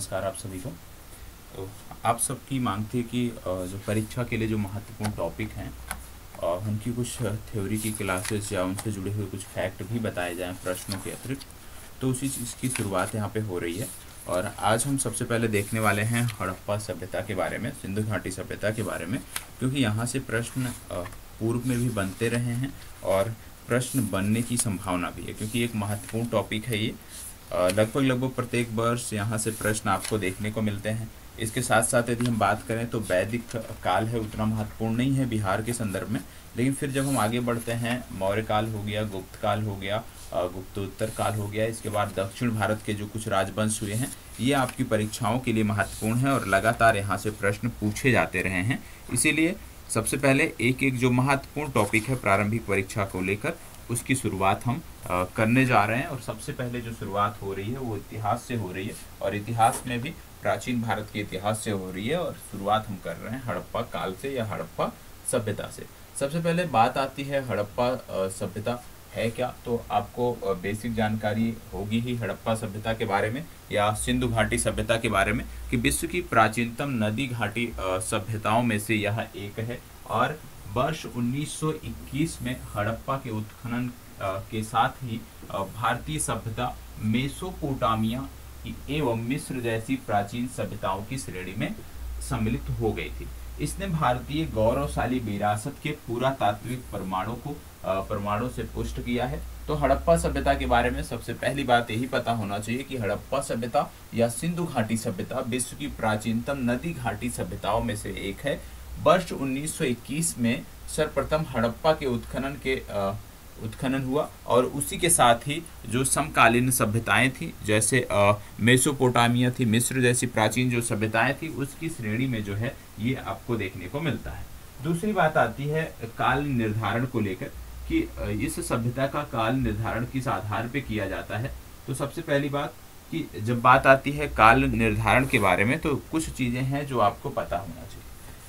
नमस्कार आप सभी को। तो आप सबकी मांग थी कि जो परीक्षा के लिए जो महत्वपूर्ण टॉपिक हैं उनकी कुछ थ्योरी की क्लासेस या उनसे जुड़े हुए कुछ फैक्ट भी बताए जाएं प्रश्नों के अतिरिक्त। तो उसी चीज़ की शुरुआत यहाँ पे हो रही है। और आज हम सबसे पहले देखने वाले हैं हड़प्पा सभ्यता के बारे में, सिंधु घाटी सभ्यता के बारे में, क्योंकि यहाँ से प्रश्न पूर्व में भी बनते रहे हैं और प्रश्न बनने की संभावना भी है, क्योंकि एक महत्वपूर्ण टॉपिक है ये। लगभग प्रत्येक वर्ष यहाँ से प्रश्न आपको देखने को मिलते हैं। इसके साथ साथ यदि हम बात करें तो वैदिक काल है, उतना महत्वपूर्ण नहीं है बिहार के संदर्भ में, लेकिन फिर जब हम आगे बढ़ते हैं, मौर्य काल हो गया, गुप्त काल हो गया, गुप्तोत्तर काल हो गया, इसके बाद दक्षिण भारत के जो कुछ राजवंश हुए हैं ये आपकी परीक्षाओं के लिए महत्वपूर्ण है और लगातार यहाँ से प्रश्न पूछे जाते रहे हैं। इसीलिए सबसे पहले एक एक जो महत्वपूर्ण टॉपिक है प्रारंभिक परीक्षा को लेकर उसकी शुरुआत हम करने जा रहे हैं। और सबसे पहले जो शुरुआत हो रही है वो इतिहास से हो रही है, और इतिहास में भी प्राचीन भारत के इतिहास से हो रही है। और शुरुआत हम कर रहे हैं हड़प्पा काल से या हड़प्पा सभ्यता से। सबसे पहले बात आती है हड़प्पा सभ्यता है क्या, तो आपको बेसिक जानकारी होगी ही हड़प्पा सभ्यता के बारे में या सिंधु घाटी सभ्यता के बारे में कि विश्व की प्राचीनतम नदी घाटी सभ्यताओं में से यह एक है। और वर्ष 1921 में हड़प्पा के उत्खनन के साथ ही भारतीय सभ्यता मेसोपोटामिया एवं मिस्र जैसी प्राचीन सभ्यताओं की श्रेणी में सम्मिलित हो गई थी। इसने भारतीय गौरवशाली विरासत के पुरातात्विक प्रमाणों से पुष्ट किया है। तो हड़प्पा सभ्यता के बारे में सबसे पहली बात यही पता होना चाहिए कि हड़प्पा सभ्यता या सिंधु घाटी सभ्यता विश्व की प्राचीनतम नदी घाटी सभ्यताओं में से एक है। वर्ष 1921 में सर्वप्रथम हड़प्पा के उत्खनन हुआ और उसी के साथ ही जो समकालीन सभ्यताएं थी, जैसे मेसोपोटामिया थी, मिस्र जैसी प्राचीन जो सभ्यताएं थी, उसकी श्रेणी में जो है ये आपको देखने को मिलता है। दूसरी बात आती है काल निर्धारण को लेकर कि इस सभ्यता का काल निर्धारण किस आधार पे किया जाता है। तो सबसे पहली बात कि जब बात आती है काल निर्धारण के बारे में तो कुछ चीजें हैं जो आपको पता होना चाहिए।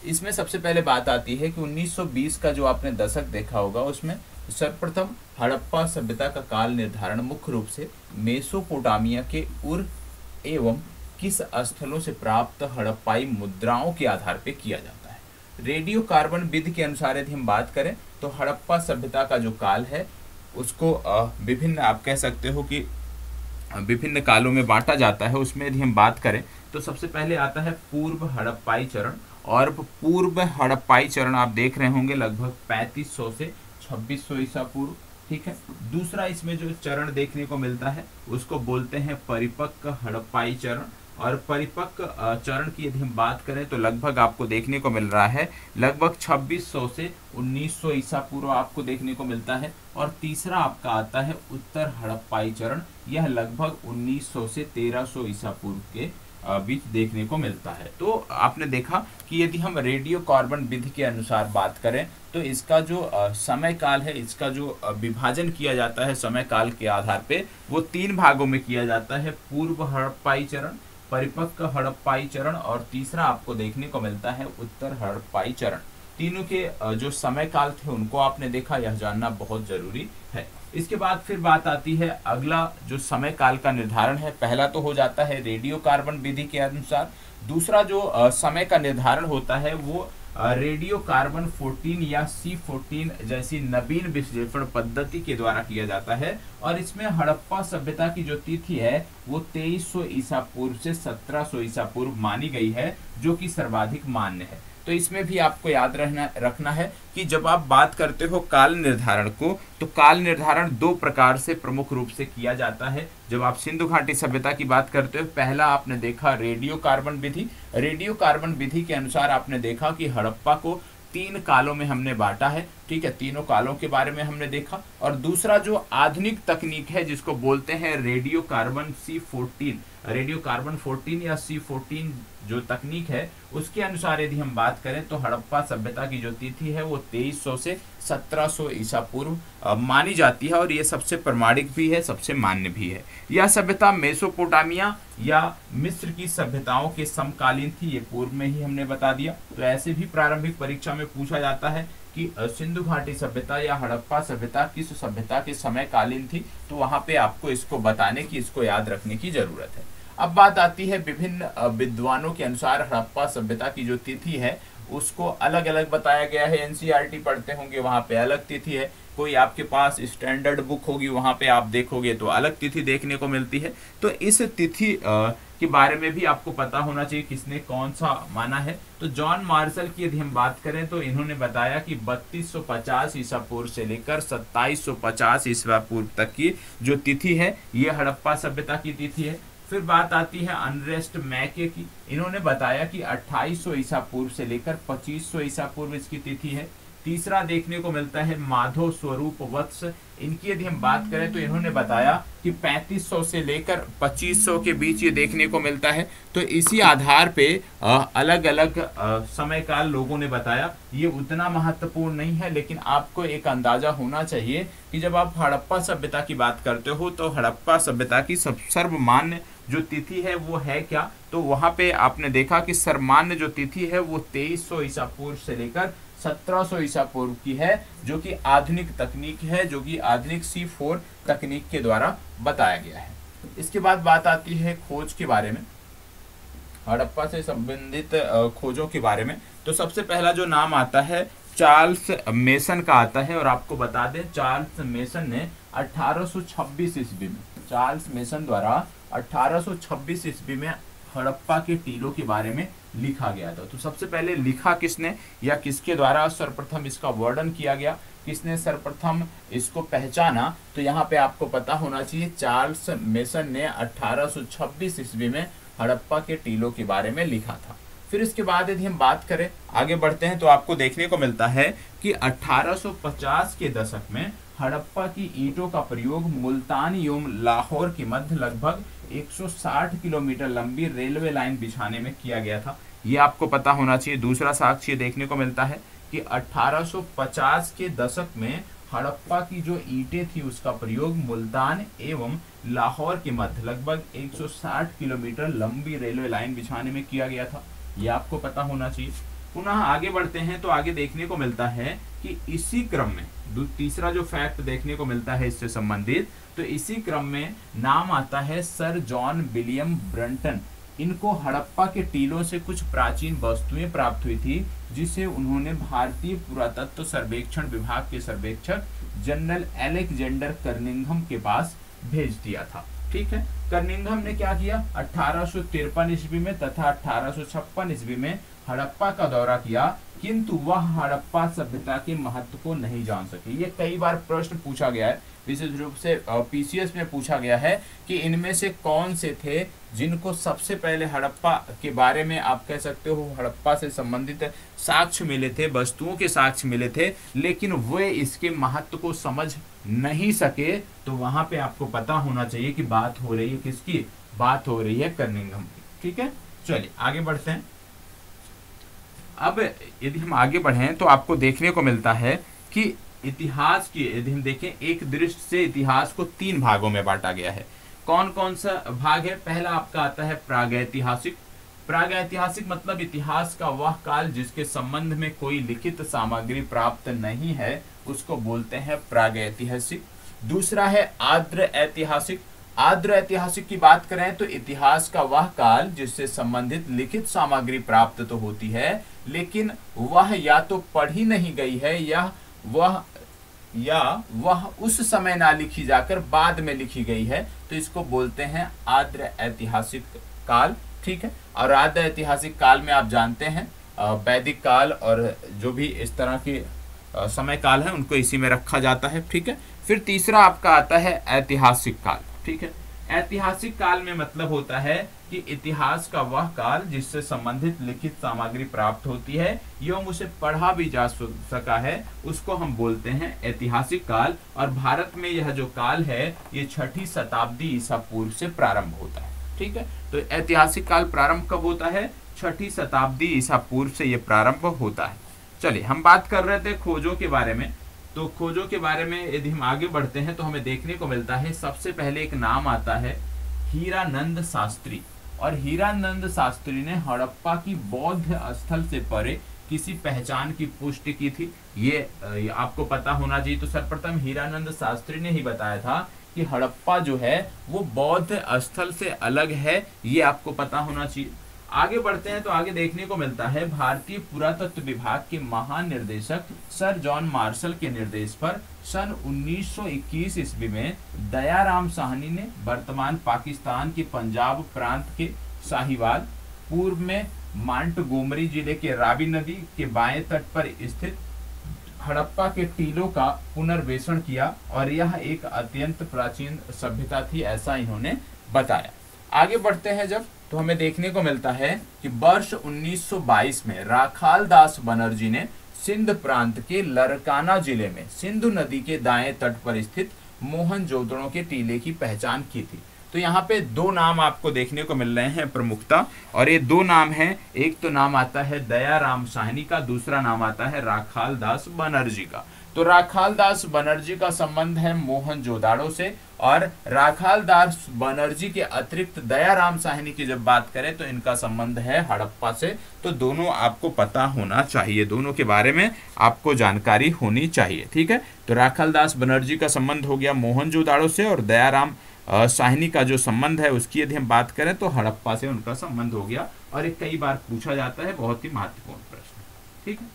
इसमें सबसे पहले बात आती है कि 1920 का जो आपने दशक देखा होगा उसमें सर्वप्रथम हड़प्पा सभ्यता का काल निर्धारण मुख्य रूप से मेसोपोटामिया के उर एवं किस स्थलों से प्राप्त हड़प्पाई मुद्राओं के आधार पर किया जाता है। रेडियो कार्बन विधि के अनुसार यदि हम बात करें तो हड़प्पा सभ्यता का जो काल है उसको विभिन्न, आप कह सकते हो कि विभिन्न कालों में बांटा जाता है। उसमें यदि हम बात करें तो सबसे पहले आता है पूर्व हड़प्पाई चरण, और पूर्व हड़प्पाई चरण आप देख रहे होंगे लगभग 3500 से 2600 ईसा पूर्व, ठीक है। दूसरा इसमें जो चरण देखने को मिलता है उसको बोलते हैं परिपक्व हड़प्पाई चरण, और परिपक्व चरण की यदि हम बात करें तो लगभग आपको देखने को मिल रहा है लगभग 2600 से 1900 ईसा पूर्व आपको देखने को मिलता है। और तीसरा आपका आता है उत्तर हड़प्पाई चरण, यह लगभग 1900 से 1300 ईसा पूर्व के बीच देखने को मिलता है। तो आपने देखा कि यदि हम रेडियो कार्बन विधि के अनुसार बात करें तो इसका जो समय काल है, इसका जो विभाजन किया जाता है समय काल के आधार पे, वो 3 भागों में किया जाता है। पूर्व हड़प्पाई चरण, परिपक्व हड़प्पाई चरण और तीसरा आपको देखने को मिलता है उत्तर हड़प्पाई चरण। तीनों के जो समय काल थे उनको आपने देखा, यह जानना बहुत जरूरी है। इसके बाद फिर बात आती है अगला जो समय काल का निर्धारण है। पहला तो हो जाता है रेडियो कार्बन विधि के अनुसार। दूसरा जो समय का निर्धारण होता है वो रेडियो कार्बन 14 या C14 जैसी नवीन विश्लेषण पद्धति के द्वारा किया जाता है। और इसमें हड़प्पा सभ्यता की जो तिथि है वो 2300 ईसा पूर्व से 1700 ईसा पूर्व मानी गई है, जो कि सर्वाधिक मान्य है। तो इसमें भी आपको याद रखना है कि जब आप बात करते हो काल निर्धारण को, तो काल निर्धारण 2 प्रकार से प्रमुख रूप से किया जाता है। जब आप सिंधु घाटी सभ्यता की बात करते हो, पहला आपने देखा रेडियो कार्बन विधि। रेडियो कार्बन विधि के अनुसार आपने देखा कि हड़प्पा को 3 कालों में हमने बांटा है, ठीक है, तीनों कालों के बारे में हमने देखा। और दूसरा जो आधुनिक तकनीक है जिसको बोलते हैं radio carbon C14, radio carbon 14 या C14 जो तकनीक है उसके अनुसार यदि हम बात करें तो हड़प्पा सभ्यता की जो तिथि है वो 2300 से 1700 ईसा पूर्व मानी जाती है, और ये सबसे प्रमाणिक भी है, सबसे मान्य भी है। यह सभ्यता मेसोपोटामिया या मिस्र की सभ्यताओं के समकालीन थी, ये पूर्व में ही हमने बता दिया। तो ऐसे भी प्रारंभिक परीक्षा में पूछा जाता है कि सिंधु घाटी सभ्यता या हड़प्पा सभ्यता किस सभ्यता के समयकालीन थी, तो वहां पे आपको इसको बताने की, इसको याद रखने की जरूरत है। अब बात आती है विभिन्न विद्वानों के अनुसार हड़प्पा सभ्यता की जो तिथि है उसको अलग अलग बताया गया है। एनसीईआरटी पढ़ते होंगे, वहां पे अलग तिथि है। कोई आपके पास स्टैंडर्ड बुक होगी, वहां पे आप देखोगे तो अलग तिथि देखने को मिलती है। तो इस तिथि के बारे में भी आपको पता होना चाहिए किसने कौन सा माना है। तो जॉन मार्शल की यदि हम बात करें तो इन्होंने बताया कि 3250 ईसा पूर्व से लेकर 2750 ईसा पूर्व तक की जो तिथि है ये हड़प्पा सभ्यता की तिथि है। फिर बात आती है अनरेस्ट मैके की। इन्होंने बताया कि 2800 ईसा पूर्व से लेकर 2500 ईसा पूर्व इसकी तिथि है। तीसरा देखने को मिलता है माधव स्वरूप वत्स। इनकी यदि हम बात करें तो इन्होंने बताया कि 3500 से लेकर 2500 के बीच ये देखने को मिलता है। तो इसी आधार पे अलग अलग समय काल लोगों ने बताया। ये उतना महत्वपूर्ण नहीं है, लेकिन आपको एक अंदाजा होना चाहिए कि जब आप हड़प्पा सभ्यता की बात करते हो तो हड़प्पा सभ्यता की सर्वमान्य जो तिथि है वो है क्या। तो वहां पे आपने देखा कि सर्वमान्य जो तिथि है वो 2300 ईसा पूर्व से लेकर 1700 ईसा पूर्व की है, जो कि आधुनिक तकनीक है, जो कि आधुनिक C4 तकनीक के द्वारा बताया गया है। इसके बाद बात आती है खोज के बारे में, हड़प्पा से संबंधित खोजों के बारे में। तो सबसे पहला जो नाम आता है चार्ल्स मेसन का आता है, और आपको बता दें चार्ल्स मेसन ने 1826 ईस्वी में, चार्ल्स मेसन द्वारा 1826 ईस्वी में हड़प्पा के टीलों के बारे में लिखा गया था। तो सबसे पहले लिखा किसने या किसके द्वारा सर्वप्रथम इसका वर्णन किया गया, किसने सर्वप्रथम इसको पहचाना, तो यहाँ पे आपको पता होना चाहिए चार्ल्स मेसन ने 1826 ईस्वी में हड़प्पा के टीलों के बारे में लिखा था। फिर इसके बाद यदि हम बात करें आगे बढ़ते हैं तो आपको देखने को मिलता है कि 1850 के दशक में हड़प्पा की ईंटों का प्रयोग मुल्तान एवं लाहौर के मध्य लगभग 160 किलोमीटर लंबी रेलवे लाइन बिछाने में किया गया था। ये आपको पता होना चाहिए। दूसरा साक्ष्य देखने को मिलता है कि 1850 के दशक में हड़प्पा की जो ईंटें थी उसका प्रयोग मुल्तान एवं लाहौर के मध्य लगभग 160 किलोमीटर लंबी रेलवे लाइन बिछाने में किया गया था। ये आपको पता होना चाहिए। पुनः आगे बढ़ते हैं तो आगे देखने को मिलता है कि इसी क्रम में तीसरा जो फैक्ट देखने को मिलता है इससे संबंधित, तो इसी क्रम में नाम आता है सर जॉन विलियम ब्रंटन। इनको हड़प्पा के टीलों से कुछ प्राचीन वस्तुएं प्राप्त हुई थी, जिसे उन्होंने भारतीय पुरातत्व सर्वेक्षण विभाग के सर्वेक्षक जनरल एलेक्जेंडर कर्निंघम के पास भेज दिया था। ठीक है, कर्निंघम ने क्या किया, 1853 ईस्वी में तथा 1856 ईस्वी में हड़प्पा का दौरा किया, किंतु वह हड़प्पा सभ्यता के महत्व को नहीं जान सके। ये कई बार प्रश्न पूछा गया है, विशेष रूप से पीसीएस में पूछा गया है कि इनमें से कौन से थे जिनको सबसे पहले हड़प्पा के बारे में आप कह सकते हो हड़प्पा से संबंधित साक्ष्य मिले थे, वस्तुओं के साक्ष्य मिले थे, लेकिन वे इसके महत्व को समझ नहीं सके। तो वहां पे आपको पता होना चाहिए कि बात हो रही है किसकी, बात हो रही है कर्निंघम की। ठीक है, चलिए आगे बढ़ते हैं। अब यदि हम आगे बढ़ें तो आपको देखने को मिलता है कि इतिहास की यदि हम देखें एक दृष्टि से इतिहास को 3 भागों में बांटा गया है। कौन कौन सा भाग है, पहला आपका आता है प्रागैतिहासिक। प्रागैतिहासिक मतलब इतिहास का वह काल जिसके संबंध में कोई लिखित सामग्री प्राप्त नहीं है, उसको बोलते हैं प्रागैतिहासिक। दूसरा है आर्द्र ऐतिहासिक। आर्द्र ऐतिहासिक की बात करें तो इतिहास का वह काल जिससे संबंधित लिखित सामग्री प्राप्त तो होती है, लेकिन वह या तो पढ़ी नहीं गई है या वह उस समय ना लिखी जाकर बाद में लिखी गई है, तो इसको बोलते हैं आर्द्र ऐतिहासिक काल। ठीक है, और आर्द्र ऐतिहासिक काल में आप जानते हैं वैदिक काल और जो भी इस तरह के समय काल है उनको इसी में रखा जाता है। ठीक है, फिर तीसरा आपका आता है ऐतिहासिक काल। ठीक है, ऐतिहासिक काल में मतलब होता है कि इतिहास का वह काल जिससे संबंधित लिखित सामग्री प्राप्त होती है एवं उसे पढ़ा भी जा सका है, उसको हम बोलते हैं ऐतिहासिक काल। और भारत में यह जो काल है ये 6ठी शताब्दी ईसा पूर्व से प्रारंभ होता है। ठीक है, तो ऐतिहासिक काल प्रारंभ कब होता है, 6ठी शताब्दी ईसा पूर्व से ये प्रारंभ होता है। चलिए हम बात कर रहे थे खोजों के बारे में। तो खोजों के बारे में यदि हम आगे बढ़ते हैं तो हमें देखने को मिलता है सबसे पहले एक नाम आता है हीरानंद शास्त्री। और हीरानंद शास्त्री ने हड़प्पा की बौद्ध स्थल से परे किसी पहचान की पुष्टि की थी। ये आपको पता होना चाहिए। तो सर्वप्रथम हीरानंद शास्त्री ने ही बताया था कि हड़प्पा जो है वो बौद्ध स्थल से अलग है, ये आपको पता होना चाहिए। आगे बढ़ते हैं तो आगे देखने को मिलता है भारतीय पुरातत्व विभाग के महानिर्देशक सर जॉन मार्शल के निर्देश पर सन 1921 ईस्वी में दयाराम साहनी ने वर्तमान पाकिस्तान के पंजाब प्रांत के साहिवाल, पूर्व में मांटगोमरी जिले के रावी नदी के बाएं तट पर स्थित हड़प्पा के टीलों का पुनर्वेषण किया और यह एक अत्यंत प्राचीन सभ्यता थी, ऐसा इन्होंने बताया। आगे बढ़ते हैं जब तो हमें देखने को मिलता है कि वर्ष 1922 में राखाल दास बनर्जी ने सिंध प्रांत के लरकाना जिले में सिंधु नदी के दाएं तट पर स्थित मोहनजोदड़ो के टीले की पहचान की थी। तो यहाँ पे दो नाम आपको देखने को मिल रहे हैं प्रमुखता, और ये दो नाम हैं, एक तो नाम आता है दयाराम साहनी का, दूसरा नाम आता है राखाल दास बनर्जी का। तो राखाल दास बनर्जी का संबंध है मोहनजोदाड़ो से, और राखाल दास बनर्जी के अतिरिक्त दयाराम साहनी की जब बात करें तो इनका संबंध है हड़प्पा से। तो दोनों आपको पता होना चाहिए, दोनों के बारे में आपको जानकारी होनी चाहिए, ठीक है। तो राखाल दास बनर्जी का संबंध हो गया मोहनजोदाड़ो से, और दयाराम साहनी का जो संबंध है उसकी यदि हम बात करें तो हड़प्पा से उनका संबंध हो गया, और एक कई बार पूछा जाता है, बहुत ही महत्वपूर्ण प्रश्न, ठीक है।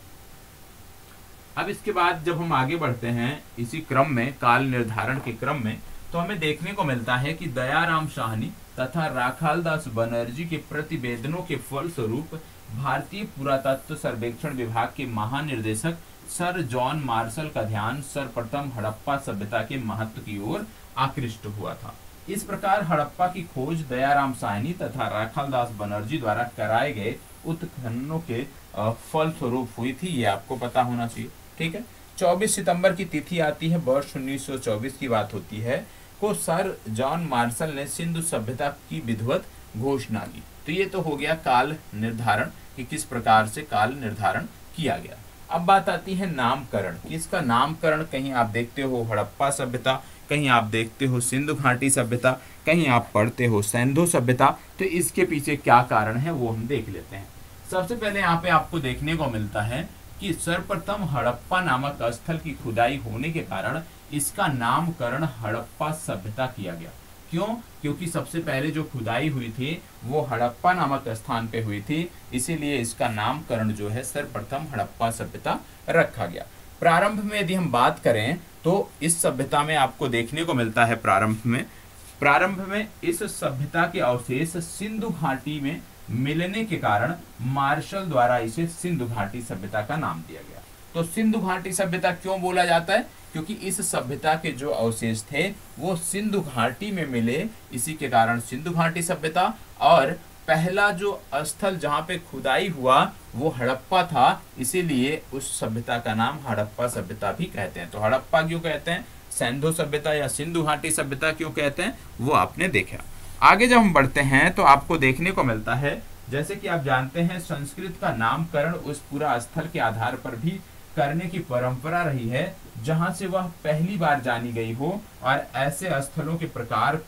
अब इसके बाद जब हम आगे बढ़ते हैं इसी क्रम में, काल निर्धारण के क्रम में, तो हमें देखने को मिलता है कि दयाराम साहनी तथा राखाल दास बनर्जी के प्रतिवेदनों के फलस्वरूप भारतीय पुरातत्व सर्वेक्षण विभाग के महानिर्देशक सर जॉन मार्शल का ध्यान सर्वप्रथम हड़प्पा सभ्यता के महत्व की ओर आकृष्ट हुआ था। इस प्रकार हड़प्पा की खोज दयाराम साहनी तथा राखाल दास बनर्जी द्वारा कराए गए उत्खननों के फलस्वरूप हुई थी, ये आपको पता होना चाहिए, ठीक है। 24 सितंबर की तिथि आती है, वर्ष 1924 की बात होती है, को सर जॉन मार्शल ने सिंधु सभ्यता की विधिवत घोषणा की। तो ये तो हो गया काल निर्धारण कि किस प्रकार से काल निर्धारण किया गया। अब बात आती है नामकरण, इसका नामकरण कहीं आप देखते हो हड़प्पा सभ्यता, कहीं आप देखते हो सिंधु घाटी सभ्यता, कहीं आप पढ़ते हो सिंधु सभ्यता। तो इसके पीछे क्या कारण है वो हम देख लेते हैं। सबसे पहले यहाँ पे आपको देखने को मिलता है कि सर्वप्रथम हड़प्पा नामक स्थल की खुदाई होने के कारण इसका नामकरण हड़प्पा सभ्यता किया गया। क्यों? क्योंकि सबसे पहले जो खुदाई हुई थी वो हड़प्पा नामक स्थान पे हुई थी, इसीलिए इसका नामकरण जो है सर्वप्रथम हड़प्पा सभ्यता रखा गया। प्रारंभ में यदि हम बात करें तो इस सभ्यता में आपको देखने को मिलता है प्रारंभ में इस सभ्यता के अवशेष सिंधु घाटी में मिलने के कारण मार्शल द्वारा इसे सिंधु घाटी सभ्यता का नाम दिया गया। तो सिंधु घाटी सभ्यता क्यों बोला जाता है? क्योंकि इस सभ्यता के जो अवशेष थे वो सिंधु घाटी में मिले, इसी के कारण सिंधु घाटी सभ्यता। और पहला जो स्थल जहाँ पे खुदाई हुआ वो हड़प्पा था, इसीलिए उस सभ्यता का नाम हड़प्पा सभ्यता भी कहते हैं। तो हड़प्पा क्यों कहते हैं, सिंधु सभ्यता या सिंधु घाटी सभ्यता क्यों कहते हैं, वो आपने देखा। आगे जब हम बढ़ते हैं तो आपको देखने को मिलता है, जैसे कि आप जानते हैं संस्कृत का नामकरण उस पूरा स्थल के आधार पर भी करने की परंपरा रही है जहां से वह पहली बार जानी गई हो, और ऐसे स्थलों के प्रकार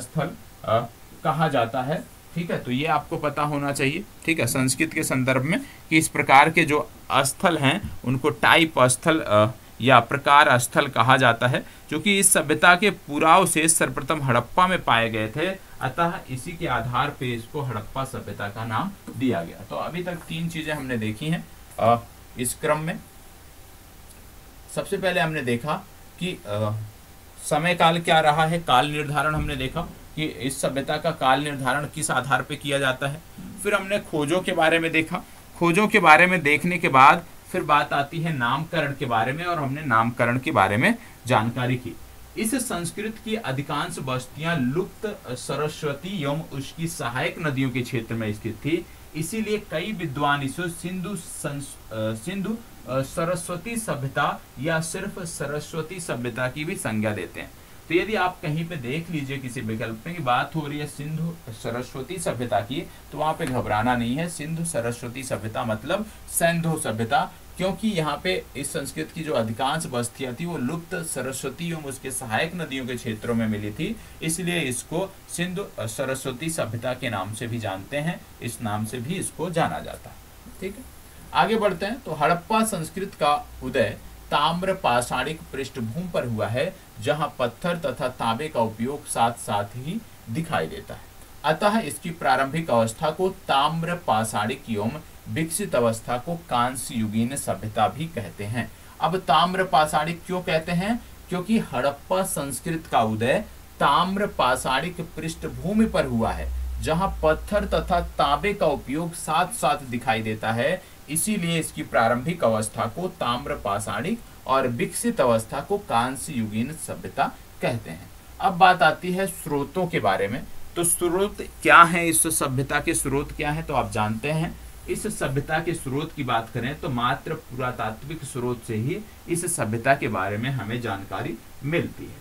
स्थल कहा जाता है, ठीक है। तो ये आपको पता होना चाहिए, ठीक है, संस्कृत के संदर्भ में कि इस प्रकार के जो स्थल हैं उनको टाइप स्थल या प्रकार स्थल कहा जाता है, क्योंकि इस सभ्यता के पुरावशेष सर्वप्रथम हड़प्पा में पाए गए थे, अतः इसी के आधार पे इसको हड़प्पा सभ्यता का नाम दिया गया। तो अभी तक तीन चीजें हमने देखी हैं इस क्रम में। सबसे पहले हमने देखा कि समय काल क्या रहा है, काल निर्धारण हमने देखा कि इस सभ्यता का काल निर्धारण किस आधार पे किया जाता है। फिर हमने खोजों के बारे में देखा, खोजों के बारे में देखने के बाद फिर बात आती है नामकरण के बारे में, और हमने नामकरण के बारे में जानकारी की। इस संस्कृत की अधिकांश बस्तियां लुप्त सरस्वती एवं उसकी सहायक नदियों के क्षेत्र में स्थित थी, इसीलिए कई विद्वान इसे सिंधु सरस्वती सभ्यता या सिर्फ सरस्वती सभ्यता की भी संज्ञा देते हैं। तो यदि आप कहीं पे देख लीजिए किसी विकल्प में की बात हो रही है सिंधु सरस्वती सभ्यता की, तो वहां पे घबराना नहीं है। सिंधु सरस्वती सभ्यता मतलब सिंधु सभ्यता, क्योंकि यहाँ पे इस संस्कृत की जो अधिकांश बस्तियां थी वो लुप्त सरस्वती एवं उसके सहायक नदियों के क्षेत्रों में मिली थी, इसलिए इसको सिंधु सरस्वती सभ्यता के नाम से भी जानते हैं, इस नाम से भी इसको जाना जाता है, ठीक है। आगे बढ़ते हैं तो हड़प्पा संस्कृत का उदय ताम्र पाषाणिक पृष्ठभूमि पर हुआ है, जहां पत्थर तथा तांबे का उपयोग साथ साथ ही दिखाई देता है। अतः इसकी प्रारंभिक अवस्था को ताम्र पाषाणिक एवं विकसित अवस्था को कांस्य युगीन सभ्यता भी कहते हैं। अब ताम्र पाषाणिक क्यों कहते हैं? क्योंकि हड़प्पा संस्कृत का उदय ताम्र पाषाणिक पृष्ठभूमि पर हुआ है, जहां पत्थर तथा तांबे का उपयोग साथ साथ दिखाई देता है। इसीलिए इसकी प्रारंभिक अवस्था को ताम्र पाषाणिक और विकसित अवस्था को कांस्य युगीन सभ्यता कहते हैं। अब बात आती है स्रोतों के बारे में। तो स्रोत क्या है, इस सभ्यता के स्रोत क्या है? तो आप जानते हैं इस सभ्यता के स्रोत की बात करें तो मात्र पुरातात्विक स्रोत से ही इस सभ्यता के बारे में हमें जानकारी मिलती है।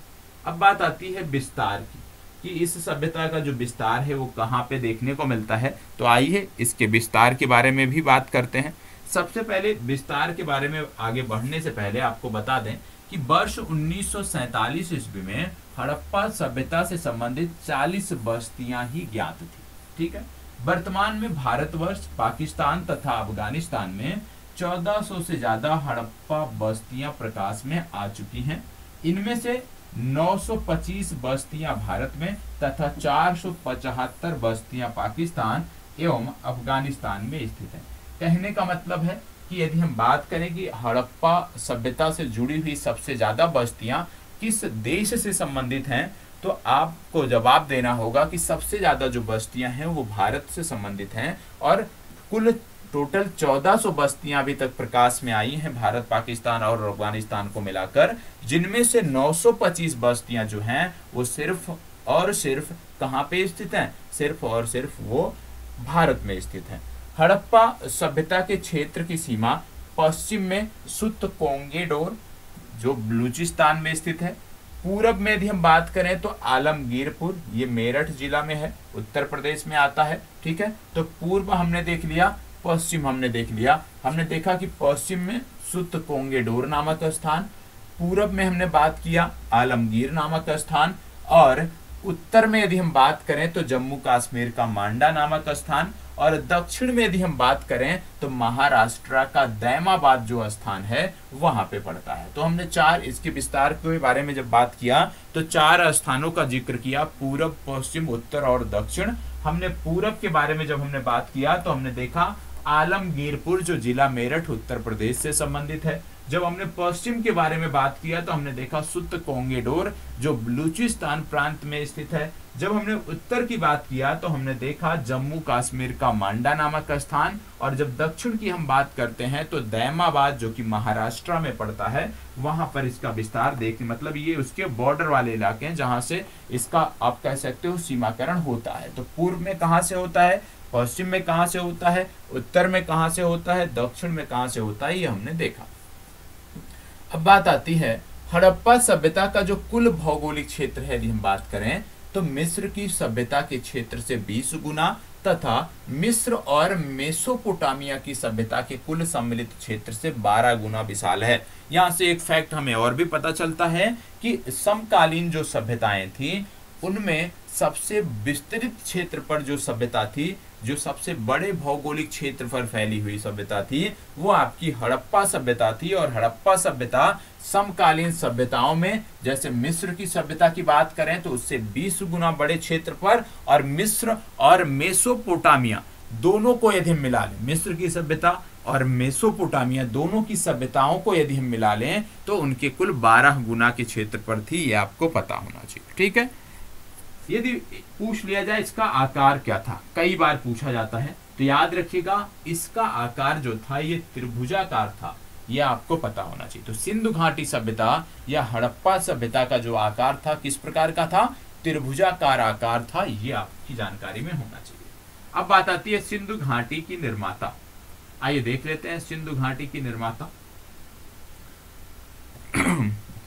अब बात आती है विस्तार की, कि इस सभ्यता का जो विस्तार है वो कहाँ पे देखने को मिलता है। तो आइए इसके विस्तार के बारे में भी बात करते हैं। सबसे पहले विस्तार के बारे में आगे बढ़ने से पहले आपको बता दें कि वर्ष 1947 ईस्वी में हड़प्पा सभ्यता से संबंधित 40 बस्तियां ही ज्ञात थी। ठीक है। वर्तमान में भारतवर्ष, पाकिस्तान तथा अफगानिस्तान में 1400 से ज्यादा हड़प्पा बस्तियां प्रकाश में आ चुकी हैं। इनमें से 925 बस्तियां भारत में तथा 475 बस्तियां पाकिस्तान एवं अफगानिस्तान में स्थित हैं। कहने का मतलब है कि यदि हम बात करें कि हड़प्पा सभ्यता से जुड़ी हुई सबसे ज्यादा बस्तियां किस देश से संबंधित हैं, तो आपको जवाब देना होगा कि सबसे ज्यादा जो बस्तियां हैं वो भारत से संबंधित हैं और कुल टोटल 1400 बस्तियां अभी तक प्रकाश में आई हैं भारत, पाकिस्तान और अफगानिस्तान को मिलाकर, जिनमें से 925 बस्तियां जो हैं वो सिर्फ और सिर्फ कहां पे स्थित हैं? सिर्फ और सिर्फ वो भारत में स्थित हैं। हड़प्पा सभ्यता के क्षेत्र की सीमा पश्चिम में सुत्त-कोंगेडोर जो बलूचिस्तान में स्थित है। पूरब में यदि हम बात करें तो आलमगीरपुर, ये मेरठ जिला में है, उत्तर प्रदेश में आता है। ठीक है। तो पूर्व हमने देख लिया, पश्चिम हमने देख लिया। हमने देखा कि पश्चिम में सुत्त-कोंगेडोर नामक स्थान, पूरब में हमने बात किया आलमगीर नामक स्थान, और उत्तर में यदि हम बात करें तो जम्मू कश्मीर का मांडा नामक स्थान, और दक्षिण में यदि हम बात करें तो महाराष्ट्र का दैमाबाद जो स्थान है वहां पे पड़ता है। तो हमने चार, इसके विस्तार के बारे में जब बात किया तो 4 स्थानों का जिक्र किया, पूरब, पश्चिम, उत्तर और दक्षिण। हमने पूरब के बारे में जब हमने बात किया तो हमने देखा आलमगीरपुर जो जिला मेरठ उत्तर प्रदेश से संबंधित है। जब हमने पश्चिम के बारे में बात किया तो हमने देखा सुत्त-कोंगेडोर जो बलूचिस्तान प्रांत में स्थित है। जब हमने उत्तर की बात किया तो हमने देखा जम्मू कश्मीर का मांडा नामक स्थान, और जब दक्षिण की हम बात करते हैं तो दैमाबाद जो कि महाराष्ट्र में पड़ता है, वहां पर इसका विस्तार देखने, मतलब ये उसके बॉर्डर वाले इलाके हैं जहां से इसका आप कह सकते हो सीमाकरण होता है। तो पूर्व में कहां से होता है, पश्चिम में कहां से होता है, उत्तर में कहां से होता है, दक्षिण में कहां से होता है, ये हमने देखा। अब बात आती है हड़प्पा सभ्यता का जो कुल भौगोलिक क्षेत्र है, यदि हम बात करें तो मिस्र की सभ्यता के क्षेत्र से 20 गुना तथा मिस्र और मेसोपोटामिया की सभ्यता के कुल सम्मिलित क्षेत्र से 12 गुना विशाल है। यहाँ से एक फैक्ट हमें और भी पता चलता है कि समकालीन जो सभ्यताएं थी उनमें सबसे विस्तृत क्षेत्र पर जो सभ्यता थी, जो सबसे बड़े भौगोलिक क्षेत्र पर फैली हुई सभ्यता थी, वो आपकी हड़प्पा सभ्यता थी। और हड़प्पा सभ्यता समकालीन सभ्यताओं में, जैसे मिस्र की सभ्यता की बात करें तो उससे 20 गुना बड़े क्षेत्र पर, और मिस्र और मेसोपोटामिया दोनों को यदि हम मिला लें, मिस्र की सभ्यता और मेसोपोटामिया दोनों की सभ्यताओं को यदि हम मिला लें तो उनके कुल 12 गुना के क्षेत्र पर थी। ये आपको पता होना चाहिए। ठीक है। यदि पूछ लिया जाए इसका आकार क्या था, कई बार पूछा जाता है, तो याद रखिएगा इसका आकार जो था ये त्रिभुजाकार था, यह आपको पता होना चाहिए। तो सिंधु घाटी सभ्यता या हड़प्पा सभ्यता का जो आकार था किस प्रकार का था, त्रिभुजाकार आकार था, ये आपकी जानकारी में होना चाहिए। अब बात आती है सिंधु घाटी की निर्माता। आइए देख लेते हैं सिंधु घाटी की निर्माता।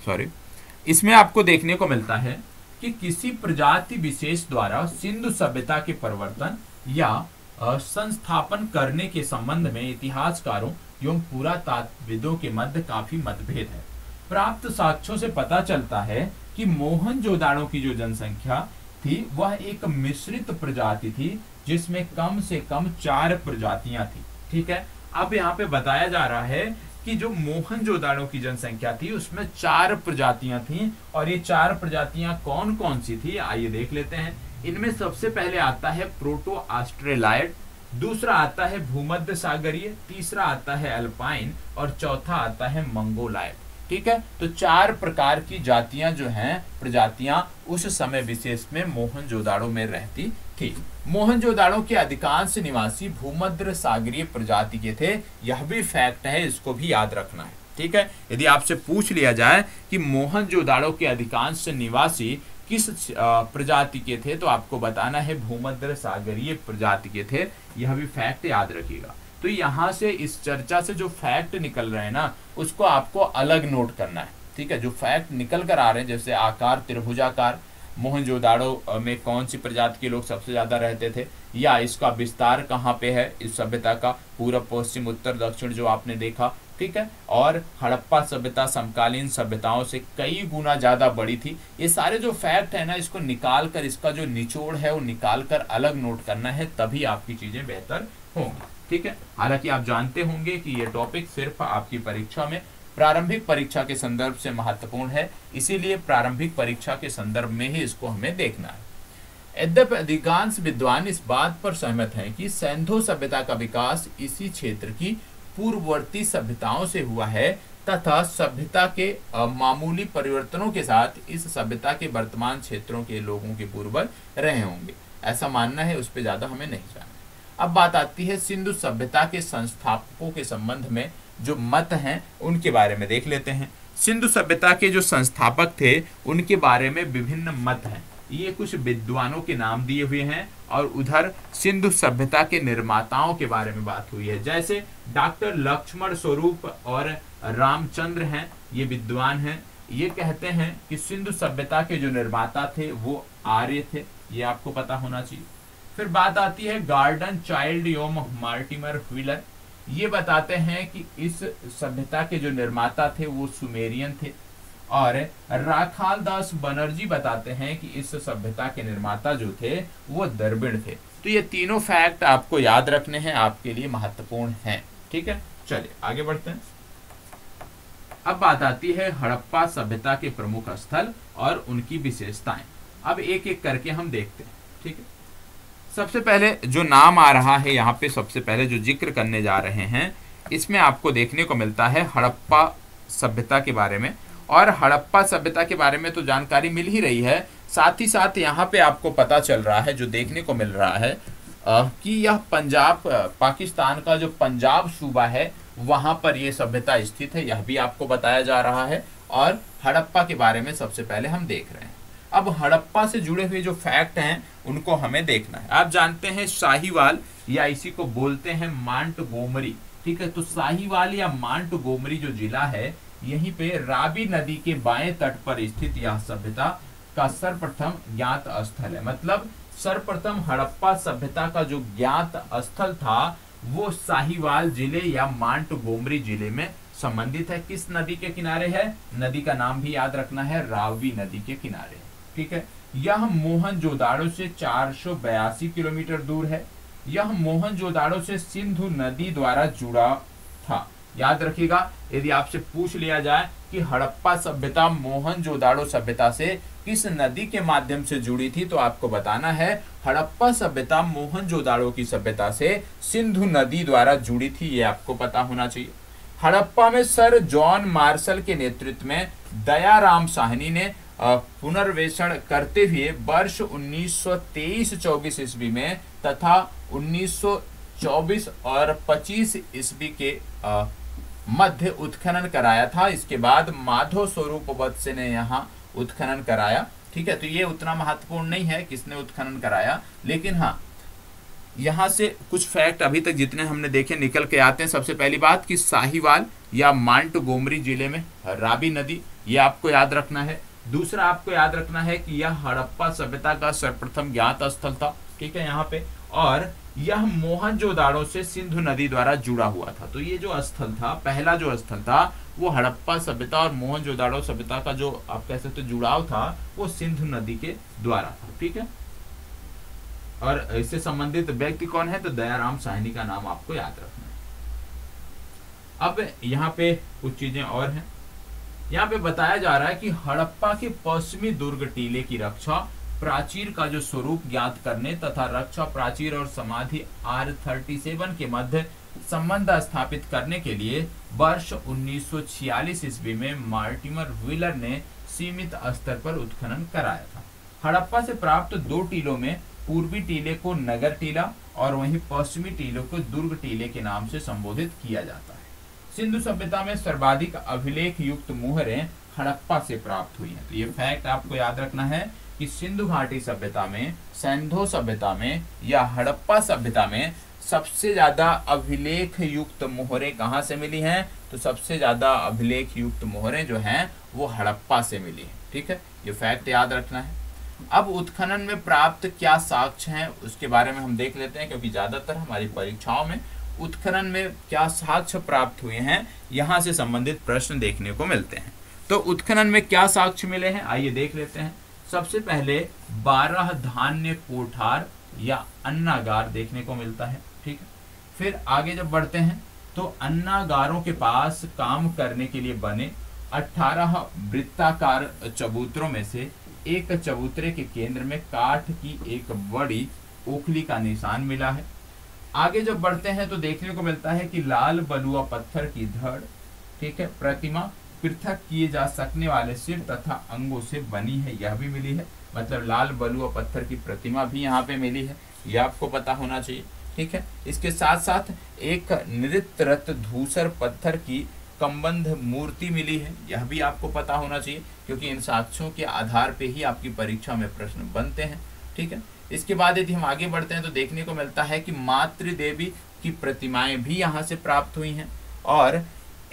सॉरी, इसमें आपको देखने को मिलता है कि किसी प्रजाति विशेष द्वारा सिंधु सभ्यता के परिवर्तन या संस्थापन करने के संबंध में इतिहासकारों एवं पुरातत्वविदों के मध्य काफी मतभेद है। प्राप्त साक्ष्यों से पता चलता है कि मोहनजोदाड़ो की जो जनसंख्या थी वह एक मिश्रित प्रजाति थी, जिसमें कम से कम 4 प्रजातियां थी। ठीक है। अब यहाँ पे बताया जा रहा है कि जो मोहनजोदाड़ो की जनसंख्या थी उसमें 4 प्रजातियां थीं, और ये 4 प्रजातियां कौन कौन सी थी आइए देख लेते हैं। इनमें सबसे पहले आता है प्रोटो ऑस्ट्रेलाइड, दूसरा आता है भूमध्य सागरीय, तीसरा आता है अल्पाइन और चौथा आता है मंगोलायड। ठीक है, तो 4 प्रकार की जातियां जो हैं, प्रजातियां उस समय विशेष में मोहनजोदाड़ो में रहती थी। मोहनजोदाड़ो के अधिकांश निवासी भूमध्य सागरीय प्रजाति के थे, यह भी फैक्ट है, इसको भी याद रखना है। ठीक है, यदि आपसे पूछ लिया जाए कि मोहनजोदाड़ो के अधिकांश निवासी किस प्रजाति के थे, तो आपको बताना है भूमध्य सागरीय प्रजाति के थे, यह भी फैक्ट याद रखिएगा। तो यहाँ से इस चर्चा से जो फैक्ट निकल रहे हैं ना, उसको आपको अलग नोट करना है। ठीक है, जो फैक्ट निकल कर आ रहे हैं, जैसे आकार त्रिभुजाकार, मोहनजोदाड़ो में कौन सी प्रजाति के लोग सबसे ज्यादा रहते थे, या इसका विस्तार कहाँ पे है इस सभ्यता का, पूर्व पश्चिम उत्तर दक्षिण जो आपने देखा। ठीक है, और हड़प्पा सभ्यता समकालीन सभ्यताओं से कई गुना ज्यादा बड़ी थी। ये सारे जो फैक्ट है ना, इसको निकाल कर, इसका जो निचोड़ है वो निकाल कर अलग नोट करना है, तभी आपकी चीजें बेहतर होंगी। ठीक है, हालांकि आप जानते होंगे कि ये टॉपिक सिर्फ आपकी परीक्षा में, प्रारंभिक परीक्षा के संदर्भ से महत्वपूर्ण है, इसीलिए प्रारंभिक परीक्षा के संदर्भ में ही इसको हमें देखना है। यद्यपि अधिकांश विद्वान इस बात पर सहमत हैं कि सिंधु सभ्यता का विकास इसी क्षेत्र की पूर्ववर्ती सभ्यताओं से हुआ है, तथा सभ्यता के मामूली परिवर्तनों के साथ इस सभ्यता के वर्तमान क्षेत्रों के लोगों के पूर्वज रहे होंगे, ऐसा मानना है, उस पर ज्यादा हमें नहीं जानना। अब बात आती है सिंधु सभ्यता के संस्थापकों के संबंध में, जो मत हैं उनके बारे में देख लेते हैं। सिंधु सभ्यता के जो संस्थापक थे उनके बारे में विभिन्न मत हैं, ये कुछ विद्वानों के नाम दिए हुए हैं, और उधर सिंधु सभ्यता के निर्माताओं के बारे में बात हुई है, जैसे डॉक्टर लक्ष्मण स्वरूप और रामचंद्र हैं, ये विद्वान हैं। ये कहते हैं कि सिंधु सभ्यता के जो निर्माता थे वो आर्य थे, ये आपको पता होना चाहिए। फिर बात आती है गार्डन चाइल्ड एवं मार्टिमर व्हीलर, ये बताते हैं कि इस सभ्यता के जो निर्माता थे वो सुमेरियन थे, और राखाल दास बनर्जी बताते हैं कि इस सभ्यता के निर्माता जो थे वो द्रविड़ थे। तो ये तीनों फैक्ट आपको याद रखने हैं, आपके लिए महत्वपूर्ण हैं। ठीक है, चलिए आगे बढ़ते हैं। अब बात आती है हड़प्पा सभ्यता के प्रमुख स्थल और उनकी विशेषताएं। अब एक एक करके हम देखते हैं। ठीक है, सबसे पहले जो नाम आ रहा है यहाँ पे, सबसे पहले जो जिक्र करने जा रहे हैं, इसमें आपको देखने को मिलता है हड़प्पा सभ्यता के बारे में। और हड़प्पा सभ्यता के बारे में तो जानकारी मिल ही रही है, साथ ही साथ यहाँ पे आपको पता चल रहा है, जो देखने को मिल रहा है कि यह पंजाब, पाकिस्तान का जो पंजाब सूबा है वहाँ पर यह सभ्यता स्थित है, यह भी आपको बताया जा रहा है। और हड़प्पा के बारे में सबसे पहले हम देख रहे हैं। अब हड़प्पा से जुड़े हुए जो फैक्ट हैं उनको हमें देखना है। आप जानते हैं साहिवाल, या इसी को बोलते हैं मांटगोमरी। ठीक है, तो साहिवाल या मांटगोमरी जो जिला है, यहीं पे रावी नदी के बाएं तट पर स्थित यह सभ्यता का सर्वप्रथम ज्ञात स्थल है। मतलब सर्वप्रथम हड़प्पा सभ्यता का जो ज्ञात स्थल था वो साहिवाल जिले या मांटगोमरी जिले में संबंधित है। किस नदी के किनारे है? नदी का नाम भी याद रखना है, रावी नदी के किनारे। ठीक है, यह मोहनजोदाड़ो से 482 किलोमीटर दूर है। यह मोहनजोदाड़ो से सिंधु नदी द्वारा जुड़ा था। याद रखिएगा, यदि आपसे पूछ लिया जाए कि हड़प्पा सभ्यता मोहनजोदाड़ो सभ्यता से किस नदी के माध्यम से जुड़ी थी, तो आपको बताना है हड़प्पा सभ्यता मोहनजोदाड़ो की सभ्यता से सिंधु नदी द्वारा जुड़ी थी, ये आपको पता होना चाहिए। हड़प्पा में सर जॉन मार्शल के नेतृत्व में दयाराम साहनी ने पुनर्वेक्षण करते हुए वर्ष 1923-24 ईस्वी में तथा 1924 और 25 ईस्वी के मध्य उत्खनन कराया था। इसके बाद माधव स्वरूप वत्स ने यहाँ उत्खनन कराया। ठीक है, तो ये उतना महत्वपूर्ण नहीं है किसने उत्खनन कराया, लेकिन हाँ यहाँ से कुछ फैक्ट अभी तक जितने हमने देखे निकल के आते हैं। सबसे पहली बात कि साहिवाल या मांटगोमरी जिले में रावी नदी, ये आपको याद रखना है। दूसरा आपको याद रखना है कि यह हड़प्पा सभ्यता का सर्वप्रथम ज्ञात स्थल था। ठीक है, यहाँ पे, और यह मोहनजोदाड़ो से सिंधु नदी द्वारा जुड़ा हुआ था। तो ये जो स्थल था, पहला जो स्थल था, वो हड़प्पा सभ्यता और मोहनजोदाड़ो सभ्यता का जो आप कह सकते जुड़ाव था वो सिंधु नदी के द्वारा था। ठीक है, और इससे संबंधित व्यक्ति कौन है? तो दयाराम साहनी का नाम आपको याद रखना है। अब यहाँ पे कुछ चीजें और हैं। यहाँ पे बताया जा रहा है कि हड़प्पा के पश्चिमी दुर्ग टीले की रक्षा प्राचीर का जो स्वरूप ज्ञात करने तथा रक्षा प्राचीर और समाधि R37 के मध्य संबंध स्थापित करने के लिए वर्ष 1946 ईस्वी में मार्टिमर व्हीलर ने सीमित स्तर पर उत्खनन कराया था। हड़प्पा से प्राप्त 2 टीलों में पूर्वी टीले को नगर टीला और वहीं पश्चिमी टीले को दुर्ग टीले के नाम से संबोधित किया जाता है। सिंधु सभ्यता में सर्वाधिक अभिलेख युक्त मुहरें हड़प्पा से प्राप्त हुई हैं। तो ये फैक्ट आपको याद रखना है कि सिंधु घाटी सभ्यता में, सैंधो सभ्यता में या हड़प्पा सभ्यता में सबसे ज्यादा अभिलेख युक्त मुहरें कहाँ से मिली हैं? तो सबसे ज्यादा अभिलेख युक्त मुहरें जो हैं वो हड़प्पा से मिली हैं। ठीक है, ये फैक्ट याद रखना है। अब उत्खनन में प्राप्त क्या साक्ष्य हैं उसके बारे में हम देख लेते हैं, क्योंकि ज्यादातर हमारी परीक्षाओं में उत्खनन में क्या साक्ष्य प्राप्त हुए हैं यहाँ से संबंधित प्रश्न देखने को मिलते हैं। तो उत्खनन में क्या साक्ष्य मिले हैं आइए देख लेते हैं। सबसे पहले 12 धान्य कोठार या अन्नागार देखने को मिलता है। ठीक है, फिर आगे जब बढ़ते हैं तो अन्नागारों के पास काम करने के लिए बने 18 वृत्ताकार चबूतरों में से एक चबूतरे के केंद्र में काठ की एक बड़ी ओखली का निशान मिला है। आगे जब बढ़ते हैं तो देखने को मिलता है कि लाल बलुआ पत्थर की धड़, ठीक है, प्रतिमा पृथक किए जा सकने वाले सिर तथा अंगों से बनी है, यह भी मिली है। मतलब लाल बलुआ पत्थर की प्रतिमा भी यहाँ पे मिली है, यह आपको पता होना चाहिए। ठीक है, इसके साथ साथ एक नृत्यरत धूसर पत्थर की कंबंध मूर्ति मिली है, यह भी आपको पता होना चाहिए, क्योंकि इन साक्ष्यों के आधार पे ही आपकी परीक्षा में प्रश्न बनते हैं। ठीक है, इसके बाद यदि हम आगे बढ़ते हैं तो देखने को मिलता है कि मातृदेवी की प्रतिमाएं भी यहाँ से प्राप्त हुई हैं और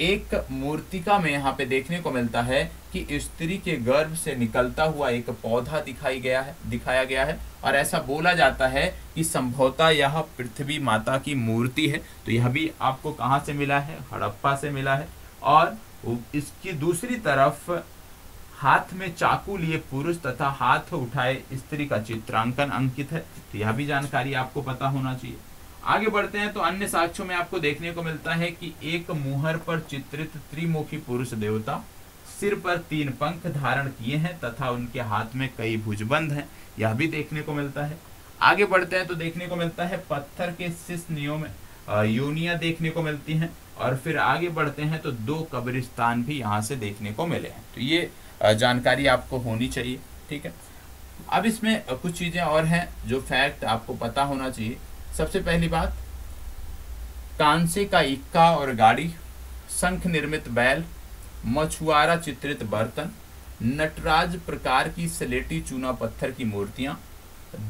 एक मूर्तिका में यहाँ पे देखने को मिलता है कि स्त्री के गर्भ से निकलता हुआ एक पौधा दिखाया गया है और ऐसा बोला जाता है कि संभवतः यह पृथ्वी माता की मूर्ति है। तो यह भी आपको कहाँ से मिला है? हड़प्पा से मिला है। और इसकी दूसरी तरफ हाथ में चाकू लिए पुरुष तथा हाथ उठाए स्त्री का चित्रांकन अंकित है। तो यह भी जानकारी आपको पता होना चाहिए। आगे बढ़ते हैं तो अन्य साक्ष्यों में आपको देखने को मिलता है कि एक मुहर पर चित्रित त्रिमुखी पुरुष देवता सिर पर 3 पंख धारण किए हैं तथा उनके हाथ में कई भुजबंद हैं, यह भी देखने को मिलता है। आगे बढ़ते हैं तो देखने को मिलता है पत्थर के शिश्नियों में योनियां देखने को मिलती हैं और फिर आगे बढ़ते हैं तो 2 कब्रिस्तान भी यहाँ से देखने को मिले हैं। तो ये जानकारी आपको होनी चाहिए। ठीक है, अब इसमें कुछ चीजें और हैं जो फैक्ट आपको पता होना चाहिए। सबसे पहली बात, कांसे का इक्का और गाड़ी, शंख निर्मित बैल, मछुआरा चित्रित बर्तन, नटराज प्रकार की सलेटी चूना पत्थर की मूर्तियां,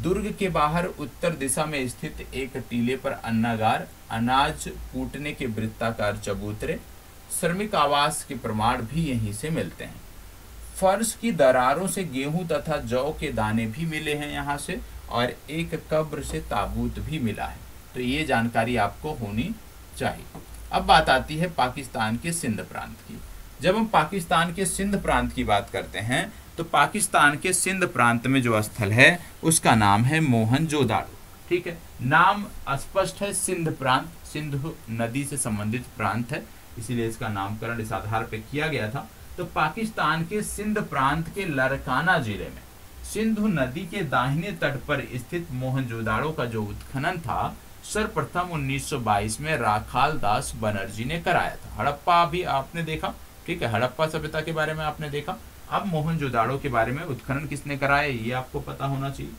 दुर्ग के बाहर उत्तर दिशा में स्थित एक टीले पर अन्नागार, अनाज कूटने के वृत्ताकार चबूतरे, श्रमिक आवास के प्रमाण भी यहीं से मिलते हैं। फर्श की दरारों से गेहूं तथा जौ के दाने भी मिले हैं यहाँ से और एक कब्र से ताबूत भी मिला है। तो ये जानकारी आपको होनी चाहिए। अब बात आती है पाकिस्तान के सिंध प्रांत की। जब हम पाकिस्तान के सिंध प्रांत की बात करते हैं तो पाकिस्तान के सिंध प्रांत में जो स्थल है उसका नाम है मोहनजोदाड़ो। ठीक है, नाम स्पष्ट है, सिंध प्रांत, सिंधु नदी से संबंधित प्रांत है, इसीलिए इसका नामकरण इस आधार पर किया गया था। तो पाकिस्तान के सिंध प्रांत के लरकाना जिले में सिंधु नदी के दाहिने तट पर स्थित मोहनजोदाड़ो का जो उत्खनन था सर्वप्रथम 1922 में राखाल दास बनर्जी ने कराया था। हड़प्पा भी आपने देखा, ठीक है, हड़प्पा सभ्यता के बारे में आपने देखा। अब मोहनजोदाड़ो के बारे में उत्खनन किसने कराया ये आपको पता होना चाहिए।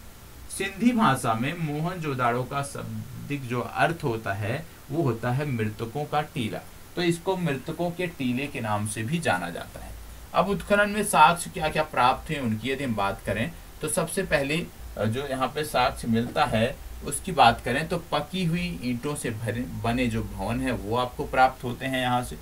सिंधी भाषा में मोहनजोदाड़ो का शाब्दिक जो अर्थ होता है वो होता है मृतकों का टीला, तो इसको मृतकों के टीले के नाम से भी जाना जाता है। अब उत्खनन में साक्ष्य क्या क्या प्राप्त हुए उनकी यदि हम बात करें तो सबसे पहले जो यहाँ पे साक्ष्य मिलता है उसकी बात करें तो पकी हुई ईंटों से बने जो भवन है वो आपको प्राप्त होते हैं यहाँ से।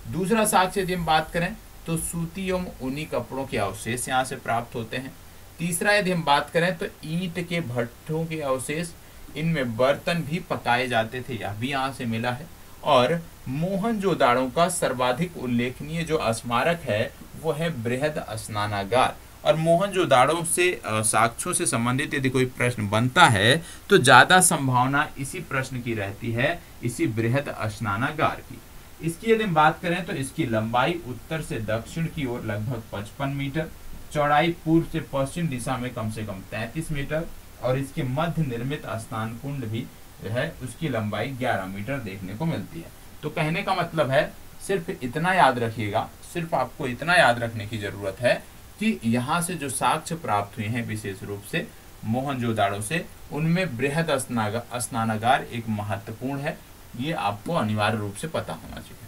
दूसरा साक्ष्य यदि हम बात करें तो सूती एवं ऊनी कपड़ों के अवशेष यहाँ से प्राप्त होते हैं। तीसरा यदि हम बात करें तो ईंट के भट्ठों के अवशेष, इनमें बर्तन भी पकाए जाते थे, यह भी यहाँ से मिला है। और मोहनजोदाड़ो का सर्वाधिक उल्लेखनीय जो स्मारक है वो है बृहद स्नानागार। और मोहनजोदाड़ो से साक्ष्यों से संबंधित यदि कोई प्रश्न बनता है तो ज्यादा संभावना इसी प्रश्न की रहती है, इसी बृहद स्नानागार की। इसकी यदि हम बात करें तो इसकी लंबाई उत्तर से दक्षिण की ओर लगभग 55 मीटर, चौड़ाई पूर्व से पश्चिम दिशा में कम से कम 33 मीटर, और इसके मध्य निर्मित स्नान कुंड भी जो है उसकी लंबाई 11 मीटर देखने को मिलती है। तो कहने का मतलब है, सिर्फ इतना याद रखिएगा, सिर्फ आपको इतना याद रखने की जरूरत है कि यहाँ से जो साक्ष्य प्राप्त हुए हैं विशेष रूप से मोहनजोदाड़ो से, उनमें बृहद स्नानागार एक महत्वपूर्ण है। ये आपको अनिवार्य रूप से पता होना चाहिए।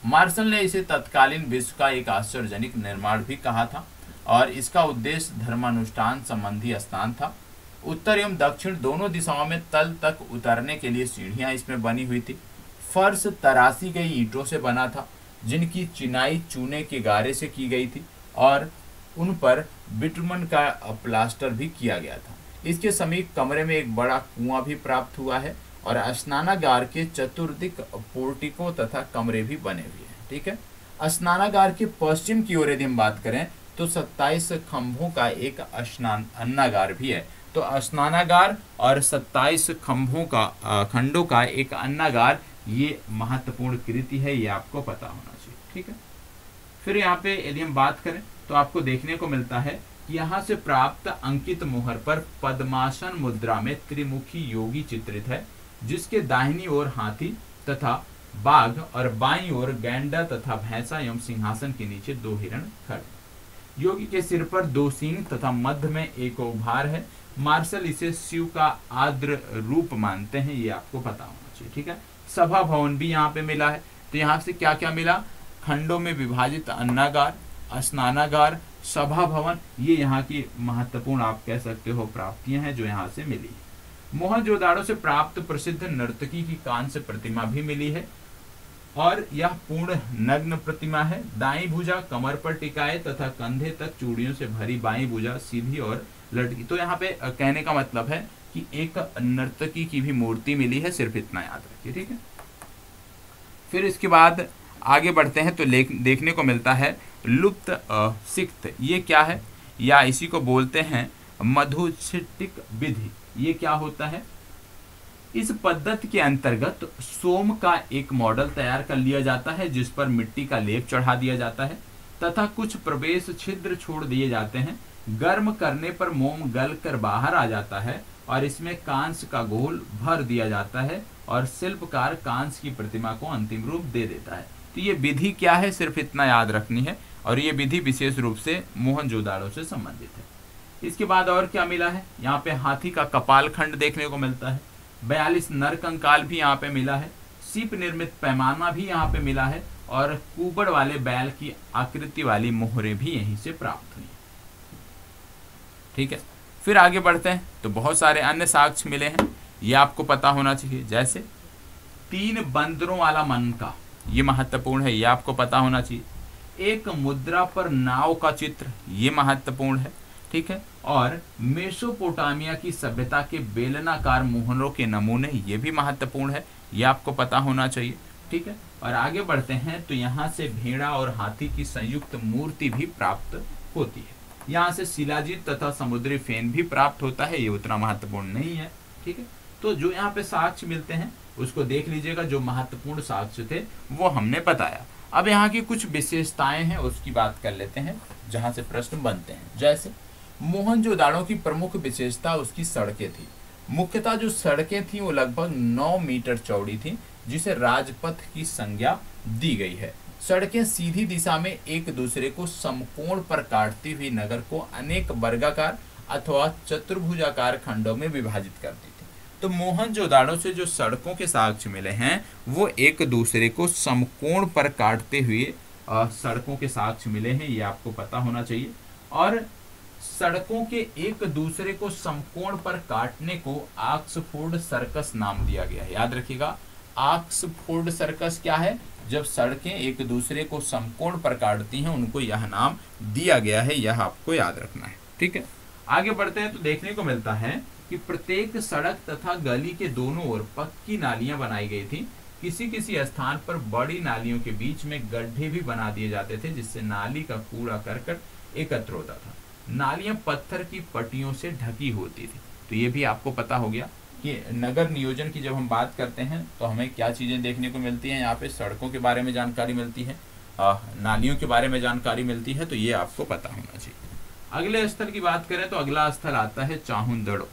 मार्शल ने इसे तत्कालीन विश्व का एक आश्चर्यजनक निर्माण भी कहा था, और इसका उद्देश्य धर्मानुष्ठान संबंधी स्नान था। उत्तर एवं दक्षिण दोनों दिशाओं में तल तक उतरने के लिए सीढ़ियां इसमें बनी हुई थी। फर्श तराशी गई ईंटों से बना था, जिनकी चिनाई चूने के गारे से की गई थी, और उन पर बिटुमन का प्लास्टर भी किया गया था। इसके समीप कमरे में एक बड़ा कुआं भी प्राप्त हुआ है, और स्नानागार के चतुर्दिक पोर्टिको तथा कमरे भी बने हुए हैं। ठीक है, स्नानागार के पश्चिम की ओर यदि हम बात करें तो 27 खंभों का एक अन्नागार भी है। तो स्नानागार और 27 खंडों का एक अन्नागार, ये महत्वपूर्ण कृति है, ये आपको पता होना चाहिए। ठीक है, फिर यहाँ पे यदि हम बात करें तो आपको देखने को मिलता है कि यहाँ से प्राप्त अंकित मोहर पर पद्मासन मुद्रा में त्रिमुखी योगी चित्रित है, जिसके दाहिनी ओर हाथी तथा बाघ और बाईं ओर गैंडा तथा भैंसा एवं सिंहासन के नीचे 2 हिरण खड़े। योगी के सिर पर 2 सींग तथा मध्य में एक उभार है। मार्शल इसे शिव का आद्र रूप मानते हैं, ये आपको पता होना चाहिए। ठीक है, सभा भवन भी यहाँ पे मिला है। तो यहाँ से क्या क्या मिला? खंडों में विभाजित अन्नागार, स्नानागार, सभा भवन, ये यहाँ की महत्वपूर्ण आप कह सकते हो प्राप्तियां हैं जो यहाँ से मिली। मोहनजोदाड़ो से प्राप्त प्रसिद्ध नर्तकी की कांस्य प्रतिमा भी मिली है, और यह पूर्ण नग्न प्रतिमा है। दाईं भुजा कमर पर टिकाए तथा कंधे तक चूड़ियों से भरी बाईं भुजा सीधी और लटकी। तो यहाँ पे कहने का मतलब है कि एक नर्तकी की भी मूर्ति मिली है, सिर्फ इतना याद रखिए। ठीक है, फिर इसके बाद आगे बढ़ते हैं तो देखने को मिलता है लुप्त सिक्त। ये क्या है? या इसी को बोलते हैं मधुछिटिक विधि। ये क्या होता है? इस पद्धति के अंतर्गत सोम का एक मॉडल तैयार कर लिया जाता है, जिस पर मिट्टी का लेप चढ़ा दिया जाता है तथा कुछ प्रवेश छिद्र छोड़ दिए जाते हैं। गर्म करने पर मोम गल कर बाहर आ जाता है और इसमें कांस्य का घोल भर दिया जाता है और शिल्पकार कांस्य की प्रतिमा को अंतिम रूप दे देता है। तो ये विधि क्या है, सिर्फ इतना याद रखनी है, और ये विधि विशेष रूप से मोहनजोदाड़ो से संबंधित है। इसके बाद और क्या मिला है? यहाँ पे हाथी का कपाल खंड देखने को मिलता है। 42 नर कंकाल भी यहाँ पे मिला है। सीप निर्मित पैमाना भी यहाँ पे मिला है, और कुबड़ वाले बैल की आकृति वाली मोहरें भी यहीं से प्राप्त हुई। ठीक है, फिर आगे बढ़ते हैं तो बहुत सारे अन्य साक्ष्य मिले हैं, ये आपको पता होना चाहिए। जैसे 3 बंदरों वाला मनका, ये महत्वपूर्ण है, ये आपको पता होना चाहिए। एक मुद्रा पर नाव का चित्र, ये महत्वपूर्ण है। ठीक है, और मेसोपोटामिया की सभ्यता के बेलनाकार मोहरों के नमूने, ये भी महत्वपूर्ण है, ये आपको पता होना चाहिए। ठीक है, और आगे बढ़ते हैं तो यहाँ से भेड़ा और हाथी की संयुक्त मूर्ति भी प्राप्त होती है। यहाँ से शिलाजीत तथा समुद्री फेन भी प्राप्त होता है, ये उतना महत्वपूर्ण नहीं है। ठीक है, तो जो यहाँ पे साक्ष्य मिलते हैं उसको देख लीजिएगा। जो महत्वपूर्ण साक्ष्य थे वो हमने बताया। अब यहाँ की कुछ विशेषताएं हैं, उसकी बात कर लेते हैं जहाँ से प्रश्न बनते हैं। जैसे मोहनजोदाड़ो की प्रमुख विशेषता उसकी सड़कें थी। मुख्यतः जो सड़कें थी वो लगभग 9 मीटर चौड़ी थी, जिसे राजपथ की संज्ञा दी गई है। सड़कें सीधी दिशा में एक दूसरे को समकोण पर काटती हुई नगर को अनेक वर्गाकार अथवा चतुर्भुजाकार खंडों में विभाजित करती थी। तो मोहनजोदाड़ो से जो सड़कों के साक्ष्य मिले हैं वो एक दूसरे को समकोण पर काटते हुए सड़कों के साक्ष्य मिले हैं, ये आपको पता होना चाहिए। और सड़कों के एक दूसरे को समकोण पर काटने को ऑक्सफोर्ड सर्कस नाम दिया गया है। याद रखिएगा, ऑक्सफोर्ड सर्कस क्या है? जब सड़कें एक दूसरे को समकोण पर काटती हैं उनको यह नाम दिया गया है, यह आपको याद रखना है। ठीक है, आगे बढ़ते हैं तो देखने को मिलता है कि प्रत्येक सड़क तथा गली के दोनों ओर पक्की नालियां बनाई गई थी। किसी किसी स्थान पर बड़ी नालियों के बीच में गड्ढे भी बना दिए जाते थे, जिससे नाली का कूड़ा करकट एकत्र होता था। नालियां पत्थर की पट्टियों से ढकी होती थी, तो ये भी आपको पता हो गया। कि नगर नियोजन की जब हम बात करते हैं तो हमें क्या चीज़ें देखने को मिलती हैं। यहाँ पे सड़कों के बारे में जानकारी मिलती है, नालियों के बारे में जानकारी मिलती है, तो ये आपको पता होना चाहिए। अगले स्थल की बात करें तो अगला स्थल आता है चाहुंदड़ो।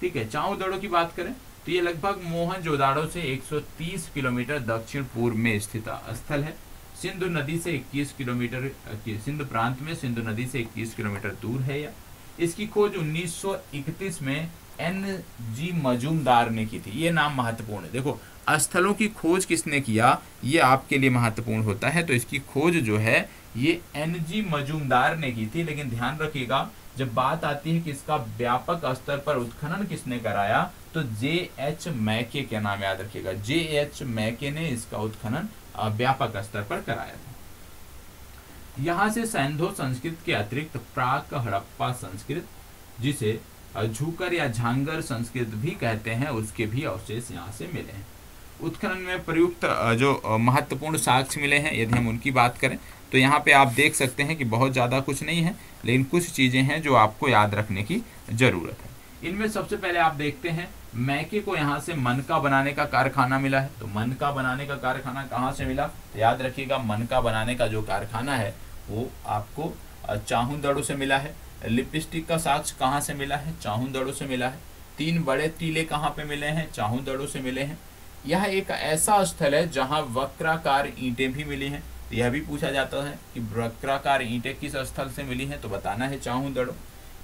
ठीक है, चाहुंदड़ो की बात करें तो ये लगभग मोहनजोदाड़ो से 130 किलोमीटर दक्षिण पूर्व में स्थित स्थल है। सिंधु नदी से 21 किलोमीटर, सिंधु प्रांत में सिंधु नदी से 21 किलोमीटर दूर है। या इसकी खोज 1931 में NG मजूमदार ने की थी। ये नाम महत्वपूर्ण है। देखो, स्थलों की खोज किसने किया ये आपके लिए महत्वपूर्ण होता है। तो इसकी खोज जो है ये NG मजूमदार ने की थी। लेकिन ध्यान रखिएगा, जब बात आती है कि इसका व्यापक स्तर पर उत्खनन किसने कराया तो JH मैके के नाम याद रखिएगा। JH मैके ने इसका उत्खनन व्यापक स्तर पर कराया था। यहाँ से सैंधो संस्कृत के अतिरिक्त प्राक हड़प्पा संस्कृत, जिसे झूकर या झांगर संस्कृत भी कहते हैं, उसके भी अवशेष यहाँ से मिले हैं। उत्खनन में प्रयुक्त जो महत्वपूर्ण साक्ष्य मिले हैं, यदि हम उनकी बात करें तो यहाँ पे आप देख सकते हैं कि बहुत ज़्यादा कुछ नहीं है, लेकिन कुछ चीज़ें हैं जो आपको याद रखने की ज़रूरत है। इनमें सबसे पहले आप देखते हैं मैके को यहाँ से मनका बनाने का कारखाना मिला है। तो मनका बनाने का कारखाना कहाँ से मिला तो याद रखिएगा, मनका बनाने का जो कारखाना है वो आपको चाहुंदड़ो से मिला है। लिपस्टिक का साक्ष्य कहाँ से मिला है, चाहुंदड़ो से मिला है। 3 बड़े टीले कहाँ पे मिले हैं, चाहुंदड़ो से मिले हैं। यह एक ऐसा स्थल है जहाँ वक्राकार ईंटें भी मिली हैं। तो यह भी पूछा जाता है कि वक्राकार ईंटें किस स्थल से मिली हैं, तो बताना है चाहुंदड़ो।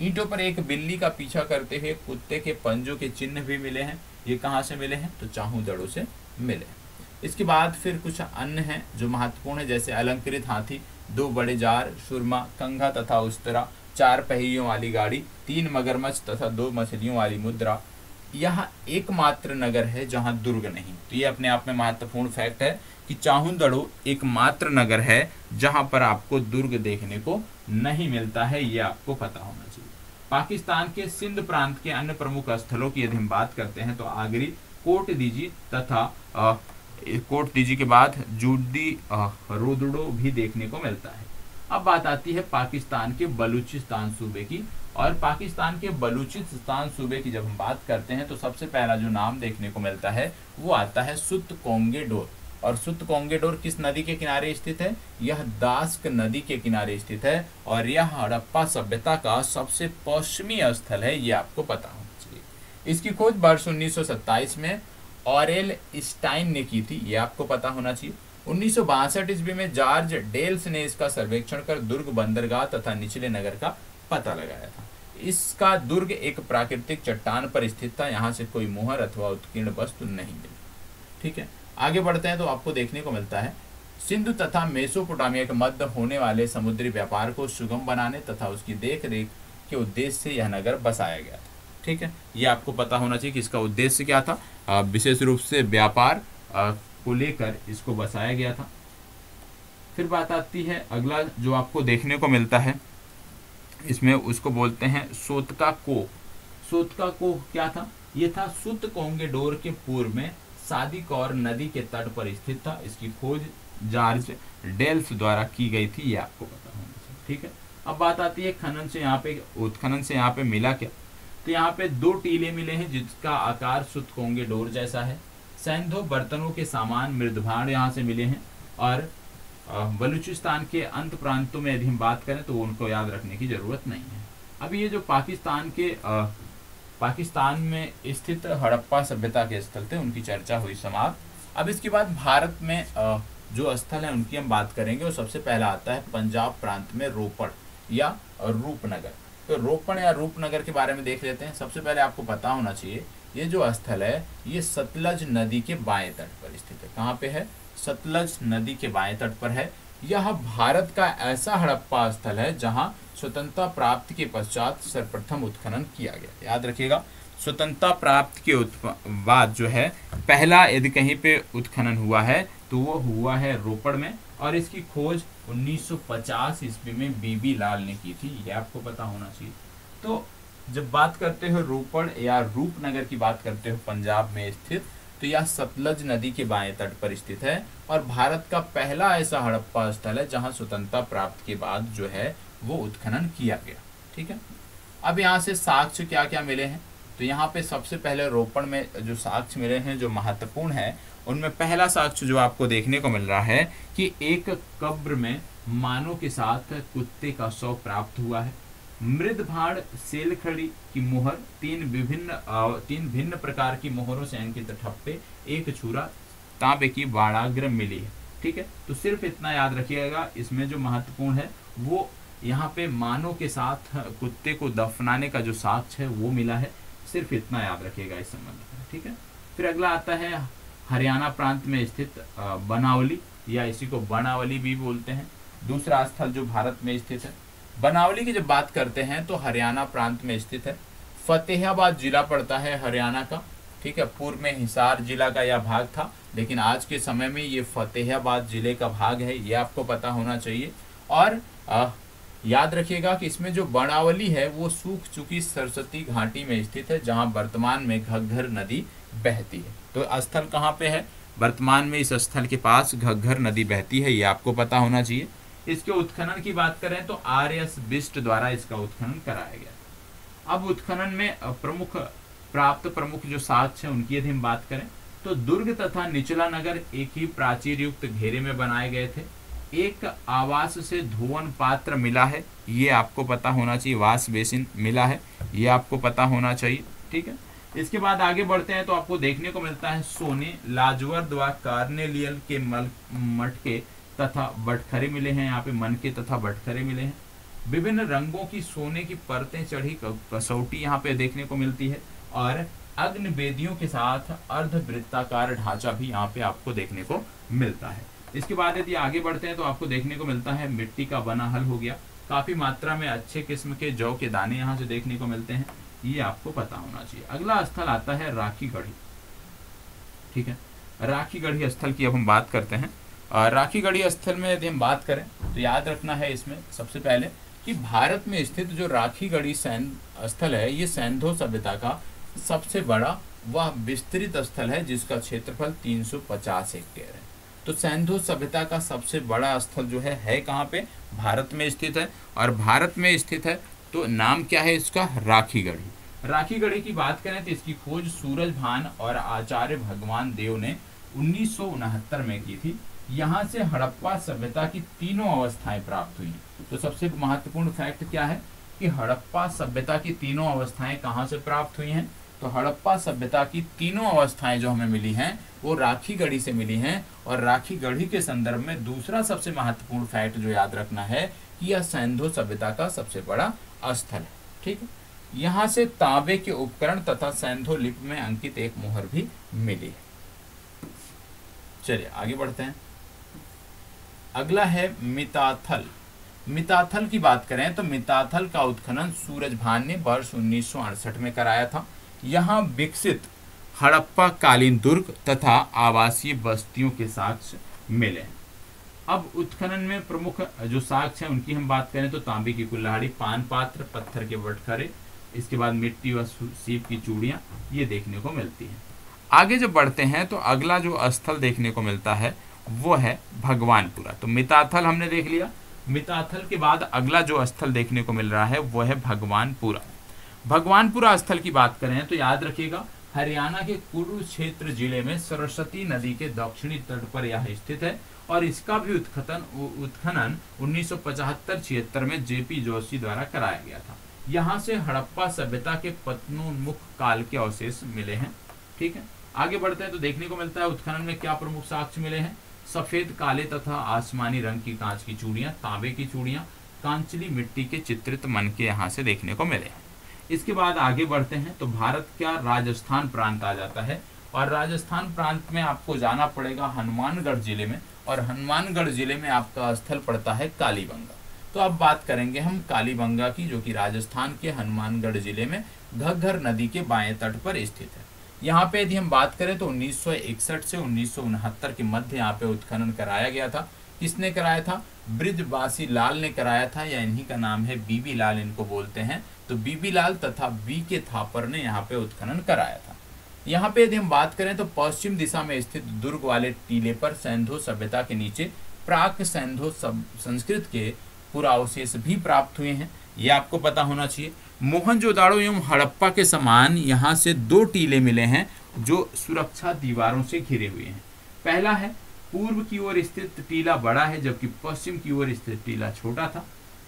ईंटों पर एक बिल्ली का पीछा करते हुए कुत्ते के पंजों के चिन्ह भी मिले हैं। ये कहाँ से मिले हैं तो चाहुंदड़ो से मिले। इसके बाद फिर कुछ अन्य हैं जो महत्वपूर्ण है, जैसे अलंकृत हाथी, 2 बड़े जार, सुरमा, कंघा तथा उस्तरा, 4 पहियों वाली गाड़ी, 3 मगरमच्छ तथा 2 मछलियों वाली मुद्रा। यह एकमात्र नगर है जहां दुर्ग नहीं। तो ये अपने आप में महत्वपूर्ण फैक्ट है कि चाहुंदड़ो एकमात्र नगर है जहां पर आपको दुर्ग देखने को नहीं मिलता है। ये आपको पता होना चाहिए। पाकिस्तान के सिंध प्रांत के अन्य प्रमुख स्थलों की यदि हम बात करते हैं तो आगरी, कोट दीजी तथा कोट दीजी के बाद जूडी रोदड़ो भी देखने को मिलता है। अब बात आती है पाकिस्तान के बलूचिस्तान सूबे की। और पाकिस्तान के बलूचिस्तान सूबे की जब हम बात करते हैं तो सबसे पहला जो नाम देखने को मिलता है वो आता है सुत कोंगेडोर। और सुत कोंगेडोर किस नदी के किनारे स्थित है, यह दास्क नदी के किनारे स्थित है। और यह हड़प्पा सभ्यता का सबसे पश्चिमी स्थल है, ये आपको पता होना चाहिए। इसकी खोज वर्ष 1927 में ऑरेल स्टाइन ने की थी, ये आपको पता होना चाहिए। 1962 ईस्वी में जॉर्ज डेल्स ने इसका सर्वेक्षण कर दुर्ग, बंदरगाह तथा निचले नगर का पता लगाया था। इसका दुर्ग एक प्राकृतिक चट्टान पर स्थित था। यहाँ से कोई मोहर अथवा उत्कीर्ण वस्तु नहीं मिली। ठीक है, आगे बढ़ते हैं तो आपको देखने को मिलता है सिंधु तथा मेसोपोटामिया के मध्य होने वाले समुद्री व्यापार को सुगम बनाने तथा उसकी देख रेख के उद्देश्य से यह नगर बसाया गया था। ठीक है, ये आपको पता होना चाहिए कि इसका उद्देश्य क्या था। विशेष रूप से व्यापार को लेकर इसको बसाया गया था। फिर बात आती है अगला जो आपको देखने को मिलता है, इसमें उसको बोलते हैं सोतका कोह। सोतका कोह क्या था, ये था सुत कोंगेडोर के पूर्व में सादिकौर नदी के तट पर स्थित था। इसकी खोज जॉर्ज डेल्स द्वारा की गई थी, ये आपको पता होना चाहिए। ठीक है, अब बात आती है खनन से यहाँ पे, उत्खनन से यहाँ पे मिला क्या, तो यहाँ पे 2 टीले मिले हैं जिसका आकार सुत कोंगेडोर जैसा है। सैंधो बर्तनों के सामान मृदभांड यहाँ से मिले हैं। और बलूचिस्तान के अंत प्रांतों में यदि हम बात करें तो उनको याद रखने की जरूरत नहीं है। अब ये जो पाकिस्तान में स्थित हड़प्पा सभ्यता के स्थल थे उनकी चर्चा हुई समाप्त। अब इसके बाद भारत में जो स्थल है उनकी हम बात करेंगे। और सबसे पहला आता है पंजाब प्रांत में रोपड़ या रूपनगर। तो रोपड़ या रूपनगर के बारे में देख लेते हैं। सबसे पहले आपको पता होना चाहिए ये जो स्थल है ये सतलज नदी के बाएं तट पर स्थित है। कहाँ पे है, सतलज नदी के बाएं तट पर है। यह भारत का ऐसा हड़प्पा स्थल है जहां स्वतंत्रता प्राप्ति के पश्चात सर्वप्रथम उत्खनन किया गया। याद रखिएगा, स्वतंत्रता प्राप्ति के बाद जो है पहला यदि कहीं पे उत्खनन हुआ है तो वो हुआ है रोपड़ में। और इसकी खोज 1950 ईस्वी में बीबी लाल ने की थी, ये आपको पता होना चाहिए। तो जब बात करते हो रोपड़ या रूपनगर की बात करते हो पंजाब में स्थित, तो यह सतलज नदी के बाएं तट पर स्थित है और भारत का पहला ऐसा हड़प्पा स्थल है जहां स्वतंत्रता प्राप्ति के बाद जो है वो उत्खनन किया गया। ठीक है, अब यहाँ से साक्ष्य क्या क्या मिले हैं, तो यहाँ पे सबसे पहले रोपण में जो साक्ष्य मिले हैं जो महत्वपूर्ण है, उनमें पहला साक्ष्य जो आपको देखने को मिल रहा है कि एक कब्र में मानव के साथ कुत्ते का शव प्राप्त हुआ है। मृद भाड़ सेलखड़ी की मोहर, तीन भिन्न प्रकार की मोहरों से अंकित ठप्पे, एक छुरा, तांबे की बाड़ाग्र मिली है। ठीक है, तो सिर्फ इतना याद रखिएगा, इसमें जो महत्वपूर्ण है वो यहाँ पे मानव के साथ कुत्ते को दफनाने का जो साक्ष्य है वो मिला है, सिर्फ इतना याद रखिएगा इस संबंध में। ठीक है, फिर अगला आता है हरियाणा प्रांत में स्थित बनावली, या इसी को बनावली भी बोलते हैं, दूसरा स्थल जो भारत में स्थित है। बनावली की जब बात करते हैं तो हरियाणा प्रांत में स्थित है। फतेहाबाद जिला पड़ता है हरियाणा का। ठीक है, पूर्व में हिसार जिला का यह भाग था, लेकिन आज के समय में ये फतेहाबाद जिले का भाग है, ये आपको पता होना चाहिए। और याद रखिएगा कि इसमें जो बनावली है वो सूख चुकी सरस्वती घाटी में स्थित है, जहां वर्तमान में घग्घर नदी बहती है। तो स्थल कहाँ पे है? वर्तमान में इस स्थल के पास घग्घर नदी बहती है, ये आपको पता होना चाहिए। इसके उत्खनन की बात करें तो आर.एस. बिष्ट द्वारा इसका उत्खनन कराया गया। अब उत्खनन में प्रमुख जो साक्ष्य है उनकी यदि हम बात करें तो दुर्ग तथा निचला नगर एक ही प्राचीर युक्त घेरे में बनाए गए थे। एक आवास से धोवन पात्र मिला है, ये आपको पता होना चाहिए। वाश बेसिन मिला है, ये आपको पता होना चाहिए। ठीक है, इसके बाद आगे बढ़ते हैं तो आपको देखने को मिलता है सोने, लाजवर्द व कार्नेलियल के मटके तथा बटखरे मिले हैं। यहाँ पे मनके तथा बटखरे मिले हैं। विभिन्न रंगों की सोने की परतें चढ़ी कसौटी यहाँ पे देखने को मिलती है, और अग्नि वेदियों के साथ अर्धवृत्ताकार ढांचा भी यहाँ पे आपको देखने को मिलता है। इसके बाद यदि आगे बढ़ते हैं तो आपको देखने को मिलता है मिट्टी का बना हल हो गया। काफी मात्रा में अच्छे किस्म के जौ के दाने यहाँ से देखने को मिलते हैं, ये आपको पता होना चाहिए। अगला स्थल आता है राखीगढ़ी। ठीक है, राखीगढ़ी स्थल की अब हम बात करते हैं। राखीगढ़ी स्थल में यदि हम बात करें तो याद रखना है इसमें सबसे पहले कि भारत में स्थित जो राखीगढ़ी स्थल है ये सैंधो सभ्यता का सबसे बड़ा व विस्तृत स्थल है, जिसका क्षेत्रफल 350 हेक्टेयर है। तो सैंधो सभ्यता का सबसे बड़ा स्थल जो है कहाँ पे? भारत में स्थित है, और भारत में स्थित है तो नाम क्या है इसका? राखीगढ़ी। राखीगढ़ी की बात करें तो इसकी खोज सूरजभान और आचार्य भगवान देव ने 1969 में की थी। यहाँ से हड़प्पा सभ्यता की तीनों अवस्थाएं प्राप्त हुई। तो सबसे महत्वपूर्ण फैक्ट क्या है कि हड़प्पा सभ्यता की तीनों अवस्थाएं कहाँ से प्राप्त हुई हैं? तो हड़प्पा सभ्यता की तीनों अवस्थाएं जो हमें मिली हैं वो राखीगढ़ी से मिली हैं। और राखीगढ़ी के संदर्भ में दूसरा सबसे महत्वपूर्ण फैक्ट जो याद रखना है कि यह सैंधो सभ्यता का सबसे बड़ा स्थल है। ठीक है, यहाँ से तांबे के उपकरण तथा सैंधो लिपि में अंकित एक मोहर भी मिली है। चलिए आगे बढ़ते हैं। अगला है मिताथल। मिताथल की बात करें तो मिताथल का उत्खनन सूरजभान ने वर्ष 1968 में कराया था। यहाँ विकसित हड़प्पा कालीन दुर्ग तथा आवासीय बस्तियों के साक्ष्य मिले। अब उत्खनन में प्रमुख जो साक्ष्य है उनकी हम बात करें तो तांबे की कुल्हाड़ी, पान पात्र, पत्थर के बटखरे, इसके बाद मिट्टी व सीप की चूड़ियाँ ये देखने को मिलती हैं। आगे जब बढ़ते हैं तो अगला जो स्थल देखने को मिलता है वो है भगवानपुरा। तो मिताथल हमने देख लिया। मिताथल के बाद अगला जो स्थल देखने को मिल रहा है वो है भगवानपुरा। भगवानपुरा स्थल की बात करें तो याद रखिएगा हरियाणा के कुरुक्षेत्र जिले में सरस्वती नदी के दक्षिणी तट पर यह स्थित है, और इसका भी उत्खनन 1975-76 में जेपी जोशी द्वारा कराया गया था। यहाँ से हड़प्पा सभ्यता के पतनोन्मुख काल के अवशेष मिले हैं। ठीक है, आगे बढ़ते हैं तो देखने को मिलता है उत्खनन में क्या प्रमुख साक्ष्य मिले हैं। सफेद, काले तथा आसमानी रंग की कांच की चूड़ियां, तांबे की चूड़ियां, कांचली मिट्टी के चित्रित मनके यहाँ से देखने को मिले हैं। इसके बाद आगे बढ़ते हैं तो भारत का राजस्थान प्रांत आ जाता है, और राजस्थान प्रांत में आपको जाना पड़ेगा हनुमानगढ़ जिले में, और हनुमानगढ़ जिले में आपका स्थल पड़ता है कालीबंगा। तो अब बात करेंगे हम कालीबंगा की, जो कि राजस्थान के हनुमानगढ़ जिले में घग्घर नदी के बाएं तट पर स्थित है। यहाँ पे यदि हम बात करें तो 1961 से 1969 के मध्य यहाँ पे उत्खनन कराया गया था। किसने कराया था? ब्रिजवासी लाल ने कराया था, या इन्हीं का नाम है बीबी लाल, इनको बोलते हैं। तो बीबी लाल तथा बी के थापर ने यहाँ पे उत्खनन कराया था। यहाँ पे यदि हम बात करें तो पश्चिम दिशा में स्थित दुर्ग वाले टीले पर सैंधो सभ्यता के नीचे प्राक सैंधो संस्कृत के पुरावशेष भी प्राप्त हुए हैं, ये आपको पता होना चाहिए। मोहनजोदाड़ो एवं हड़प्पा के समान यहाँ से दो टीले मिले हैं जो सुरक्षा दीवारों से घिरे हुए हैं। पहला है पूर्व की ओर स्थित टीला बड़ा है जबकि पश्चिम की ओर स्थित टीला छोटा था।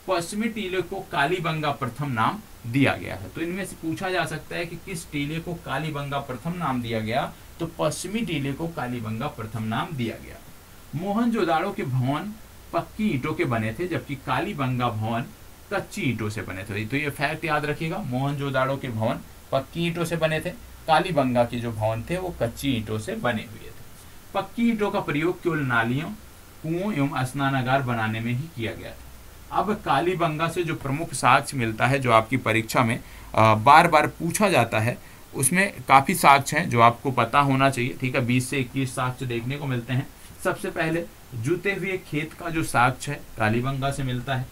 पश्चिमी टीले को कालीबंगा प्रथम नाम दिया गया है। तो इनमें से पूछा जा सकता है कि किस टीले को कालीबंगा प्रथम नाम दिया गया, तो पश्चिमी टीले को कालीबंगा प्रथम नाम दिया गया। मोहनजोदाड़ो के भवन पक्की ईंटों के बने थे जबकि कालीबंगा भवन कच्ची ईंटों से बने थे। तो ये फैक्ट याद रखिएगा, मोहनजोदाड़ो के भवन पक्की ईंटों से बने थे, कालीबंगा के जो भवन थे वो कच्ची ईंटों से बने हुए थे। पक्की ईंटों का प्रयोग केवल नालियों, कुओं एवं स्नानागार बनाने में ही किया गया था। अब कालीबंगा से जो प्रमुख साक्ष्य मिलता है, जो आपकी परीक्षा में बार बार पूछा जाता है, उसमें काफ़ी साक्ष्य हैं जो आपको पता होना चाहिए। ठीक है, 20 से 21 साक्ष्य देखने को मिलते हैं। सबसे पहले जुते हुए खेत का जो साक्ष्य है कालीबंगा से मिलता है।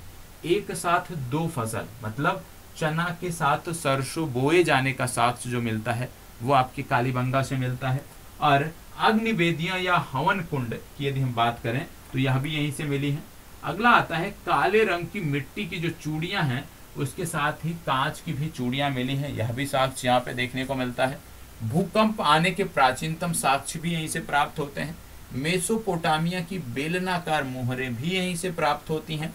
एक साथ दो फसल मतलब चना के साथ सरसों बोए जाने का साक्ष्य जो मिलता है वो आपके कालीबंगा से मिलता है। और अग्निवेदियां या हवन कुंड की यदि हम बात करें तो यह भी यहीं से मिली है। अगला आता है काले रंग की मिट्टी की जो चूड़ियां हैं उसके साथ ही कांच की भी चूड़ियां मिली हैं, यह भी साक्ष्य यहाँ पे देखने को मिलता है। भूकंप आने के प्राचीनतम साक्ष्य भी यहीं से प्राप्त होते हैं। मेसोपोटामिया की बेलनाकार मोहरें भी यहीं से प्राप्त होती हैं।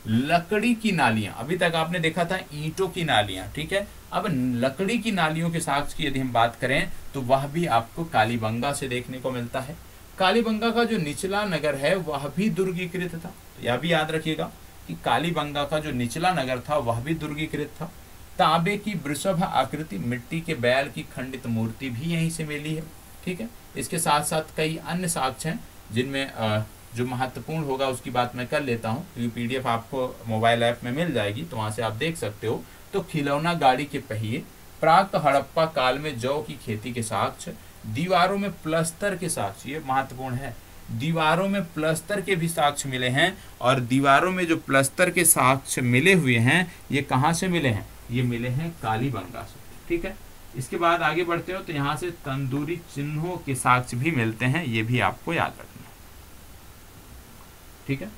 लकड़ी की नालियां, अभी तक आपने देखा था ईंटों की नालियां, ठीक है, अब लकड़ी की नालियों के साक्ष्य की यदि हम बात करें तो वह भी आपको कालीबंगा से देखने को मिलता है। कालीबंगा का जो निचला नगर है वह भी दुर्गीकृत था, तो यह भी याद रखिएगा कि कालीबंगा का जो निचला नगर था वह भी दुर्गीकृत था। तांबे की वृषभ आकृति मिट्टी के बैल की खंडित मूर्ति भी यहीं से मिली है। ठीक है, इसके साथ साथ कई अन्य साक्ष्य हैं जिनमें जो महत्वपूर्ण होगा उसकी बात मैं कर लेता हूँ, क्योंकि पीडीएफ आपको मोबाइल ऐप में मिल जाएगी तो वहाँ से आप देख सकते हो। तो खिलौना गाड़ी के पहिए, प्राक हड़प्पा काल में जौ की खेती के साक्ष्य, दीवारों में प्लस्तर के साक्ष्य, ये महत्वपूर्ण है, दीवारों में प्लस्तर के भी साक्ष्य मिले हैं। और दीवारों में जो प्लस्तर के साक्ष्य मिले हुए हैं ये कहाँ से मिले हैं, ये मिले हैं कालीबंगा से। ठीक है, इसके बाद आगे बढ़ते हो तो यहाँ से तंदूरी चिन्हों के साक्ष्य भी मिलते हैं, ये भी आपको याद रखना है। ठीक है,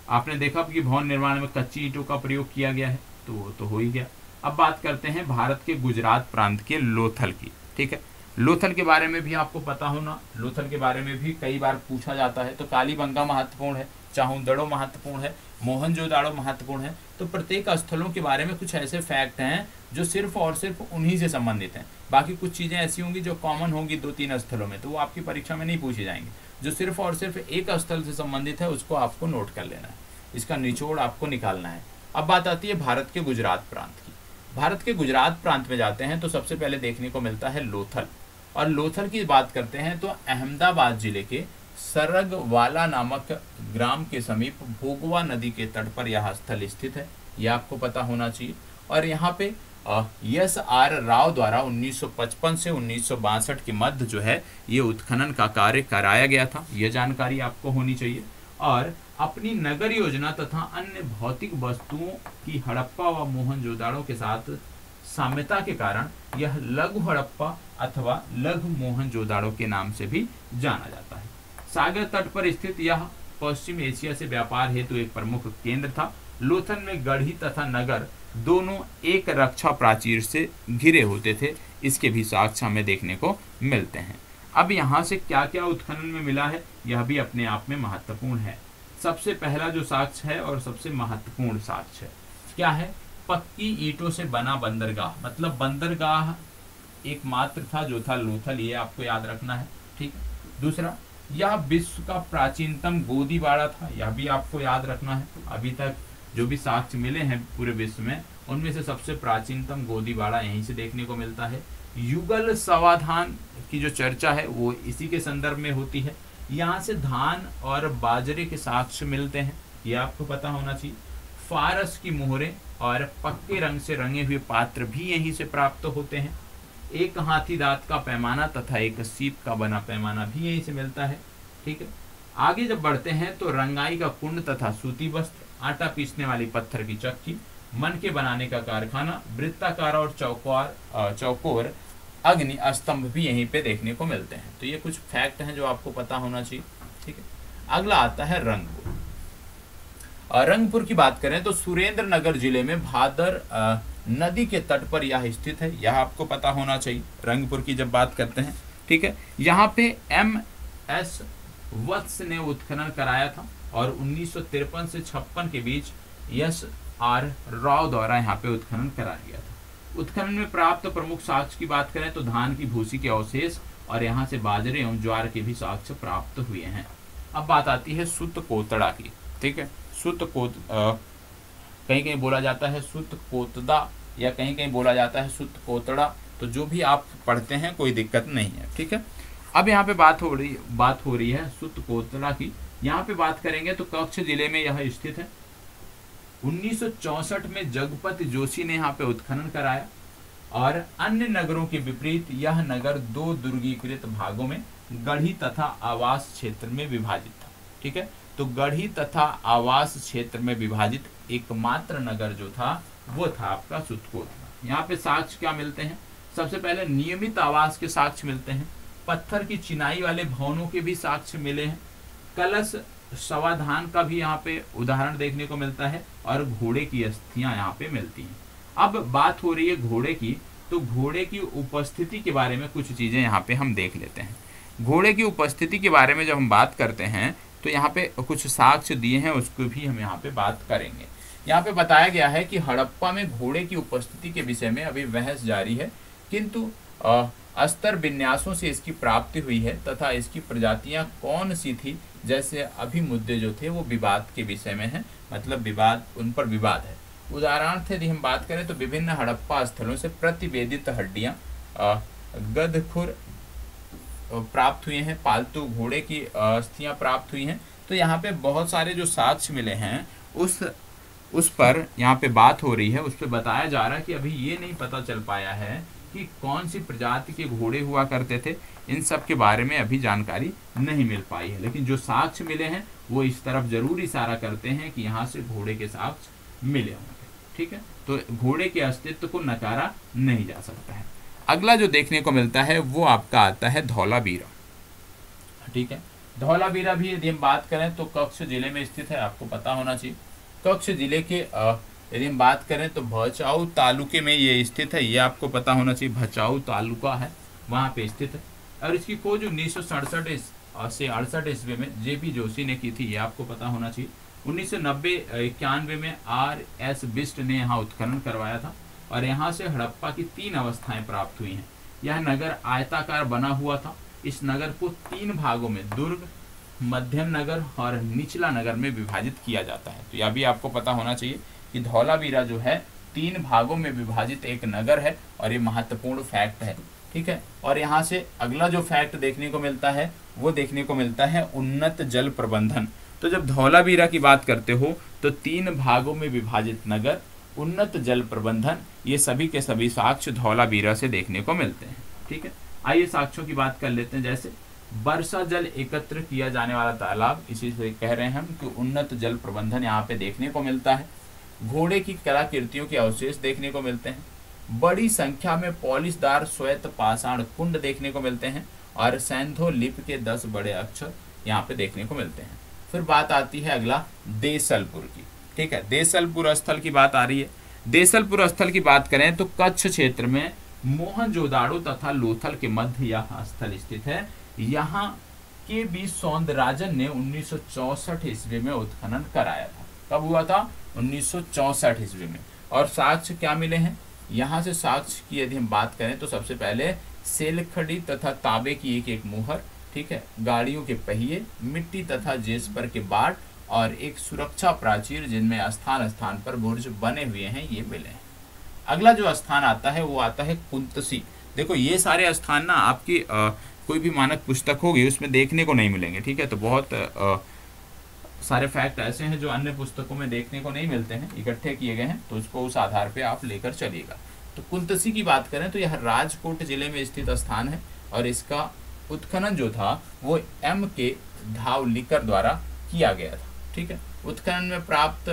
आपने देखा कि भवन निर्माण में कच्ची ईंटों का प्रयोग किया गया है, तो वो तो हो ही गया। अब बात करते हैं भारत के गुजरात प्रांत के लोथल की। ठीक है, लोथल के बारे में भी आपको पता होना, लोथल के बारे में भी कई बार पूछा जाता है। तो कालीबंगा महत्वपूर्ण है, चाहुंदड़ो महत्वपूर्ण है, मोहनजोदाड़ो महत्वपूर्ण है। तो प्रत्येक स्थलों के बारे में कुछ ऐसे फैक्ट हैं जो सिर्फ और सिर्फ उन्हीं से संबंधित हैं। बाकी कुछ चीज़ें ऐसी होंगी जो कॉमन होंगी 2-3 स्थलों में, तो वो आपकी परीक्षा में नहीं पूछी जाएंगी। जो सिर्फ और सिर्फ एक स्थल से संबंधित है उसको आपको नोट कर लेना है, इसका निचोड़ आपको निकालना है। अब बात आती है भारत के गुजरात प्रांत की। भारत के गुजरात प्रांत में जाते हैं तो सबसे पहले देखने को मिलता है लोथल। और लोथल की बात करते हैं तो अहमदाबाद जिले के सरगवाला नामक ग्राम के समीप भोगवा नदी के तट पर यह स्थल स्थित है, यह आपको पता होना चाहिए। और यहाँ पे एस.आर. राव द्वारा 1955 से 1962 के मध्य जो है ये उत्खनन का कार्य कराया गया था, यह जानकारी आपको होनी चाहिए। और अपनी नगर योजना तथा अन्य भौतिक वस्तुओं की हड़प्पा व मोहनजोदाड़ो के साथ साम्यता के कारण यह लघु हड़प्पा अथवा लघु मोहनजोदाड़ो के नाम से भी जाना जाता है। सागर तट पर स्थित यह पश्चिम एशिया से व्यापार हेतु एक प्रमुख केंद्र था। लोथल में गढ़ी तथा नगर दोनों एक रक्षा प्राचीर से घिरे होते थे, इसके भी साक्ष्य हमें देखने को मिलते हैं। अब यहाँ से क्या क्या उत्खनन में मिला है यह भी अपने आप में महत्वपूर्ण है। सबसे पहला जो साक्ष्य है और सबसे महत्वपूर्ण साक्ष्य है क्या है, पक्की ईंटों से बना बंदरगाह, मतलब बंदरगाह एकमात्र था जो था लोथल, ये आपको याद रखना है। ठीक, दूसरा यह विश्व का प्राचीनतम गोदीबाड़ा था, यह भी आपको याद रखना है। अभी तक जो भी साक्ष्य मिले हैं पूरे विश्व में उनमें से सबसे प्राचीनतम गोदीबाड़ा यहीं से देखने को मिलता है। युगल समाधान की जो चर्चा है वो इसी के संदर्भ में होती है। यहाँ से धान और बाजरे के साक्ष्य मिलते हैं, ये आपको पता होना चाहिए। फारस की मोहरें और पक्के रंग से रंगे हुए पात्र भी यहीं से प्राप्त होते हैं। एक हाथी दांत का पैमाना तथा एक सीप का बना पैमाना भी यहीं से मिलता है। ठीक है, आगे जब बढ़ते हैं तो रंगाई का कुंड तथा सूती वस्त्र, आटा पीसने वाली पत्थर की चक्की, मन के बनाने का कारखाना, वृत्ताकार और चौकोर अग्नि स्तंभ भी यहीं पे देखने को मिलते हैं। तो ये कुछ फैक्ट हैं जो आपको पता होना चाहिए। ठीक है, अगला आता है रंग। रंगपुर की बात करें तो सुरेंद्र नगर जिले में भादर नदी के तट पर यह स्थित है, यह आपको पता होना चाहिए रंगपुर की जब बात करते हैं। ठीक है, यहाँ पे MS वत्स ने उत्खनन कराया था और 1953 से 56 के बीच SR राव द्वारा यहाँ पे उत्खनन कराया गया था। उत्खनन में प्राप्त प्रमुख साक्ष्य की बात करें तो धान की भूसी के अवशेष और यहाँ से बाजरे एवं ज्वार के भी साक्ष्य प्राप्त हुए हैं। अब बात आती है सुत कोतड़ा की। ठीक है, कहीं कहीं बोला जाता है सुत कोतदा या कहीं कहीं बोला जाता है सुत कोतड़ा, तो जो भी आप पढ़ते हैं कोई दिक्कत नहीं है। ठीक है, अब यहाँ पे बात हो रही है सुत कोतड़ा की। यहाँ पे बात करेंगे तो कच्छ जिले में यह स्थित है। 1964 में जगपति जोशी ने यहाँ पे उत्खनन कराया और अन्य नगरों के विपरीत यह नगर 2 दुर्गीकृत भागों में गढ़ी तथा आवास क्षेत्र में विभाजित था। ठीक है, तो गढ़ी तथा आवास क्षेत्र में विभाजित एकमात्र नगर जो था वो था आपका सुतकोतड़ा। यहाँ पे साक्ष्य क्या मिलते हैं? सबसे पहले नियमित आवास के साक्ष्य मिलते हैं, पत्थर की चिनाई वाले भवनों के भी साक्ष्य मिले हैं, कलश समाधान का भी यहाँ पे उदाहरण देखने को मिलता है और घोड़े की अस्थियां यहाँ पे मिलती हैं। अब बात हो रही है घोड़े की, तो घोड़े की उपस्थिति के बारे में कुछ चीजें यहाँ पे हम देख लेते हैं। घोड़े की उपस्थिति के बारे में जब हम बात करते हैं तो यहाँ पे कुछ साक्ष्य दिए हैं, उसको भी हम यहाँ पे बात करेंगे। यहाँ पे बताया गया है कि हड़प्पा में घोड़े की उपस्थिति के विषय में अभी बहस जारी है, किंतु अस्तर विन्यासों से इसकी प्राप्ति हुई है तथा इसकी प्रजातियां कौन सी थी जैसे अभी मुद्दे जो थे वो विवाद के विषय में है, मतलब विवाद, उन पर विवाद है। उदाहरणार्थ यदि हम बात करें तो विभिन्न हड़प्पा स्थलों से प्रतिवेदित हड्डियां गधखुर प्राप्त हुए हैं, पालतू घोड़े की अस्थियां प्राप्त हुई हैं। तो यहाँ पे बहुत सारे जो साक्ष्य मिले हैं उस पर यहाँ पे बात हो रही है, उस पर बताया जा रहा है कि अभी ये नहीं पता चल पाया है कि कौन सी प्रजाति के घोड़े हुआ करते थे, इन सब के बारे में अभी जानकारी नहीं मिल पाई है। लेकिन जो साक्ष्य मिले हैं वो इस तरफ जरूर इशारा करते हैं कि यहाँ से घोड़े के साक्ष्य मिले होंगे। ठीक है, तो घोड़े के अस्तित्व को नकारा नहीं जा सकता है। अगला जो देखने को मिलता है वो आपका आता है धौलावीरा। ठीक है, धौलावीरा भी यदि हम बात करें तो कच्छ जिले में स्थित है, आपको पता होना चाहिए। कच्छ जिले के यदि हम बात करें तो भचाऊ तालुके में ये स्थित है, ये आपको पता होना चाहिए। भचाऊ तालुका है, वहाँ पे स्थित है और इसकी खोज 1967 से 68 ईस्वी में JP जोशी ने की थी, ये आपको पता होना चाहिए। 1990-91 में RS बिष्ट ने यहाँ उत्खनन करवाया था और यहाँ से हड़प्पा की 3 अवस्थाएं प्राप्त हुई हैं। यह नगर आयताकार बना हुआ था। इस नगर को 3 भागों में दुर्ग, मध्यम नगर और निचला नगर में विभाजित किया जाता है। तो यह भी आपको पता होना चाहिए कि धौलावीरा जो है 3 भागों में विभाजित एक नगर है और ये महत्वपूर्ण फैक्ट है। ठीक है, और यहाँ से अगला जो फैक्ट देखने को मिलता है वो देखने को मिलता है उन्नत जल प्रबंधन। तो जब धौलावीरा की बात करते हो तो 3 भागों में विभाजित नगर, उन्नत जल प्रबंधन, ये सभी के सभी साक्ष्य धौलावीरा से देखने को मिलते हैं। ठीक है, आइए साक्ष्यों की बात कर लेते हैं। जैसे वर्षा जल एकत्र किया जाने वाला तालाब, इसी से कह रहे हैं हम कि उन्नत जल प्रबंधन यहाँ पे देखने को मिलता है। घोड़े की कलाकृतियों के अवशेष देखने को मिलते हैं। बड़ी संख्या में पॉलिशदार श्वेत पाषाण कुंड देखने को मिलते हैं और सैंधो लिप के 10 बड़े अक्षर यहाँ पे देखने को मिलते हैं। फिर बात आती है अगला देसलपुर की। ठीक है, देसलपुर स्थल की बात आ रही है। देसलपुर स्थल की बात करें तो कच्छ क्षेत्र में मोहनजोदाड़ो तथा लोथल के मध्य यह स्थल स्थित है। यहाँ के बी सौंदराजन ने 1964 ईस्वी में उत्खनन कराया था। कब हुआ था? 1964 ईस्वी में। और साक्ष्य क्या मिले हैं? यहाँ से साक्ष्य की यदि हम बात करें तो सबसे पहले सेलखड़ी तथा तांबे की एक मुहर, ठीक है, गाड़ियों के पहिए, मिट्टी तथा जेस्पर के बाट और एक सुरक्षा प्राचीर जिनमें स्थान स्थान पर बुर्ज बने हुए हैं, ये मिले हैं। अगला जो स्थान आता है वो आता है कुंतसी। देखो ये सारे स्थान ना आपकी कोई भी मानक पुस्तक होगी उसमें देखने को नहीं मिलेंगे। ठीक है, तो बहुत सारे फैक्ट ऐसे हैं जो अन्य पुस्तकों में देखने को नहीं मिलते हैं, इकट्ठे किए गए हैं, तो उसको उस आधार पे आप लेकर चलिएगा। तो कुंतसी की बात करें तो यह राजकोट जिले में स्थित स्थान है और इसका उत्खनन जो था वो M.K. धावलिकर द्वारा किया गया था। ठीक है, उत्खनन में प्राप्त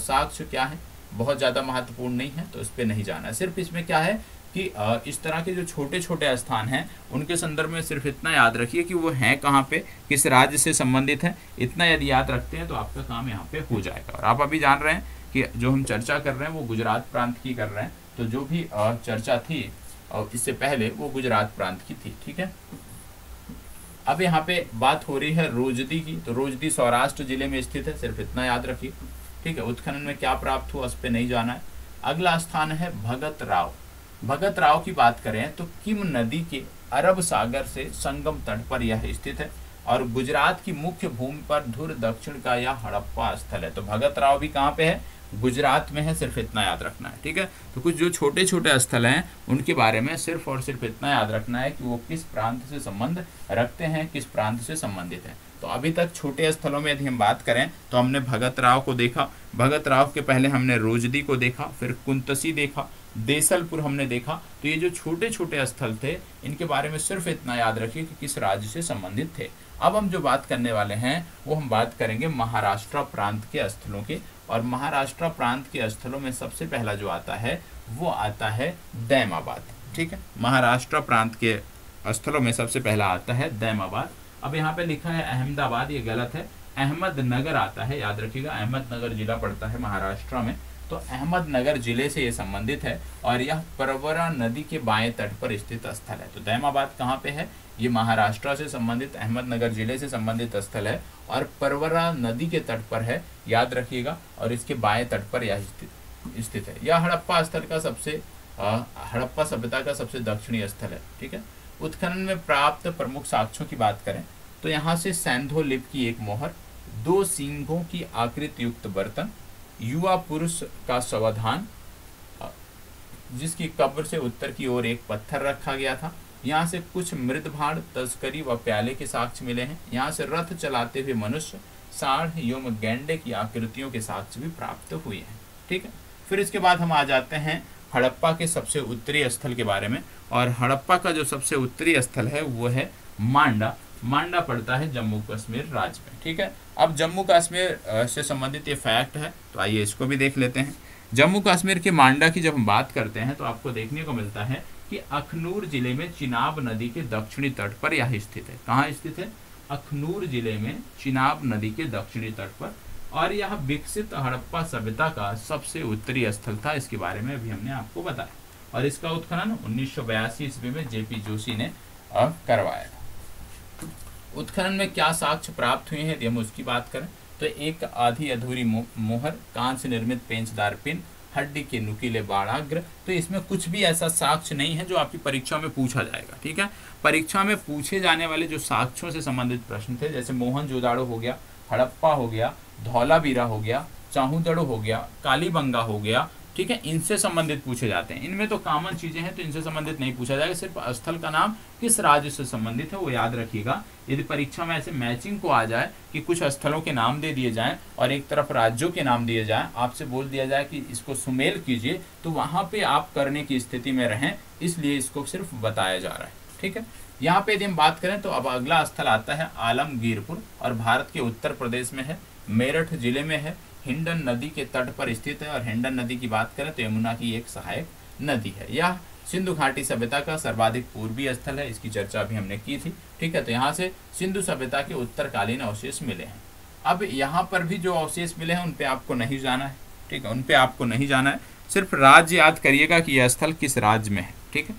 साक्ष्य क्या है? बहुत ज़्यादा महत्वपूर्ण नहीं है, तो इस पर नहीं जाना है। सिर्फ इसमें क्या है कि इस तरह के जो छोटे छोटे स्थान हैं उनके संदर्भ में सिर्फ इतना याद रखिए कि वो हैं कहाँ पे, किस राज्य से संबंधित है। इतना यदि याद रखते हैं तो आपका काम यहाँ पे हो जाएगा। और आप अभी जान रहे हैं कि जो हम चर्चा कर रहे हैं वो गुजरात प्रांत की कर रहे हैं, तो जो भी चर्चा थी इससे पहले वो गुजरात प्रांत की थी। ठीक है, अब यहाँ पे बात हो रही है रोजदी की, तो रोजदी सौराष्ट्र जिले में स्थित है, सिर्फ इतना याद रखिए। ठीक है, उत्खनन में क्या प्राप्त हुआ उस पर नहीं जाना है। अगला स्थान है भगत राव। भगत राव की बात करें तो किम नदी के अरब सागर से संगम तट पर यह स्थित है और गुजरात की मुख्य भूमि पर धुर दक्षिण का यह हड़प्पा स्थल है। तो भगत राव भी कहाँ पे है, गुजरात में है, सिर्फ इतना याद रखना है। ठीक है, तो कुछ जो छोटे छोटे स्थल हैं उनके बारे में सिर्फ और सिर्फ इतना याद रखना है कि वो किस प्रांत से संबंध रखते हैं, किस प्रांत से संबंधित है। तो अभी तक छोटे स्थलों में यदि हम बात करें तो हमने भगत राव को देखा, भगत राव के पहले हमने रोजदी को देखा, फिर कुंतसी देखा, देसलपुर हमने देखा। तो ये जो छोटे छोटे स्थल थे इनके बारे में सिर्फ इतना याद रखिए कि किस राज्य से संबंधित थे। अब हम जो बात करने वाले हैं वो हम बात करेंगे महाराष्ट्र प्रांत के स्थलों के, और महाराष्ट्र प्रांत के स्थलों में सबसे पहला जो आता है वो आता है दैमाबाद। ठीक है, महाराष्ट्र प्रांत के स्थलों में सबसे पहला आता है दैमाबाद। अब यहाँ पे लिखा है अहमदाबाद, ये गलत है, अहमदनगर आता है, याद रखिएगा अहमदनगर जिला पड़ता है महाराष्ट्र में। तो अहमदनगर जिले से ये संबंधित है और यह परवरा नदी के बाएं तट पर स्थित स्थल है। तो दैमाबाद कहाँ पे है, ये महाराष्ट्र से संबंधित अहमदनगर जिले से संबंधित स्थल है और परवरा नदी के तट पर है, याद रखिएगा, और इसके बाएं तट पर यह स्थित है। यह हड़प्पा स्थल का सबसे हड़प्पा सभ्यता का सबसे दक्षिणी स्थल है। ठीक है, उत्खनन में प्राप्त प्रमुख साक्ष्यों की बात करें तो यहाँ से सैंधो लिपि की एक मोहर, 2 सींगों की आकृति युक्त बर्तन, युवा पुरुष का समाधान जिसकी कब्र से उत्तर की ओर एक पत्थर रखा गया था। यहाँ से कुछ मृत भांड, तस्करी व प्याले के साक्ष्य मिले हैं। यहाँ से रथ चलाते हुए मनुष्य, साढ़ एवं गैंडे की आकृतियों के साक्ष्य भी प्राप्त हुए हैं। ठीक है, फिर इसके बाद हम आ जाते हैं हड़प्पा के सबसे उत्तरी स्थल के बारे में, और हड़प्पा का जो सबसे उत्तरी स्थल है वो है मांडा। मांडा पड़ता है जम्मू कश्मीर राज्य में। ठीक है, अब जम्मू कश्मीर से संबंधित ये फैक्ट है, तो आइए इसको भी देख लेते हैं। जम्मू कश्मीर के मांडा की जब हम बात करते हैं तो आपको देखने को मिलता है कि अखनूर जिले में चिनाब नदी के दक्षिणी तट पर यह स्थित है। कहाँ स्थित है, अखनूर जिले में चिनाब नदी के दक्षिणी तट पर, और यह विकसित हड़प्पा सभ्यता का सबसे उत्तरी स्थल था। इसके बारे में अभी हमने आपको बताया, और इसका उत्खनन 1982 ईस्वी में जेपी जोशी ने करवाया था। उत्खनन में क्या साक्ष्य प्राप्त हुए हैं यदि हम उसकी बात करें तो एक आधी अधूरी मोहर, कांच से निर्मित पेंचदार पिन, हड्डी के नुकीले बाड़ाग्र। तो इसमें कुछ भी ऐसा साक्ष्य नहीं है जो आपकी परीक्षा में पूछा जाएगा। ठीक है, परीक्षा में पूछे जाने वाले जो साक्ष्यों से संबंधित प्रश्न थे, जैसे मोहनजोदाड़ो हो गया, हड़प्पा हो गया, धौलावीरा हो गया, चाहूदड़ो हो गया, कालीबंगा हो गया, ठीक है, इनसे संबंधित पूछे जाते हैं। इनमें तो कॉमन चीजें हैं तो इनसे संबंधित नहीं पूछा जाएगा, सिर्फ स्थल का नाम किस राज्य से संबंधित है वो याद रखिएगा। यदि परीक्षा में ऐसे मैचिंग को आ जाए कि कुछ स्थलों के नाम दे दिए जाएं और एक तरफ राज्यों के नाम दिए जाएं, आपसे बोल दिया जाए कि इसको सुमेल कीजिए, तो वहां पे आप करने की स्थिति में रहें, इसलिए इसको सिर्फ बताया जा रहा है। ठीक है, यहाँ पे यदि हम बात करें तो अब अगला स्थल आता है आलमगीरपुर, और भारत के उत्तर प्रदेश में है, मेरठ जिले में है, हिंडन नदी के तट पर स्थित है। और हिंडन नदी की बात करें तो यमुना की एक सहायक नदी है। यह सिंधु घाटी सभ्यता का सर्वाधिक पूर्वी स्थल है, इसकी चर्चा भी हमने की थी। ठीक है, तो यहाँ से सिंधु सभ्यता के उत्तरकालीन अवशेष मिले हैं। अब यहाँ पर भी जो अवशेष मिले हैं उन पे आपको नहीं जाना है। ठीक है, उन पे आपको नहीं जाना है, सिर्फ राज्य याद करिएगा कि यह स्थल किस राज्य में है। ठीक है,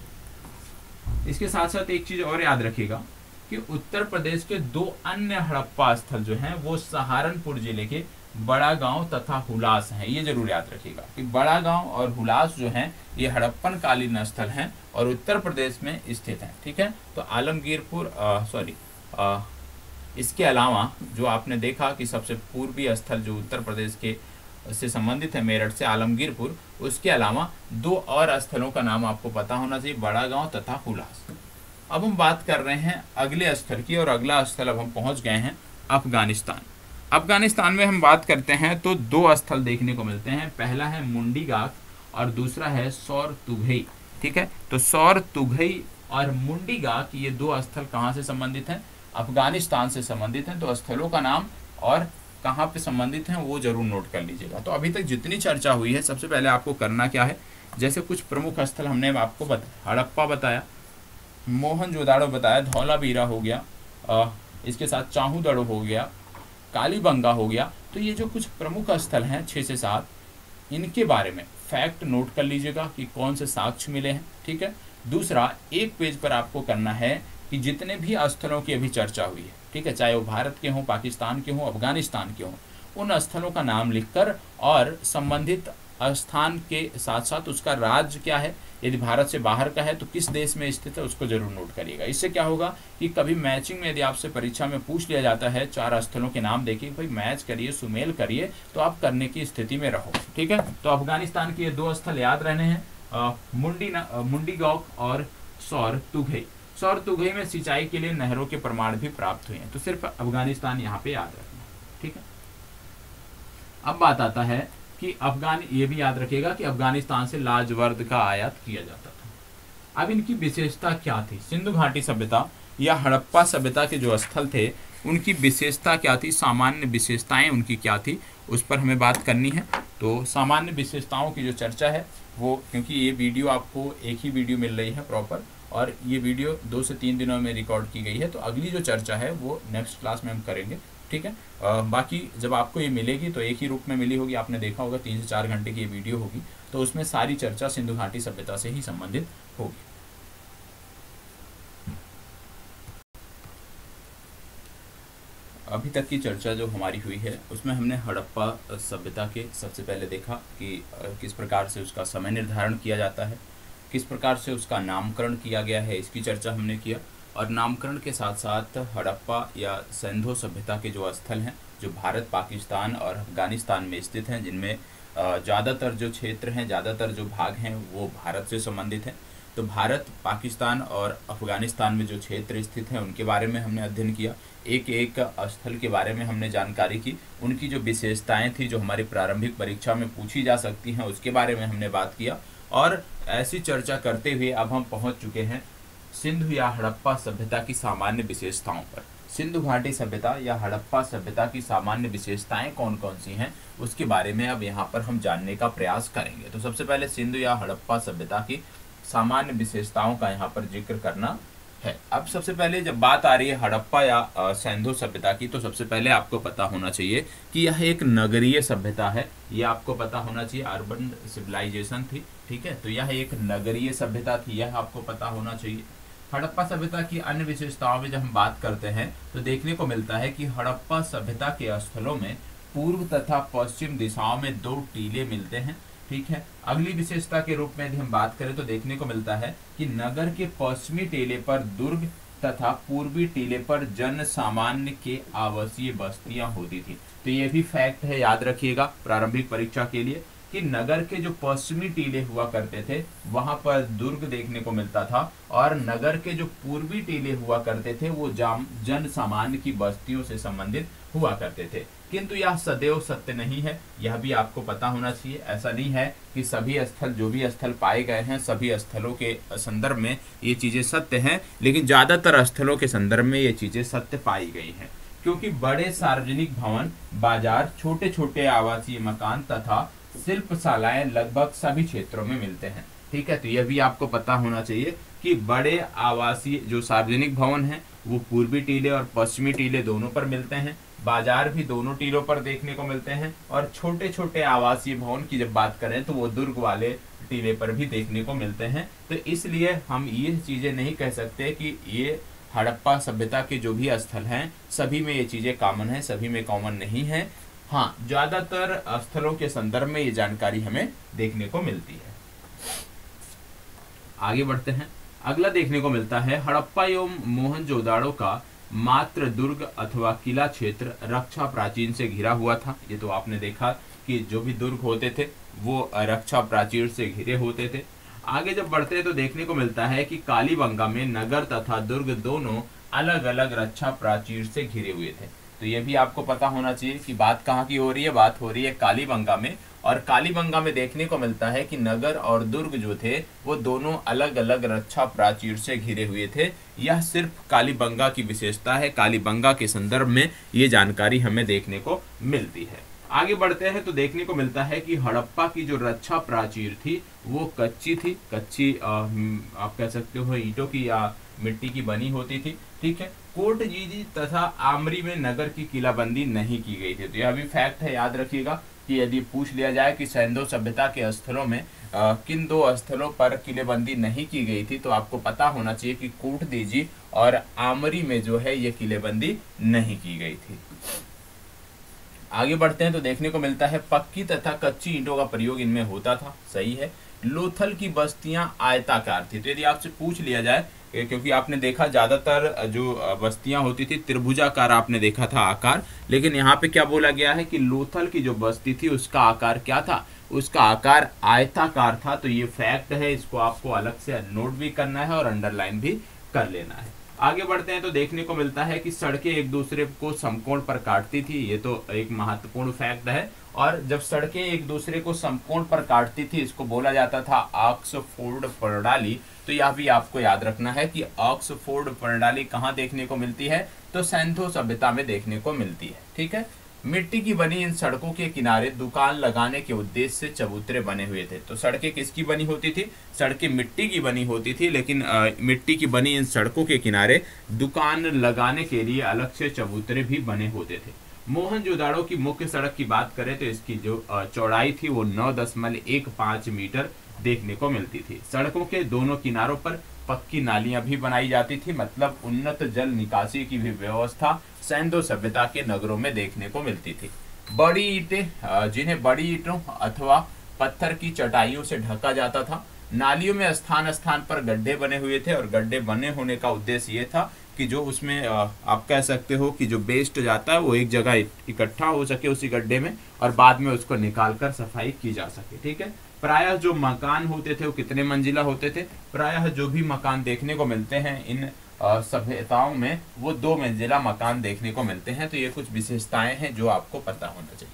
इसके साथ साथ एक चीज और याद रखिएगा कि उत्तर प्रदेश के 2 अन्य हड़प्पा स्थल जो हैं वो सहारनपुर जिले के बड़ा गांव तथा हुलास हैं। ये जरूर याद रखिएगा कि बड़ा गांव और हुलास जो हैं ये हड़प्पन कालीन स्थल हैं और उत्तर प्रदेश में स्थित हैं। ठीक है, तो आलमगीरपुर इसके अलावा जो आपने देखा कि सबसे पूर्वी स्थल जो उत्तर प्रदेश के से संबंधित है मेरठ से आलमगीरपुर, उसके अलावा 2 और स्थलों का नाम आपको पता होना चाहिए, बड़ा गांव तथा हुलास। अब हम बात कर रहे हैं अगले स्थल की, और अगला स्थल अब हम पहुंच गए हैं अफगानिस्तान। अफगानिस्तान में हम बात करते हैं तो 2 स्थल देखने को मिलते हैं, पहला है मुंडीगाक और दूसरा है सौर तुघई। ठीक है, तो सौर तुघई और मुंडीगाक ये 2 स्थल कहाँ से संबंधित हैं, अफगानिस्तान से संबंधित हैं। तो स्थलों का नाम और कहाँ पे संबंधित हैं वो जरूर नोट कर लीजिएगा। तो अभी तक जितनी चर्चा हुई है सबसे पहले आपको करना क्या है जैसे कुछ प्रमुख स्थल हमने आपको बताया, हड़प्पा बताया, मोहनजोदाड़ो बताया, धौलावीरा हो गया, इसके साथ चाहूदड़ो हो गया, कालीबंगा हो गया। तो ये जो कुछ प्रमुख स्थल हैं 6 से 7, इनके बारे में फैक्ट नोट कर लीजिएगा कि कौन से साक्ष्य मिले हैं। ठीक है। दूसरा, एक पेज पर आपको करना है कि जितने भी स्थलों की अभी चर्चा हुई है, ठीक है, चाहे वो भारत के हों, पाकिस्तान के हों, अफगानिस्तान के हों, उन स्थलों का नाम लिखकर और संबंधित स्थान के साथ साथ उसका राज्य क्या है, यदि भारत से बाहर का है तो किस देश में स्थित है, उसको जरूर नोट करिएगा। इससे क्या होगा कि कभी मैचिंग में यदि आपसे परीक्षा में पूछ लिया जाता है 4 स्थलों के नाम देखिए, भाई मैच करिए, सुमेल करिए, तो आप करने की स्थिति में रहो। ठीक है। तो अफगानिस्तान के ये 2 स्थल याद रहने हैं, मुंडीगौक और सौर तुघई। सौर तुघई में सिंचाई के लिए नहरों के प्रमाण भी प्राप्त हुए हैं। तो सिर्फ अफगानिस्तान यहाँ पे याद रखना। ठीक है। अब बात आता है कि ये भी याद रखिएगा कि अफगानिस्तान से लाजवर्द का आयात किया जाता था। अब इनकी विशेषता क्या थी? सिंधु घाटी सभ्यता या हड़प्पा सभ्यता के जो स्थल थे उनकी विशेषता क्या थी, सामान्य विशेषताएं उनकी क्या थी, उस पर हमें बात करनी है। तो सामान्य विशेषताओं की जो चर्चा है वो, क्योंकि ये वीडियो आपको एक ही वीडियो मिल रही है प्रॉपर, और ये वीडियो 2 से 3 दिनों में रिकॉर्ड की गई है, तो अगली जो चर्चा है वो नेक्स्ट क्लास में हम करेंगे। ठीक है। बाकी जब आपको ये मिलेगी तो एक ही रूप में मिली होगी, आपने देखा होगा 3 से 4 घंटे की ये वीडियो होगी, तो उसमें सारी चर्चा सिंधु घाटी सभ्यता से ही संबंधित होगी। अभी तक की चर्चा जो हमारी हुई है उसमें हमने हड़प्पा सभ्यता के सबसे पहले देखा कि किस प्रकार से उसका समय निर्धारण किया जाता है, किस प्रकार से उसका नामकरण किया गया है, इसकी चर्चा हमने किया। और नामकरण के साथ साथ हड़प्पा या सिंधु सभ्यता के जो स्थल हैं जो भारत, पाकिस्तान और अफगानिस्तान में स्थित हैं, जिनमें ज़्यादातर जो क्षेत्र हैं, ज़्यादातर जो भाग हैं वो भारत से संबंधित हैं। तो भारत, पाकिस्तान और अफगानिस्तान में जो क्षेत्र स्थित हैं उनके बारे में हमने अध्ययन किया। एक एक स्थल के बारे में हमने जानकारी की, उनकी जो विशेषताएं थी जो हमारी प्रारंभिक परीक्षा में पूछी जा सकती हैं उसके बारे में हमने बात किया। और ऐसी चर्चा करते हुए अब हम पहुंच चुके हैं सिंधु या हड़प्पा सभ्यता की सामान्य विशेषताओं पर। सिंधु घाटी सभ्यता या हड़प्पा सभ्यता की सामान्य विशेषताएं कौन कौन सी हैं उसके बारे में अब यहाँ पर हम जानने का प्रयास करेंगे। तो सबसे पहले सिंधु या हड़प्पा सभ्यता की सामान्य विशेषताओं का यहाँ पर जिक्र करना है। अब सबसे पहले जब बात आ रही है हड़प्पा या सिंधु सभ्यता की, तो सबसे पहले आपको पता होना चाहिए कि यह एक नगरीय सभ्यता है। यह आपको पता होना चाहिए, अर्बन सिविलाइजेशन थी। ठीक है। तो यह एक नगरीय सभ्यता थी, यह आपको पता होना चाहिए। हड़प्पा सभ्यता की अन्य विशेषताओं में जब हम बात करते हैं तो देखने को मिलता है कि हड़प्पा सभ्यता के स्थलों में पूर्व तथा पश्चिम दिशाओं में 2 टीले मिलते हैं। ठीक है। अगली विशेषता के रूप में यदि हम बात करें तो देखने को मिलता है कि नगर के पश्चिमी टीले पर दुर्ग तथा पूर्वी टीले पर जन सामान्य के आवासीय बस्तियां होती थी। तो ये भी फैक्ट है, याद रखिएगा प्रारंभिक परीक्षा के लिए, कि नगर के जो पश्चिमी टीले हुआ करते थे वहां पर दुर्ग देखने को मिलता था, और नगर के जो पूर्वी टीले हुआ करते थे वो जन सामान्य की बस्तियों से संबंधित हुआ करते थे। किंतु यह सदैव सत्य नहीं है, यह भी आपको पता होना चाहिए। ऐसा नहीं है कि सभी स्थल, जो भी स्थल पाए गए हैं, सभी स्थलों के संदर्भ में ये चीजें सत्य हैं, लेकिन ज्यादातर स्थलों के संदर्भ में ये चीजें सत्य पाई गई हैं, क्योंकि बड़े सार्वजनिक भवन, बाजार, छोटे छोटे आवासीय मकान तथा शिल्पशालाएं लगभग सभी क्षेत्रों में मिलते हैं। ठीक है। तो यह भी आपको पता होना चाहिए कि बड़े आवासीय जो सार्वजनिक भवन हैं वो पूर्वी टीले और पश्चिमी टीले दोनों पर मिलते हैं, बाजार भी दोनों टीलों पर देखने को मिलते हैं, और छोटे छोटे आवासीय भवन की जब बात करें तो वो दुर्ग वाले टीले पर भी देखने को मिलते हैं। तो इसलिए हम ये चीजें नहीं कह सकते कि ये हड़प्पा सभ्यता के जो भी स्थल हैं सभी में ये चीजें कॉमन है, सभी में कॉमन नहीं है। हाँ, ज्यादातर स्थलों के संदर्भ में ये जानकारी हमें देखने को मिलती है। आगे बढ़ते हैं। अगला देखने को मिलता है हड़प्पा एवं मोहनजोदाड़ो का मात्र दुर्ग अथवा किला क्षेत्र रक्षा प्राचीर से घिरा हुआ था। ये तो आपने देखा कि जो भी दुर्ग होते थे वो रक्षा प्राचीर से घिरे होते थे। आगे जब बढ़ते हैं तो देखने को मिलता है कि कालीबंगा में नगर तथा दुर्ग दोनों अलग अलग रक्षा प्राचीर से घिरे हुए थे। तो ये भी आपको पता होना चाहिए कि बात कहाँ की हो रही है, बात हो रही है कालीबंगा में। और कालीबंगा में देखने को मिलता है कि नगर और दुर्ग जो थे वो दोनों अलग अलग रक्षा प्राचीर से घिरे हुए थे। यह सिर्फ कालीबंगा की विशेषता है, कालीबंगा के संदर्भ में ये जानकारी हमें देखने को मिलती है। आगे बढ़ते हैं तो देखने को मिलता है कि हड़प्पा की जो रक्षा प्राचीर थी वो कच्ची थी, कच्ची आप कह सकते हो ईंटों की या मिट्टी की बनी होती थी। ठीक है, कोट जीजी तथा आमरी में नगर की किलाबंदी नहीं की गई थी। तो यह भी फैक्ट है, याद रखिएगा कि यदि पूछ लिया जाए कि सैंधव सभ्यता के स्थलों में किन दो स्थलों पर किलेबंदी नहीं की गई थी, तो आपको पता होना चाहिए कि कोट दीजी और आमरी में जो है ये किलेबंदी नहीं की गई थी। आगे बढ़ते हैं तो देखने को मिलता है पक्की तथा कच्ची ईंटों का प्रयोग इनमें होता था, सही है। लोथल की बस्तियां आयताकार थी। तो यदि आपसे पूछ लिया जाए, क्योंकि आपने देखा ज्यादातर जो बस्तियां होती थी त्रिभुजाकार आपने देखा था आकार, लेकिन यहाँ पे क्या बोला गया है कि लोथल की जो बस्ती थी उसका आकार क्या था, उसका आकार आयताकार था। तो ये फैक्ट है, इसको आपको अलग से नोट भी करना है और अंडरलाइन भी कर लेना है। आगे बढ़ते हैं तो देखने को मिलता है कि सड़कें एक दूसरे को समकोण पर काटती थी। ये तो एक महत्वपूर्ण फैक्ट है। और जब सड़कें एक दूसरे को समकोण पर काटती थी, इसको बोला जाता था ऑक्सफोर्ड प्रणाली। तो यह भी आपको याद रखना है कि ऑक्सफोर्ड प्रणाली कहाँ देखने को मिलती है, तो सैंधव सभ्यता में देखने को मिलती है। ठीक है, मिट्टी की बनी इन सड़कों के किनारे दुकान लगाने के उद्देश्य से चबूतरे बने हुए थे। तो सड़कें किसकी बनी होती थी, सड़कें मिट्टी की बनी होती थी, लेकिन मिट्टी की बनी इन सड़कों के किनारे दुकान लगाने के लिए अलग से चबूतरे भी बने होते थे। मोहनजोदाड़ो की मुख्य सड़क की बात करें तो इसकी जो चौड़ाई थी वो 9.15 मीटर देखने को मिलती थी। सड़कों के दोनों किनारों पर पक्की नालियां भी बनाई जाती थी, मतलब उन्नत जल निकासी की भी व्यवस्था सैंधव सभ्यता के नगरों में देखने को मिलती थी। बड़ी ईंटें, जिन्हें बड़ी ईंटों अथवा पत्थर की चटाइयों से ढका जाता था। नालियों में स्थान स्थान पर गड्ढे बने हुए थे, और गड्ढे बने होने का उद्देश्य ये था कि जो उसमें आप कह सकते हो कि जो वेस्ट जाता है वो एक जगह इकट्ठा हो सके उसी गड्ढे में, और बाद में उसको निकालकर सफाई की जा सके। ठीक है, प्रायः जो मकान होते थे वो कितने मंजिला होते थे, प्रायः जो भी मकान देखने को मिलते हैं इन सभ्यताओं में वो 2 मंजिला मकान देखने को मिलते हैं। तो ये कुछ विशेषताएं हैं जो आपको पता होना चाहिए।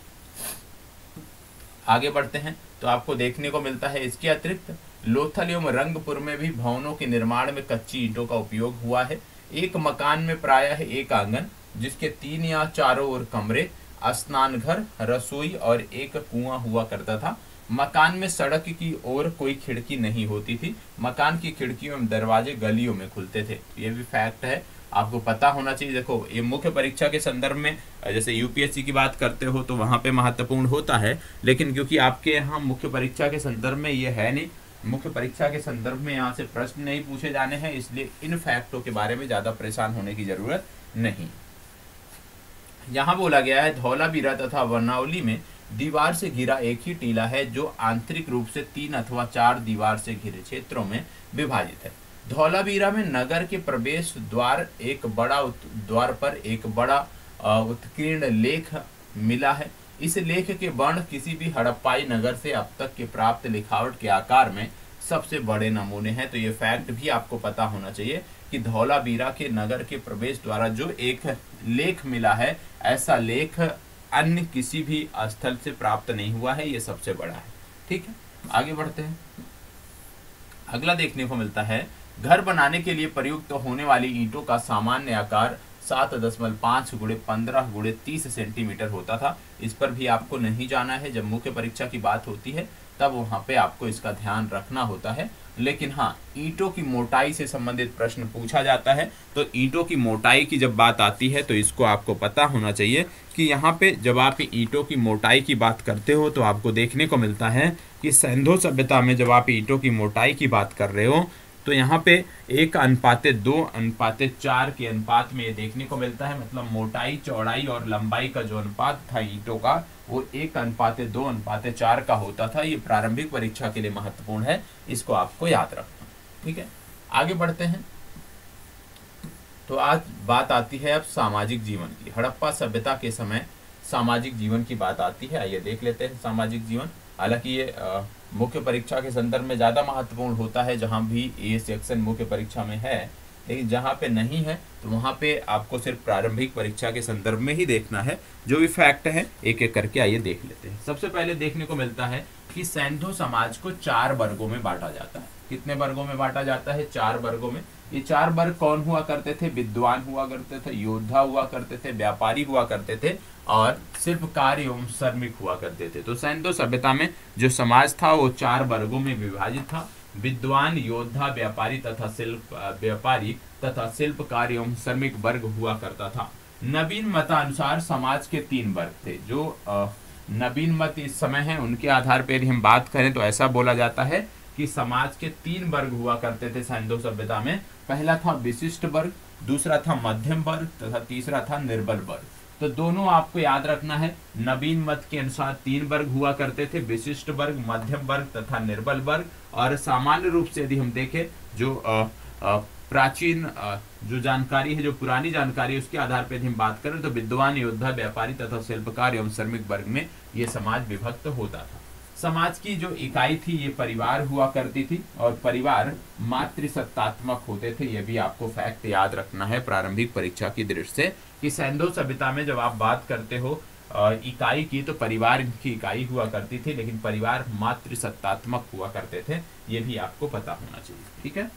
आगे बढ़ते हैं तो आपको देखने को मिलता है इसके अतिरिक्त लोथल एवं रंगपुर में भी भवनों के निर्माण में कच्ची ईंटों का उपयोग हुआ है। एक मकान में प्रायः एक आंगन, जिसके 3 या चारों ओर कमरे, स्नान घर, रसोई और एक कुआं हुआ करता था। मकान में सड़क की ओर कोई खिड़की नहीं होती थी। मकान की खिड़कियों एवं दरवाजे गलियों में खुलते थे। ये भी फैक्ट है, आपको पता होना चाहिए। देखो, ये मुख्य परीक्षा के संदर्भ में जैसे यूपीएससी की बात करते हो तो वहां पे महत्वपूर्ण होता है, लेकिन क्योंकि आपके यहाँ मुख्य परीक्षा के संदर्भ में ये है नहीं, मुख्य परीक्षा के संदर्भ में यहाँ से प्रश्न नहीं पूछे जाने हैं, इसलिए इन फैक्टों के बारे में ज्यादा परेशान होने की जरूरत नहीं। यहाँ बोला गया है धौलावीरा तथा वरनौली में दीवार से घिरा एक ही टीला है, जो आंतरिक रूप से 3 अथवा 4 दीवार से घिरे क्षेत्रों में विभाजित है। धौलावीरा में नगर के प्रवेश द्वार पर एक बड़ा उत्कीर्ण लेख मिला है। इस लेख के वर्ण किसी भी हड़प्पाई नगर से अब तक के प्राप्त लिखावट के आकार में सबसे बड़े नमूने हैं। तो ये फैक्ट भी आपको पता होना चाहिए कि धौलावीरा के नगर के प्रवेश द्वारा जो एक लेख मिला है, ऐसा लेख अन्य किसी भी स्थल से प्राप्त नहीं हुआ है, ये सबसे बड़ा है। ठीक है, आगे बढ़ते हैं। अगला देखने को मिलता है घर बनाने के लिए प्रयुक्त होने वाली ईंटों का सामान्य आकार 7.5 × 15 × 30 सेंटीमीटर होता था। इस पर भी आपको नहीं जाना है, जब मुख्य परीक्षा की बात होती है तब वहां पे आपको इसका ध्यान रखना होता है। लेकिन हाँ, ईंटों की मोटाई से संबंधित प्रश्न पूछा जाता है, तो ईंटों की मोटाई की जब बात आती है तो इसको आपको पता होना चाहिए कि यहाँ पे जब आप ईंटों की मोटाई की बात करते हो तो आपको देखने को मिलता है कि सैंधव सभ्यता में जब आप ईंटों की मोटाई की बात कर रहे हो तो यहाँ पे 1:2:4 के अनुपात में ये देखने को मिलता है। मतलब मोटाई, चौड़ाई और लंबाई का जो अनुपात था ईंटों का वो 1:2:4 का होता था। ये प्रारंभिक परीक्षा के लिए महत्वपूर्ण है, इसको आपको याद रखना। ठीक है, आगे बढ़ते हैं तो आज बात आती है अब सामाजिक जीवन की। हड़प्पा सभ्यता के समय सामाजिक जीवन की बात आती है। आइए देख लेते हैं सामाजिक जीवन। हालांकि ये मुख्य परीक्षा के संदर्भ में ज्यादा महत्वपूर्ण होता है, जहां भी ये सेक्शन मुख्य परीक्षा में है, लेकिन जहां पे नहीं है तो वहां पे आपको सिर्फ प्रारंभिक परीक्षा के संदर्भ में ही देखना है। जो भी फैक्ट है एक एक करके आइए देख लेते हैं। सबसे पहले देखने को मिलता है कि सैंधव समाज को 4 वर्गों में बांटा जाता है। कितने वर्गों में बांटा जाता है? 4 वर्गों में। ये 4 वर्ग कौन हुआ करते थे? विद्वान हुआ करते थे, योद्धा हुआ करते थे, व्यापारी हुआ करते थे और शिल्पकार एवं श्रमिक हुआ करते थे। तो सैंधव सभ्यता में जो समाज था वो 4 वर्गों में विभाजित था। विद्वान, योद्धा, व्यापारी तथा शिल्पकार एवं श्रमिक वर्ग हुआ करता था। नवीन मतानुसार समाज के 3 वर्ग थे। जो नवीन मत इस समय है उनके आधार पर यदि हम बात करें तो ऐसा बोला जाता है कि समाज के 3 वर्ग हुआ करते थे सैंधव सभ्यता में। पहला था विशिष्ट वर्ग, दूसरा था मध्यम वर्ग तथा तीसरा था निर्बल वर्ग। तो दोनों आपको याद रखना है। नवीन मत के अनुसार 3 वर्ग हुआ करते थे, विशिष्ट वर्ग, मध्यम वर्ग तथा निर्बल वर्ग। और सामान्य रूप से यदि हम देखें जो प्राचीन जो जानकारी है, जो पुरानी जानकारी है, उसके आधार पर यदि हम बात करें तो विद्वान, योद्धा, व्यापारी तथा शिल्पकार एवं श्रमिक वर्ग में ये समाज विभक्त होता था। समाज की जो इकाई थी ये परिवार हुआ करती थी और परिवार मातृसत्तात्मक होते थे। ये भी आपको फैक्ट याद रखना है प्रारंभिक परीक्षा की दृष्टि से कि सैंधव सभ्यता में जब आप बात करते हो इकाई की तो परिवार की इकाई हुआ करती थी, लेकिन परिवार मातृसत्तात्मक हुआ करते थे। ये भी आपको पता होना चाहिए। ठीक है,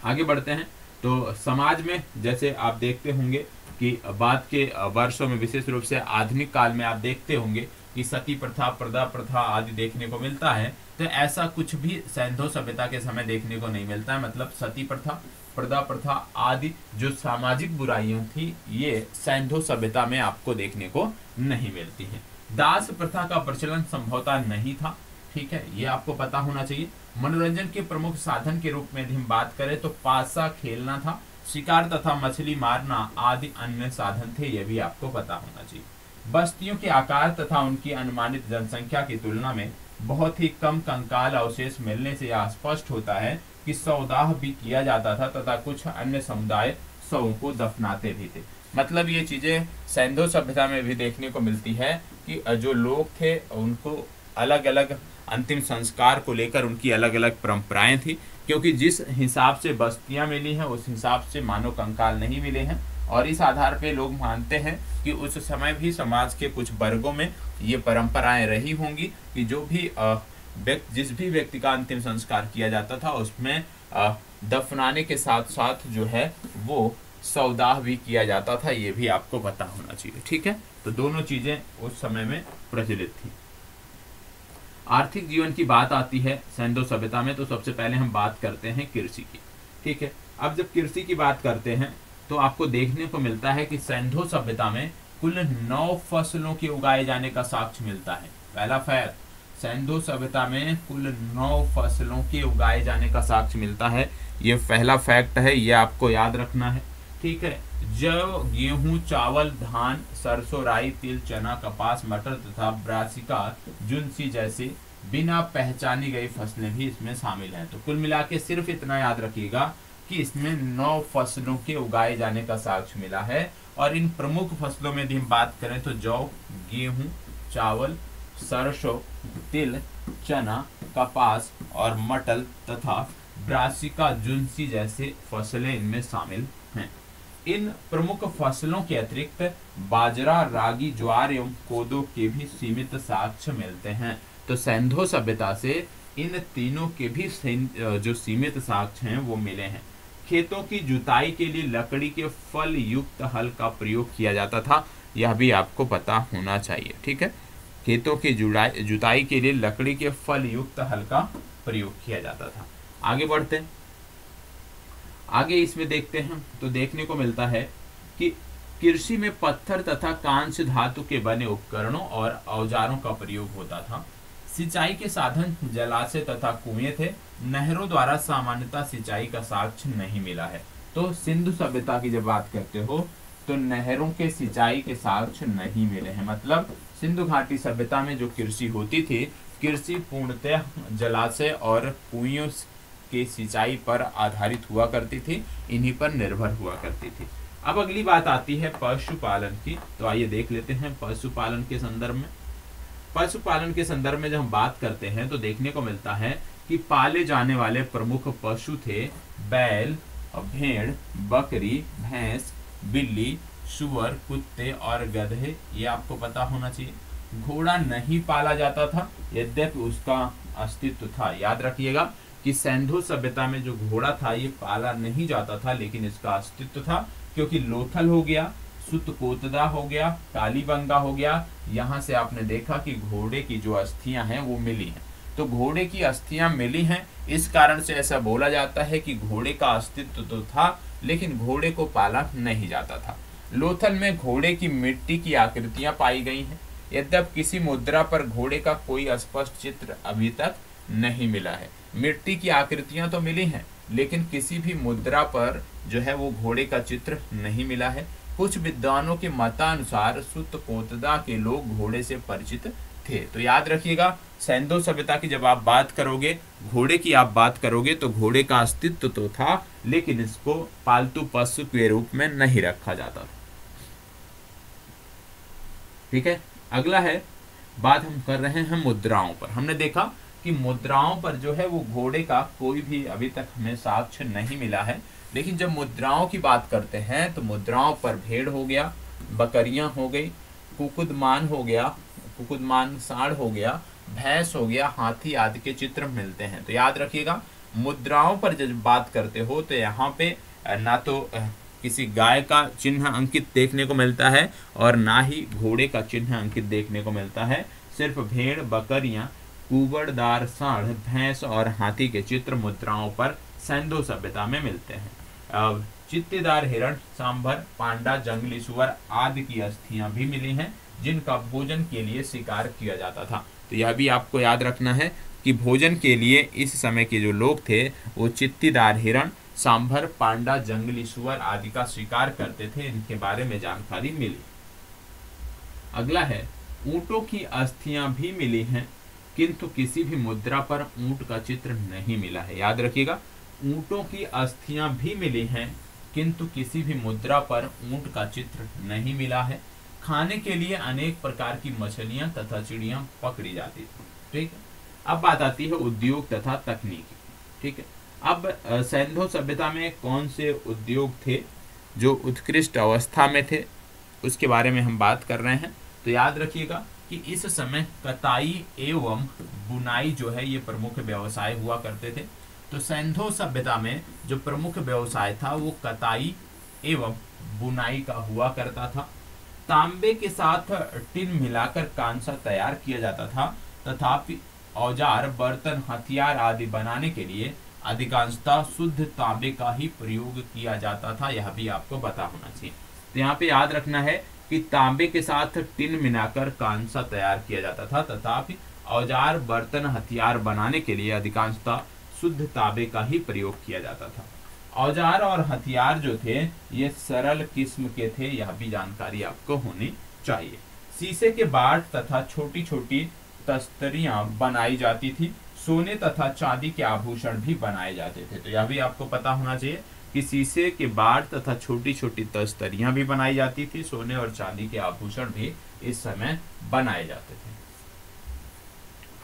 आगे बढ़ते हैं। तो समाज में जैसे आप देखते होंगे कि बाद के वर्षों में, विशेष रूप से आधुनिक काल में आप देखते होंगे कि सती प्रथा, प्रदा प्रथा आदि देखने को मिलता है। तो ऐसा कुछ भी सैंधव सभ्यता के समय देखने को नहीं मिलता है। मतलब सती प्रथा, प्रदा प्रथा आदि जो सामाजिक बुराइयां थी ये सैंधव सभ्यता में आपको देखने को नहीं मिलती है। दास प्रथा का प्रचलन संभवतः नहीं था। ठीक है, ये आपको पता होना चाहिए। मनोरंजन के प्रमुख साधन के रूप में यदि हम बात करें तो पासा खेलना था, शिकार तथा मछली मारना आदि अन्य साधन थे। ये भी आपको पता होना चाहिए। बस्तियों के आकार तथा उनकी अनुमानित जनसंख्या की तुलना में बहुत ही कम कंकाल अवशेष मिलने से यह स्पष्ट होता है कि शवदाह भी किया जाता था तथा कुछ अन्य समुदाय शवों को दफनाते भी थे। मतलब ये चीजें सैंधव सभ्यता में भी देखने को मिलती है कि जो लोग थे उनको अलग अलग अंतिम संस्कार को लेकर उनकी अलग अलग परंपराएं थी, क्योंकि जिस हिसाब से बस्तियां मिली हैं उस हिसाब से मानव कंकाल नहीं मिले हैं। और इस आधार पे लोग मानते हैं कि उस समय भी समाज के कुछ वर्गों में ये परंपराएं रही होंगी कि जो भी जिस भी व्यक्ति का अंतिम संस्कार किया जाता था उसमें दफनाने के साथ साथ जो है वो शवदाह भी किया जाता था। ये भी आपको पता होना चाहिए। ठीक है, तो दोनों चीजें उस समय में प्रचलित थी। आर्थिक जीवन की बात आती है सैंधव सभ्यता में तो सबसे पहले हम बात करते हैं कृषि की। ठीक है, अब जब कृषि की बात करते हैं तो आपको देखने को मिलता है कि सैंधव सभ्यता में कुल 9 फसलों के उगाए जाने का साक्ष्य मिलता है। पहला फैक्ट, सैंधव सभ्यता में कुल 9 फसलों के उगाए जाने का साक्ष्य मिलता है। ये पहला फैक्ट है, ये आपको याद रखना है। ठीक है, जौ, गेहूं, चावल, धान, सरसों, राई, तिल, चना, कपास, मटर तथा ब्रासिका, जुनसी जैसे बिना पहचानी गई फसलें भी इसमें शामिल हैं। तो कुल मिला के सिर्फ इतना याद रखिएगा कि इसमें 9 फसलों के उगाए जाने का साक्ष्य मिला है। और इन प्रमुख फसलों में यदि हम बात करें तो जौ, गेहूं, चावल, सरसों, तिल, चना, कपास और मटर तथा ब्रासिका, जुनसी जैसे फसलें इनमें शामिल हैं। इन प्रमुख फसलों के अतिरिक्त बाजरा, रागी, ज्वार एवं कोदो के भी सीमित साक्ष्य मिलते हैं। तो सैंधव सभ्यता से इन तीनों के भी जो सीमित साक्ष्य हैं वो मिले हैं। खेतों की जुताई के लिए लकड़ी के फल युक्त हल का प्रयोग किया जाता था, यह भी आपको पता होना चाहिए। ठीक है, खेतों की जुताई के लिए लकड़ी के फल युक्त हल का प्रयोग किया जाता था। आगे बढ़ते हैं, आगे इसमें देखते हैं तो देखने को मिलता है कि कृषि में पत्थर तथा कांस्य धातु के बने उपकरणों और औजारों का प्रयोग होता था। सिंचाई के साधन जलाशय तथा कुएं थे। नहरों द्वारा सामान्यतः सिंचाई का साक्ष्य नहीं मिला है। तो सिंधु सभ्यता की जब बात करते हो तो नहरों के सिंचाई के साक्ष्य नहीं मिले हैं। मतलब सिंधु घाटी सभ्यता में जो कृषि होती थी, कृषि पूर्णतः जलाशय और कुएं के सिंचाई पर आधारित हुआ करती थी, इन्हीं पर निर्भर हुआ करती थी। अब अगली बात आती है पशुपालन की। तो आइए देख लेते हैं पशुपालन के संदर्भ में। पशुपालन के संदर्भ में जब हम बात करते हैं तो देखने को मिलता है कि पाले जाने वाले प्रमुख पशु थे बैल, भेड़, बकरी, भैंस, बिल्ली, सुअर, कुत्ते और गधे। ये आपको पता होना चाहिए। घोड़ा नहीं पाला जाता था, यद्यपि उसका अस्तित्व था। याद रखिएगा, कि सिंधु सभ्यता में जो घोड़ा था ये पाला नहीं जाता था, लेकिन इसका अस्तित्व था, क्योंकि लोथल हो गया, सुतकोतदा हो गया, कालीबंगा हो गया, यहाँ से आपने देखा कि घोड़े की जो अस्थियां हैं वो मिली हैं। तो घोड़े की अस्थियां मिली हैं, इस कारण से ऐसा बोला जाता है कि घोड़े का अस्तित्व तो था, लेकिन घोड़े को पाला नहीं जाता था। लोथल में घोड़े की मिट्टी की आकृतियां पाई गई हैं, यद्यपि किसी मुद्रा पर घोड़े का कोई स्पष्ट चित्र अभी तक नहीं मिला है। मिट्टी की आकृतियां तो मिली हैं, लेकिन किसी भी मुद्रा पर जो है वो घोड़े का चित्र नहीं मिला है। कुछ विद्वानों के मतानुसार सुतकोतदा के लोग घोड़े से परिचित थे। तो याद रखिएगा, सिंधु सभ्यता की जब आप बात करोगे, घोड़े की आप बात करोगे, तो घोड़े का अस्तित्व तो था, लेकिन इसको पालतू पशु के रूप में नहीं रखा जाता। ठीक है, अगला है, बात हम कर रहे हैं मुद्राओं पर। हमने देखा कि मुद्राओं पर जो है वो घोड़े का कोई भी अभी तक हमें साक्ष्य नहीं मिला है, लेकिन जब मुद्राओं की बात करते हैं तो मुद्राओं पर भेड़ हो गया, बकरियां हो गई, कुकुदमान हो गया, कुकुदमान सांड हो गया, भैंस हो गया, हाथी आदि के चित्र मिलते हैं। तो याद रखिएगा, मुद्राओं पर जब बात करते हो तो यहाँ पे ना तो किसी गाय का चिन्ह अंकित देखने को मिलता है और ना ही घोड़े का चिन्ह अंकित देखने को मिलता है। सिर्फ भेड़, बकरियां, कुबड़दार सांड, भैंस और हाथी के चित्र मुद्राओं पर सिंधु सभ्यता में मिलते हैं। चित्तेदार हिरण, सांभर, पांडा, जंगली सुअर आदि की अस्थियां भी मिली हैं, जिनका भोजन के लिए शिकार किया जाता था। तो यह भी आपको याद रखना है कि भोजन के लिए इस समय के जो लोग थे वो चित्तीदार हिरण, सांभर, पांडा, जंगली सुअर आदि का शिकार करते थे। इनके बारे में जानकारी मिली। अगला है, ऊंटों की अस्थियां भी मिली हैं, किंतु किसी भी मुद्रा पर ऊंट का चित्र नहीं मिला है। याद रखिएगा, ऊंटों की अस्थियां भी मिली हैं, किंतु किसी भी मुद्रा पर ऊंट का चित्र नहीं मिला है। खाने के लिए अनेक प्रकार की मछलियां तथा चिड़ियां पकड़ी जाती थी। ठीक है, अब बात आती है उद्योग तथा तकनीकी। ठीक है, अब सिंधु सभ्यता में कौन से उद्योग थे जो उत्कृष्ट अवस्था में थे, उसके बारे में हम बात कर रहे हैं। तो याद रखिएगा कि इस समय कताई एवं बुनाई जो है ये प्रमुख व्यवसाय हुआ करते थे। तो सिंधु सभ्यता में जो प्रमुख व्यवसाय था वो कताई एवं बुनाई का हुआ करता था। तांबे के साथ टिन मिलाकर कांसा तैयार किया जाता था, तथापि औजार, बर्तन, हथियार आदि बनाने के लिए अधिकांशतः शुद्ध तांबे का ही प्रयोग किया जाता था। यह भी आपको पता होना चाहिए। तो यहाँ पे याद रखना है कि तांबे के साथ टिन मिलाकर कांसा तैयार किया जाता था, तथापि औजार, बर्तन, हथियार बनाने के लिए अधिकांशतः शुद्ध तांबे का ही प्रयोग किया जाता था। औजार और हथियार जो थे ये सरल किस्म के थे, यह भी जानकारी आपको होनी चाहिए। शीशे के बाट तथा छोटी छोटी तस्तरियां बनाई जाती थी। सोने तथा चांदी के आभूषण भी बनाए जाते थे। तो यह भी आपको पता होना चाहिए कि शीशे के बाट तथा छोटी छोटी तस्तरियां भी बनाई जाती थी। सोने और चांदी के आभूषण भी इस समय बनाए जाते थे।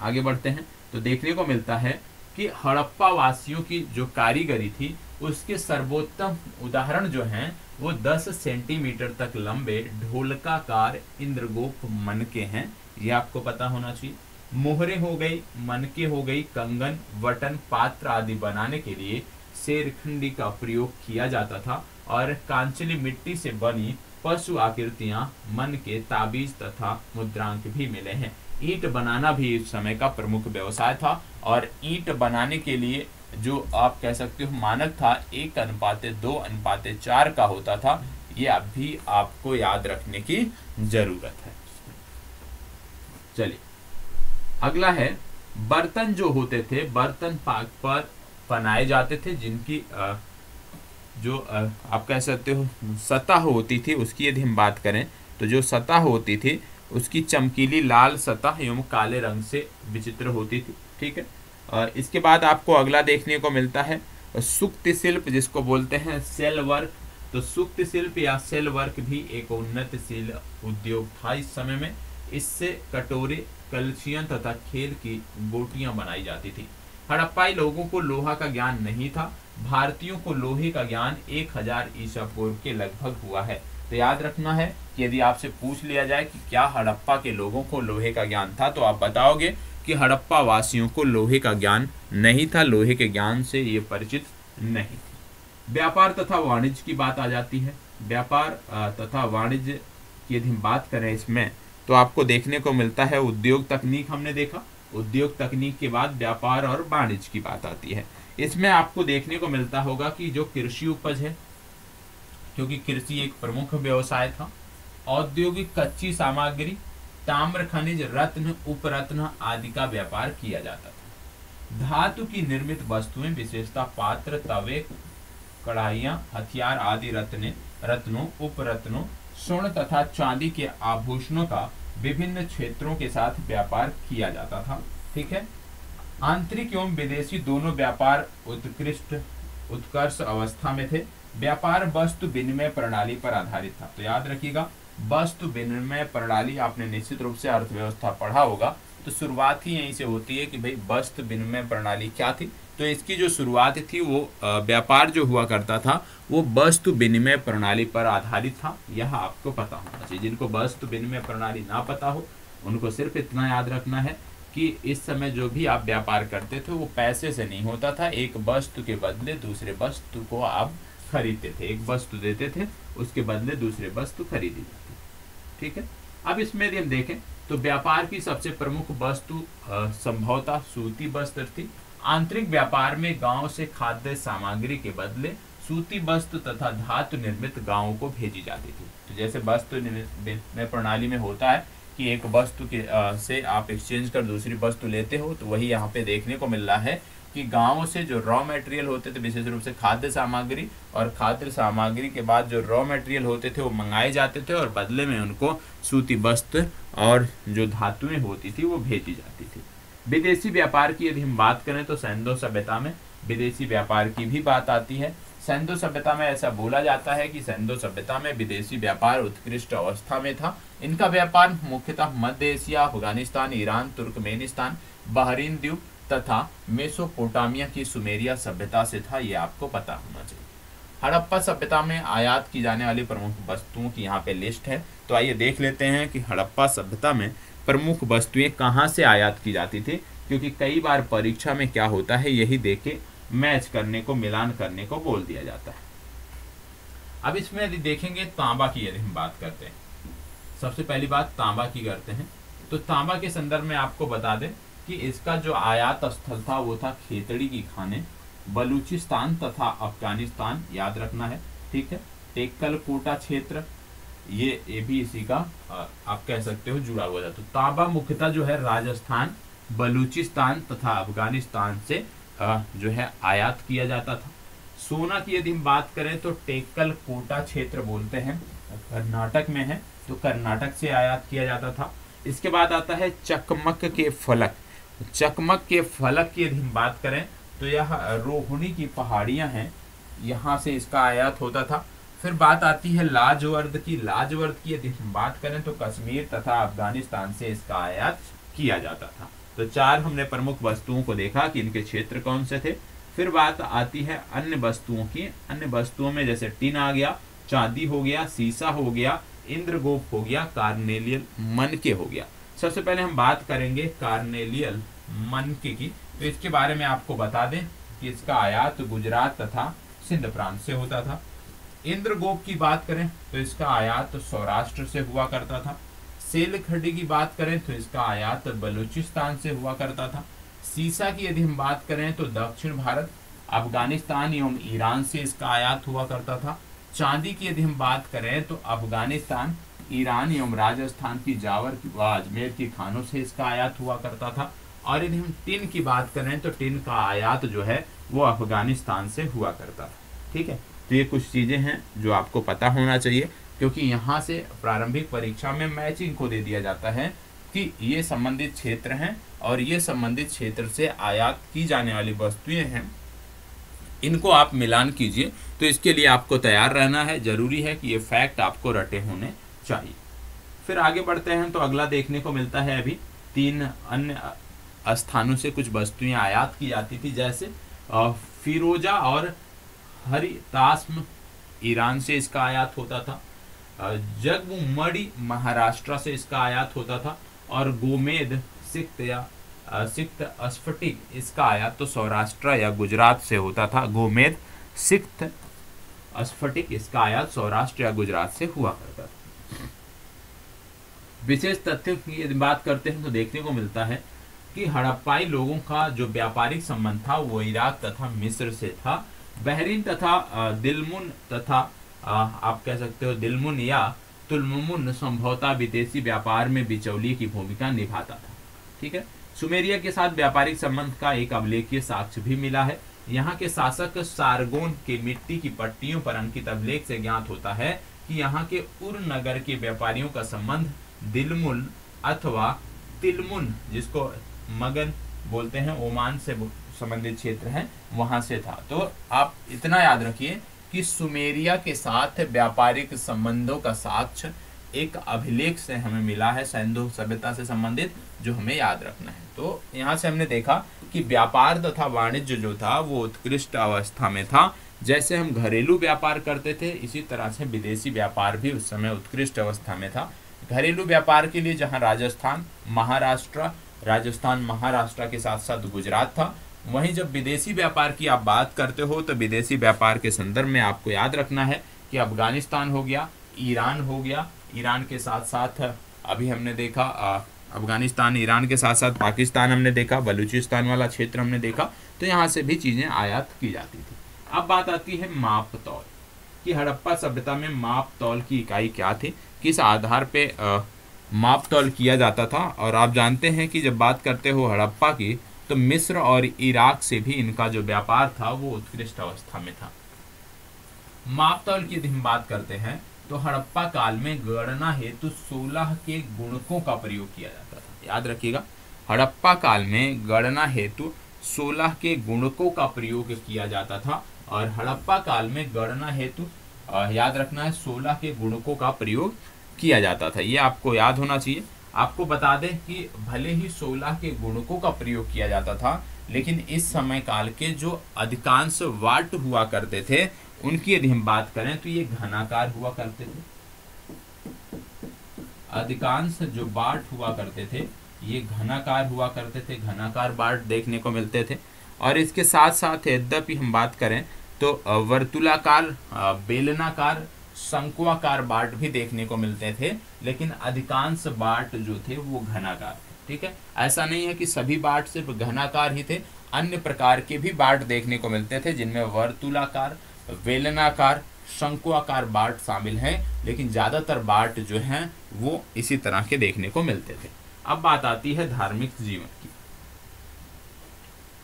आगे बढ़ते हैं तो देखने को मिलता है कि हड़प्पा वासियों की जो कारीगरी थी उसके सर्वोत्तम उदाहरण जो हैं वो 10 सेंटीमीटर तक लंबे ढोलकाकार इंद्रगोप मनके हैं। ये आपको पता होना चाहिए। मोहरे हो गई, मनके हो गई, कंगन, बटन, पात्र आदि बनाने के लिए शेरखंडी का प्रयोग किया जाता था और कांचली मिट्टी से बनी पशु आकृतियां, मनके, ताबीज तथा मुद्रांक भी मिले हैं। ईंट बनाना भी इस समय का प्रमुख व्यवसाय था और ईंट बनाने के लिए जो आप कह सकते हो मानक था 1:2:4 का होता था। ये अभी आपको याद रखने की जरूरत है। चलिए अगला है, बर्तन जो होते थे बर्तन पाक पर बनाए जाते थे, जिनकी जो आप कह सकते हो सतह होती थी उसकी यदि हम बात करें तो जो सतह होती थी उसकी चमकीली लाल सतह एवं काले रंग से विचित्र होती थी। ठीक है, और इसके बाद आपको अगला देखने को मिलता है सुक्ति शिल्प, जिसको बोलते हैं सेल वर्क। तो सुक्ति शिल्प या सेल वर्क भी एक उन्नतशील उद्योग था इस समय में। इससे कटोरे, कलछियां तथा खेल की गोटियां बनाई जाती थी। हड़प्पाई लोगों को लोहा का ज्ञान नहीं था। भारतीयों को लोहे का ज्ञान 1000 ईसा पूर्व के लगभग हुआ है। तो याद रखना है कि यदि आपसे पूछ लिया जाए कि क्या हड़प्पा के लोगों को लोहे का ज्ञान था तो आप बताओगे कि हड़प्पा वासियों को लोहे का ज्ञान नहीं था, लोहे के ज्ञान से ये परिचित नहीं थे। व्यापार तथा वाणिज्य की बात आ जाती है। व्यापार तथा वाणिज्य की यदि हम बात करें इसमें, तो आपको देखने को मिलता है उद्योग तकनीक हमने देखा, उद्योग तकनीक के बाद व्यापार और वाणिज्य की बात आती है। इसमें आपको देखने को मिलता होगा कि जो कृषि उपज है, क्योंकि कृषि एक प्रमुख व्यवसाय था, औद्योगिक कच्ची सामग्री, ताम्र खनिज, रत्न, उपरत्न आदि का व्यापार किया जाता था। धातु की निर्मित वस्तुएं विशेषतः पात्र, तवे, कढ़ाइयां, हथियार आदि रत्नों, उपरत्नों, स्वर्ण तथा चांदी के आभूषणों का विभिन्न क्षेत्रों के साथ व्यापार किया जाता था। ठीक है। आंतरिक एवं विदेशी दोनों व्यापार उत्कर्ष अवस्था में थे। व्यापार वस्तु विनिमय प्रणाली पर आधारित था। तो याद रखिएगा, वस्तु विनिमय प्रणाली आपने निश्चित रूप से अर्थव्यवस्था पढ़ा होगा, तो शुरुआत ही यहीं से होती है कि भाई वस्तु विनिमय प्रणाली क्या थी। तो इसकी जो शुरुआत थी वो व्यापार जो हुआ करता था वो वस्तु विनिमय प्रणाली पर आधारित था। यह आपको पता होना चाहिए। जिनको वस्तु विनिमय प्रणाली ना पता हो उनको सिर्फ इतना याद रखना है कि इस समय जो भी आप व्यापार करते थे वो पैसे से नहीं होता था, एक वस्तु के बदले दूसरे वस्तु को आप खरीदते थे। एक वस्तु देते थे, उसके बदले दूसरे वस्तु खरीदी जाती। ठीक है। अब इसमें यदि हम देखें तो व्यापार की सबसे प्रमुख वस्तु संभवतः सूती वस्त्र थी। आंतरिक व्यापार में गांव से खाद्य सामग्री के बदले सूती वस्त्र तथा धातु निर्मित गांवों को भेजी जाती थी। तो जैसे वस्तु निर्मित प्रणाली में होता है कि एक वस्तु के से आप एक्सचेंज कर दूसरी वस्तु लेते हो, तो वही यहाँ पे देखने को मिल रहा है कि गांवों से जो रॉ मटेरियल होते थे, विशेष रूप से खाद्य सामग्री, और खाद्य सामग्री के बाद जो रॉ मटेरियल होते थे वो मंगाए जाते थे और बदले में उनको सूती वस्त्र और जो धातुएं होती थी वो भेजी जाती थी। विदेशी व्यापार की यदि हम बात करें तो सैंधो सभ्यता में विदेशी व्यापार की भी बात आती है। सैंधो सभ्यता में ऐसा बोला जाता है कि सैंधो सभ्यता में विदेशी व्यापार उत्कृष्ट अवस्था में था। इनका व्यापार मुख्यतः मध्य Asia, Afghanistan, Iran, Turkmenistan, Bahrain द्वीप तथा मेसोपोटामिया की सुमेरिया सभ्यता से था। ये आपको पता होना चाहिए। हड़प्पा सभ्यता में आयात की जाने वाली प्रमुख वस्तुओं की यहाँ पे लिस्ट है। तो आइए देख लेते हैं कि हड़प्पा सभ्यता में प्रमुख वस्तुएं कहाँ से आयात की जाती थी, क्योंकि कई बार परीक्षा में क्या होता है यही देके मैच करने को, मिलान करने को बोल दिया जाता है। अब इसमें यदि देखेंगे तांबा की यदि हम बात करते हैं, सबसे पहली बात तांबा की करते हैं। तो तांबा के संदर्भ में आपको बता दें कि इसका जो आयात स्थल था वो था खेतड़ी की खाने, बलूचिस्तान तथा अफगानिस्तान, याद रखना है। ठीक है। टेक्कल कोटा क्षेत्र, ये भी इसी का आप कह सकते हो जुड़ा हुआ था। तो तांबा मुख्यतः जो है राजस्थान, बलूचिस्तान तथा अफगानिस्तान से जो है आयात किया जाता था। सोना की यदि हम बात करें तो टेक्कल कोटा क्षेत्र बोलते हैं, कर्नाटक में है, तो कर्नाटक से आयात किया जाता था। इसके बाद आता है चकमक के फलक। चकमक के फलक की यदि हम बात करें तो यह रोहिणी की पहाड़ियां हैं, यहाँ से इसका आयात होता था। फिर बात आती है लाजवर्द की। लाजवर्द की यदि हम बात करें तो कश्मीर तथा अफगानिस्तान से इसका आयात किया जाता था। तो चार हमने प्रमुख वस्तुओं को देखा कि इनके क्षेत्र कौन से थे। फिर बात आती है अन्य वस्तुओं की। अन्य वस्तुओं में जैसे टिन आ गया, चांदी हो गया, सीसा हो गया, इंद्रगोप हो गया, कार्नेलियल मनके हो गया। सबसे पहले हम बात करेंगे कार्नेलियल मनके की। तो इसके बारे में आपको बता दें कि इसका आयात गुजरात तथा सिंध प्रांत से होता था। इंद्रगोप की बात करें तो इसका आयात सौराष्ट्र से हुआ करता था। सेल खड्डी की बात करें तो इसका आयात बलूचिस्तान से हुआ करता था। सीसा की यदि हम बात करें तो दक्षिण भारत, अफगानिस्तान एवं ईरान से इसका आयात हुआ करता था। चांदी की यदि हम बात करें तो अफगानिस्तान, ईरान एवं राजस्थान की जावर व अजमेर की खानों से इसका आयात हुआ करता था। और यदि हम टिन की बात करें तो टिन का आयात जो है वो अफगानिस्तान से हुआ करता था। ठीक है। तो ये कुछ चीजें हैं जो आपको पता होना चाहिए, क्योंकि यहाँ से प्रारंभिक परीक्षा में मैचिंग को दे दिया जाता है कि ये संबंधित क्षेत्र हैं और ये संबंधित क्षेत्र से आयात की जाने वाली वस्तुएं हैं, इनको आप मिलान कीजिए। तो इसके लिए आपको तैयार रहना है, जरूरी है कि ये फैक्ट आपको रटे होने चाहिए। फिर आगे बढ़ते हैं तो अगला देखने को मिलता है अभी तीन अन्य स्थानों से कुछ वस्तुएं आयात की जाती थी, जैसे फिरोजा और हरितास्म ईरान से इसका आयात होता था। जगमुमड़ी महाराष्ट्र से इसका आयात होता था। और गोमेद सिक्त या सिक्त स्फटिक, इसका आयात तो सौराष्ट्र या गुजरात से होता था। गोमेद सिक्त स्फटिक, इसका आयात सौराष्ट्र या गुजरात से हुआ करता था। विशेष तथ्यों की यदि बात करते हैं तो देखने को मिलता है कि हड़प्पाई लोगों का जो व्यापारिक संबंध था वो इराक तथा मिस्र से था। बहरीन तथा दिलमुन तथा आप कह सकते हो दिलमुन या तुलमुन संभवतः विदेशी व्यापार में बिचौलिए की भूमिका निभाता था। ठीक है, सुमेरिया के साथ व्यापारिक संबंध का एक अभिलेखीय साक्ष्य भी मिला है। यहाँ के शासक सारगोन के मिट्टी की पट्टियों पर अंकित अभिलेख से ज्ञात होता है कि यहाँ के उर नगर के व्यापारियों का संबंध दिलमुन अथवा तिलमुन, जिसको मगन बोलते हैं, ओमान से संबंधित क्षेत्र है, वहां से था। तो आप इतना याद रखिए कि सुमेरिया के साथ व्यापारिक संबंधों का साक्ष्य एक अभिलेख से हमें मिला है, सिंधु सभ्यता से संबंधित, जो हमें याद रखना है। तो यहाँ से हमने देखा कि व्यापार तथा वाणिज्य जो था वो उत्कृष्ट अवस्था में था। जैसे हम घरेलू व्यापार करते थे, इसी तरह से विदेशी व्यापार भी उस समय उत्कृष्ट अवस्था में था। घरेलू व्यापार के लिए जहाँ राजस्थान महाराष्ट्र के साथ साथ गुजरात था, वहीं जब विदेशी व्यापार की आप बात करते हो तो विदेशी व्यापार के संदर्भ में आपको याद रखना है कि अफगानिस्तान हो गया, ईरान हो गया, ईरान के साथ साथ अभी हमने देखा अफगानिस्तान, ईरान के साथ साथ पाकिस्तान हमने देखा, बलूचिस्तान वाला क्षेत्र हमने देखा, तो यहाँ से भी चीज़ें आयात की जाती थी। अब बात आती है माप तौल कि हड़प्पा सभ्यता में माप तौल की इकाई क्या थी, किस आधार पे माप तौल किया जाता था। और आप जानते हैं कि जब बात करते हो हड़प्पा की तो मिस्र और इराक से भी इनका जो व्यापार था वो उत्कृष्ट अवस्था में था। माप तौल की यदि हम बात करते हैं तो हड़प्पा काल में गणना हेतु 16 के गुणकों का प्रयोग किया जाता था। याद रखिएगा, हड़प्पा काल में गणना हेतु 16 के गुणकों का प्रयोग किया जाता था। और हड़प्पा काल में गणना हेतु याद रखना है 16 के गुणकों का प्रयोग किया जाता था, ये आपको याद होना चाहिए। आपको बता दें कि भले ही 16 के गुणकों का प्रयोग किया जाता था, लेकिन इस समय काल के जो अधिकांश वाट हुआ करते थे उनकी यदि हम बात करें तो ये घनाकार हुआ करते थे। अधिकांश जो बाट हुआ करते थे ये घनाकार हुआ करते थे, घनाकार बाट देखने को मिलते थे। और इसके साथ साथ यद्यपि हम बात करें तो वर्तुलाकार, बेलनाकार, शंक्वाकार बाट भी देखने को मिलते थे, लेकिन अधिकांश बाट जो थे वो घनाकार थे। ठीक है, ऐसा नहीं है कि सभी बाट सिर्फ घनाकार ही थे, अन्य प्रकार के भी बाट देखने को मिलते थे जिनमें वर्तुलाकार, बेलनाकार, शंक्वाकार बाट शामिल हैं, लेकिन ज्यादातर बाट जो हैं वो इसी तरह के देखने को मिलते थे। अब बात आती है धार्मिक जीवन की।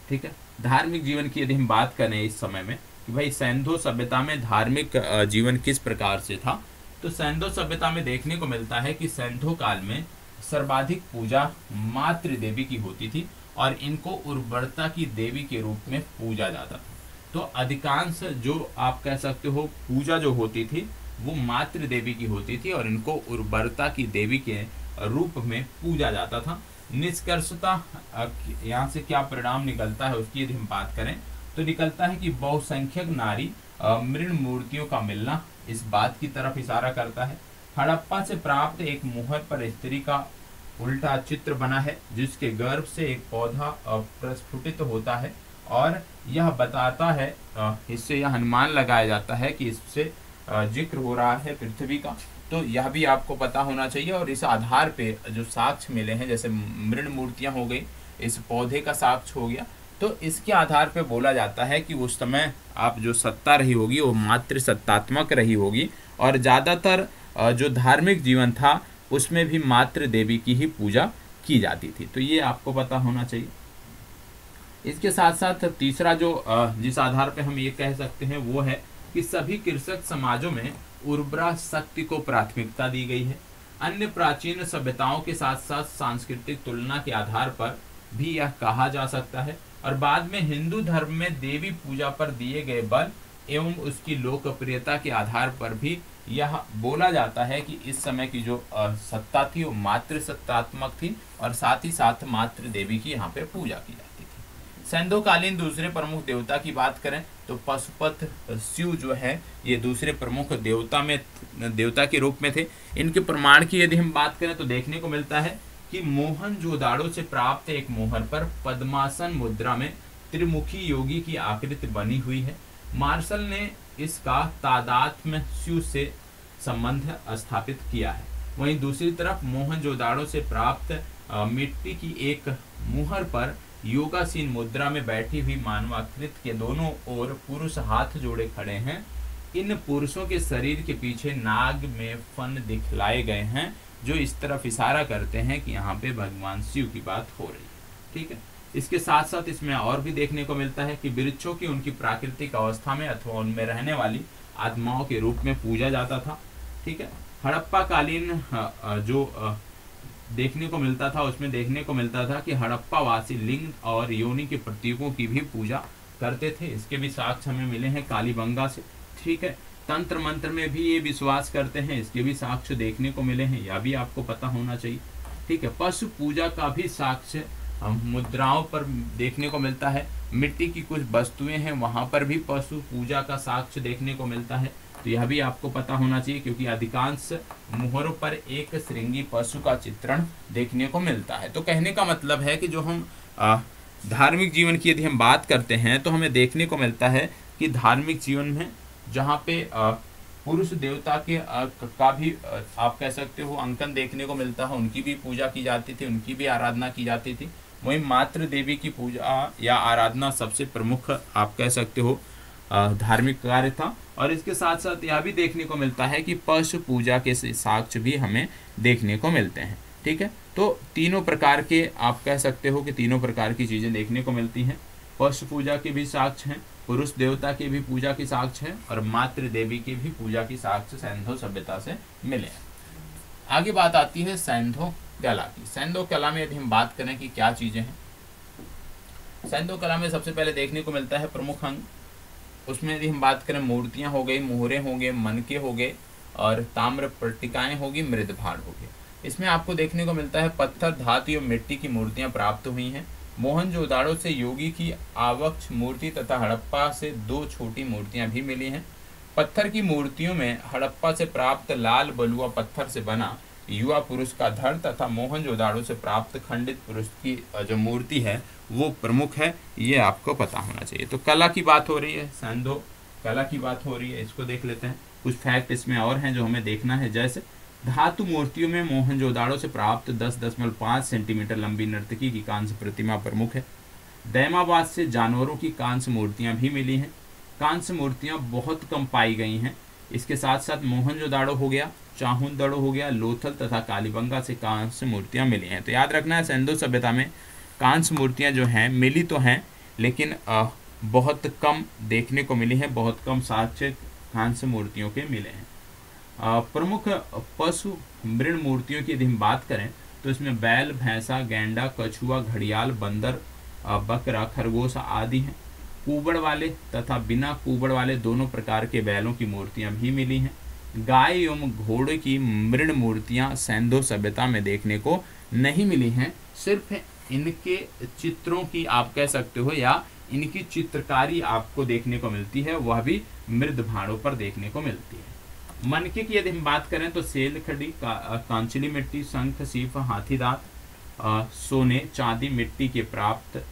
ठीक है, धार्मिक जीवन की यदि हम बात करें इस समय में कि भाई सिंधु सभ्यता में धार्मिक जीवन किस प्रकार से था, तो सिंधु सभ्यता में देखने को मिलता है कि सिंधु काल में सर्वाधिक पूजा मातृ देवी की होती थी और इनको उर्वरता की देवी के रूप में पूजा जाता था। तो अधिकांश जो आप कह सकते हो पूजा जो होती थी वो मातृ देवी की होती थी और इनको उर्वरता की देवी के रूप में पूजा जाता था। निष्कर्षतः यहाँ से क्या परिणाम निकलता है उसकी यदि हम बात करें तो निकलता है कि बहुसंख्यक नारी मृण मूर्तियों का मिलना इस बात की तरफ इशारा करता है। हड़प्पा से प्राप्त एक मुहर पर स्त्री का उल्टा चित्र बना है जिसके गर्भ से एक पौधा प्रस्फुटित होता है और यह बताता है, इससे यह अनुमान लगाया जाता है कि इससे जिक्र हो रहा है पृथ्वी का। तो यह भी आपको पता होना चाहिए। और इस आधार पे जो साक्ष्य मिले हैं, जैसे मृण मूर्तियां हो गई, इस पौधे का साक्ष्य हो गया, तो इसके आधार पे बोला जाता है कि उस समय आप जो सत्ता रही होगी वो मातृ सत्तात्मक रही होगी और ज़्यादातर जो धार्मिक जीवन था उसमें भी मातृ देवी की ही पूजा की जाती थी। तो ये आपको पता होना चाहिए। इसके साथ साथ तीसरा जो जिस आधार पे हम ये कह सकते हैं वो है कि सभी कृषक समाजों में उर्वरा शक्ति को प्राथमिकता दी गई है। अन्य प्राचीन सभ्यताओं के साथ साथ सांस्कृतिक तुलना के आधार पर भी यह कहा जा सकता है। और बाद में हिंदू धर्म में देवी पूजा पर दिए गए बल एवं उसकी लोकप्रियता के आधार पर भी यह बोला जाता है कि इस समय की जो सत्ता थी वो मातृ सत्तात्मक थी और साथ ही साथ मातृ देवी की यहाँ पे पूजा की जाती थी। सिंधुकालीन दूसरे प्रमुख देवता की बात करें तो पशुपत शिव जो है ये दूसरे प्रमुख देवता के रूप में थे। इनके प्रमाण की यदि हम बात करें तो देखने को मिलता है कि मोहनजोदाड़ो से प्राप्त एक मोहर पर पद्मासन मुद्रा में त्रिमुखी योगी की आकृति बनी हुई है। मार्शल ने इसका तादात्म्य से संबंध स्थापित किया है। वहीं दूसरी तरफ मोहनजोदाड़ो से प्राप्त मिट्टी की एक मुहर पर योगासीन मुद्रा में बैठी हुई मानवाकृति के दोनों ओर पुरुष हाथ जोड़े खड़े हैं। इन पुरुषों के शरीर के पीछे नाग में फन दिखलाए गए हैं, जो इस तरफ इशारा करते हैं कि यहाँ पे भगवान शिव की बात हो रही है। ठीक है, इसके साथ साथ इसमें और भी देखने को मिलता है कि वृक्षों की उनकी प्राकृतिक अवस्था में अथवा उनमें रहने वाली आत्माओं के रूप में पूजा जाता था। ठीक है, हड़प्पा कालीन जो देखने को मिलता था, उसमें देखने को मिलता था कि हड़प्पा वासी लिंग और योनि के प्रतीकों की भी पूजा करते थे। इसके भी साक्ष्य हमें मिले हैं कालीबंगा से। ठीक है, तंत्र मंत्र में भी ये विश्वास करते हैं, इसके भी साक्ष्य देखने को मिले हैं, यह भी आपको पता होना चाहिए। ठीक है, पशु पूजा का भी साक्ष्य मुद्राओं पर देखने को मिलता है। मिट्टी की कुछ वस्तुएं हैं, वहां पर भी पशु पूजा का साक्ष्य देखने को मिलता है, तो यह भी आपको पता होना चाहिए, क्योंकि अधिकांश मुहरों पर एक श्रृंगी पशु का चित्रण देखने को मिलता है। तो कहने का मतलब है कि जो हम धार्मिक जीवन की यदि हम बात करते हैं तो हमें देखने को मिलता है कि धार्मिक जीवन में जहाँ पे पुरुष देवता के का भी आप कह सकते हो अंकन देखने को मिलता है, उनकी भी पूजा की जाती थी, उनकी भी आराधना की जाती थी। वहीं मातृ देवी की पूजा या आराधना सबसे प्रमुख आप कह सकते हो धार्मिक कार्य था। और इसके साथ साथ यह भी देखने को मिलता है कि पशु पूजा के साक्ष्य भी हमें देखने को मिलते हैं। ठीक है, तो तीनों प्रकार के आप कह सकते हो कि तीनों प्रकार की चीज़ें देखने को मिलती हैं। पशु पूजा के भी साक्ष्य हैं, पुरुष देवता की भी पूजा की साक्ष्य है, और मातृ देवी की भी पूजा की साक्ष्य सैंधो सभ्यता से मिले हैं। आगे बात आती है सैंधो कला की। सैंधो कला में यदि हम बात करें कि क्या चीज़ें हैं, सैंधो कला में सबसे पहले देखने को मिलता है प्रमुख अंग। उसमें यदि हम बात करें मूर्तियां हो गई, मोहरे हो गए, मनके हो गए, और ताम्र पट्टिकाएं होगी, मृद भाड़ हो गए। इसमें आपको देखने को मिलता है पत्थर, धातु एवं मिट्टी की मूर्तियां प्राप्त हुई हैं। मोहनजोदाड़ो से योगी की आवक्ष मूर्ति तथा हड़प्पा से 2 छोटी मूर्तियां भी मिली हैं। पत्थर की मूर्तियों में हड़प्पा से प्राप्त लाल बलुआ पत्थर से बना युवा पुरुष का धड़ तथा मोहनजोदाड़ो से प्राप्त खंडित पुरुष की जो मूर्ति है वो प्रमुख है, ये आपको पता होना चाहिए। तो कला की बात हो रही है, सैंधो कला की बात हो रही है, इसको देख लेते हैं। कुछ फैक्ट इसमें और हैं जो हमें देखना है, जैसे धातु मूर्तियों में मोहनजोदाड़ो से प्राप्त 10.5 सेंटीमीटर लंबी नर्तकी की कांस्य प्रतिमा प्रमुख है। दैमाबाद से जानवरों की कांस्य मूर्तियां भी मिली हैं। कांस्य मूर्तियां बहुत कम पाई गई हैं। इसके साथ साथ मोहनजोदाड़ो हो गया, चाहुंदड़ो हो गया, लोथल तथा कालीबंगा से कांस्य मूर्तियां मिली हैं। तो याद रखना है, सिंधु सभ्यता में कांस्य मूर्तियां जो हैं मिली तो हैं, लेकिन बहुत कम देखने को मिली हैं, बहुत कम साक्ष्य कांस्य मूर्तियों के मिले हैं। प्रमुख पशु मृण मूर्तियों की यदि हम बात करें तो इसमें बैल, भैंसा, गैंडा, कछुआ, घड़ियाल, बंदर, बकरा, खरगोश आदि हैं। कुबड़ वाले तथा बिना कुबड़ वाले दोनों प्रकार के बैलों की मूर्तियां भी मिली हैं। गाय एवं घोड़े की मृण मूर्तियां सैंधो सभ्यता में देखने को नहीं मिली हैं। सिर्फ इनके चित्रों की आप कह सकते हो या इनकी चित्रकारी आपको देखने को मिलती है, वह भी मृद भाड़ों पर देखने को मिलती है। मनके की यदि हम बात करें तो सेल खड़ी, कांचली मिट्टी, शंख, सीफ, हाथी दांत, सोने, चांदी मिट्टी के प्राप्त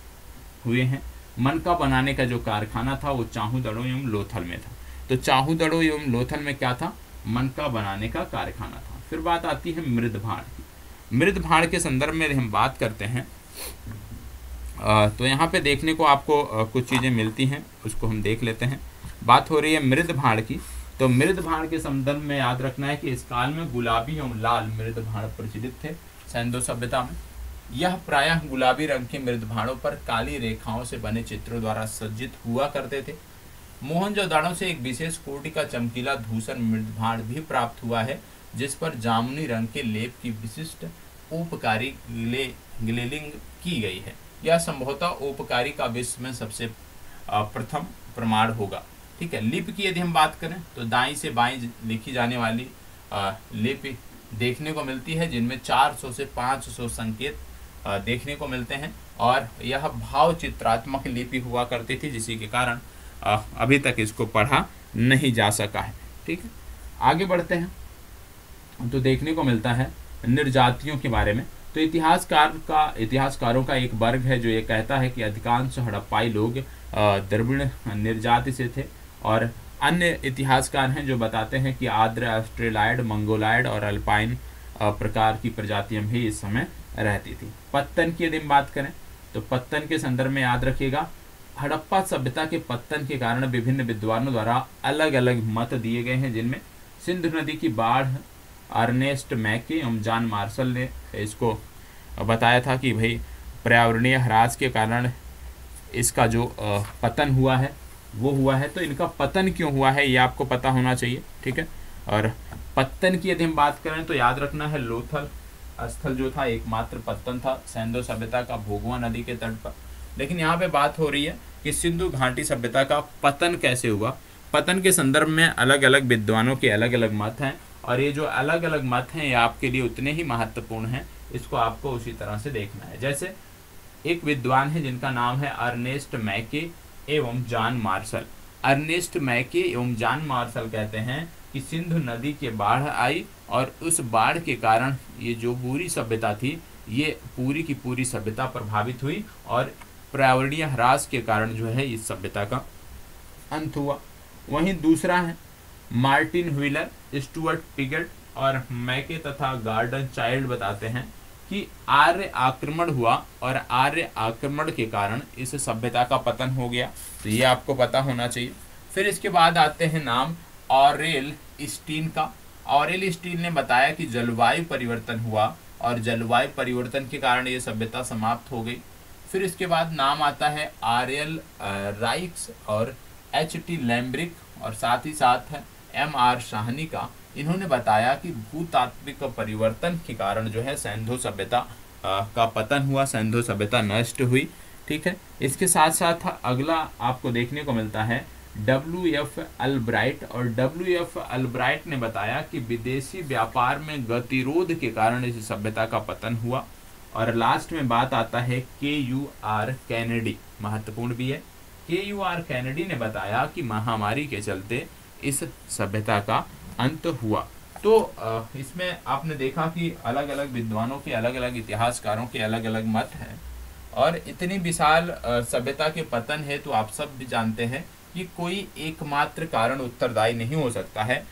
हुए हैं। मनका बनाने का जो कारखाना था वो चाहुदड़ो एवं लोथल में था। तो चाहुदड़ो एवं लोथल में क्या था? मनका बनाने का कारखाना था। फिर बात आती है मृद भाड़ की। मृद भाड़ के संदर्भ में हम बात करते हैं तो यहाँ पे देखने को आपको कुछ चीज़ें मिलती हैं, उसको हम देख लेते हैं। बात हो रही है मृद भाड़ की, तो मृद भाड़ के संदर्भ में याद रखना है कि इस काल में गुलाबी एवं लाल मृद भाड़ प्रचलित थे सैंधो सभ्यता में। यह प्रायः गुलाबी रंग के मृद भाड़ों पर काली रेखाओं से बने चित्रों द्वारा सज्जित हुआ करते थे। मोहनजोदाड़ो से एक विशेष कोटि का चमकीला धूसर मृद भाड़ भी प्राप्त हुआ है, जिस पर जामुनी रंग के लेप की विशिष्ट औपकारी ग्लेलिंग की गई है। यह संभवतः औपकारी का विश्व में सबसे प्रथम प्रमाण होगा। ठीक है, लिपि की यदि हम बात करें तो दाईं से बाईं लिखी जाने वाली लिपि देखने को मिलती है, जिनमें 400 से 500 संकेत देखने को मिलते हैं, और यह भाव चित्रात्मक लिपि हुआ करती थी, जिसी के कारण अभी तक इसको पढ़ा नहीं जा सका है। ठीक है, आगे बढ़ते हैं तो देखने को मिलता है निर्जातियों के बारे में। तो इतिहासकारों का एक वर्ग है जो ये कहता है कि अधिकांश हड़प्पाई लोग द्रविड़ निर्जाति से थे, और अन्य इतिहासकार हैं जो बताते हैं कि आर्द्र, ऑस्ट्रेलाइड, मंगोलाइड और अल्पाइन प्रकार की प्रजातियां भी इस समय रहती थी। पत्तन की यदि हम बात करें तो पत्तन के संदर्भ में याद रखिएगा, हड़प्पा सभ्यता के पतन के कारण विभिन्न विद्वानों द्वारा अलग अलग मत दिए गए हैं, जिनमें सिंधु नदी की बाढ़ अर्नेस्ट मैके एवं जॉन मार्शल ने इसको बताया था कि भाई पर्यावरणीय ह्रास के कारण इसका जो पतन हुआ है वो हुआ है। तो इनका पतन क्यों हुआ है ये आपको पता होना चाहिए, ठीक है। और पत्तन की यदि हम बात करें तो याद रखना है, लोथल स्थल जो था एकमात्र पत्तन था सिंधु सभ्यता का भोगवा नदी के तट पर। लेकिन यहाँ पे बात हो रही है कि सिंधु घाटी सभ्यता का पतन कैसे हुआ। पतन के संदर्भ में अलग अलग विद्वानों के अलग अलग मत हैं, और ये जो अलग अलग मत हैं ये आपके लिए उतने ही महत्वपूर्ण हैं, इसको आपको उसी तरह से देखना है। जैसे एक विद्वान है जिनका नाम है अर्नेस्ट मैके एवं जॉन मार्शल। अर्नेस्ट मैके एवं जॉन मार्शल कहते हैं कि सिंधु नदी के बाढ़ आई और उस बाढ़ के कारण ये जो पूरी सभ्यता थी ये पूरी की पूरी सभ्यता प्रभावित हुई, और पर्यावरणीय ह्रास के कारण जो है इस सभ्यता का अंत हुआ। वहीं दूसरा है मार्टिन व्हीलर, स्टुअर्ट पिगेट और मैके तथा गार्डन चाइल्ड बताते हैं कि आर्य आक्रमण हुआ और आर्य आक्रमण के कारण इस सभ्यता का पतन हो गया। तो ये आपको पता होना चाहिए। फिर इसके बाद आते हैं नाम ऑरेल स्टीन का। ऑरेल स्टीन ने बताया कि जलवायु परिवर्तन हुआ और जलवायु परिवर्तन के कारण ये सभ्यता समाप्त हो गई। फिर इसके बाद नाम आता है आरएल राइक्स और एच.टी. लैम्ब्रिक, और साथ ही साथ है एम.आर. साहनी का। इन्होंने बताया कि भूतात्विक परिवर्तन के कारण जो है सिंधु सभ्यता का पतन हुआ, सिंधु सभ्यता नष्ट हुई, ठीक है। इसके साथ साथ अगला आपको देखने को मिलता है W.F. अल्ब्राइट, और W.F. अल्ब्राइट ने बताया कि विदेशी व्यापार में गतिरोध के कारण इस सभ्यता का पतन हुआ। और लास्ट में बात आता है K.U.R. कैनेडी, महत्वपूर्ण भी है। K.U.R. कैनेडी ने बताया कि महामारी के चलते इस सभ्यता का अंत हुआ। तो इसमें आपने देखा कि अलग अलग विद्वानों के, अलग अलग इतिहासकारों के अलग अलग मत हैं, और इतनी विशाल सभ्यता के पतन है तो आप सब भी जानते हैं कि कोई एकमात्र कारण उत्तरदायी नहीं हो सकता है।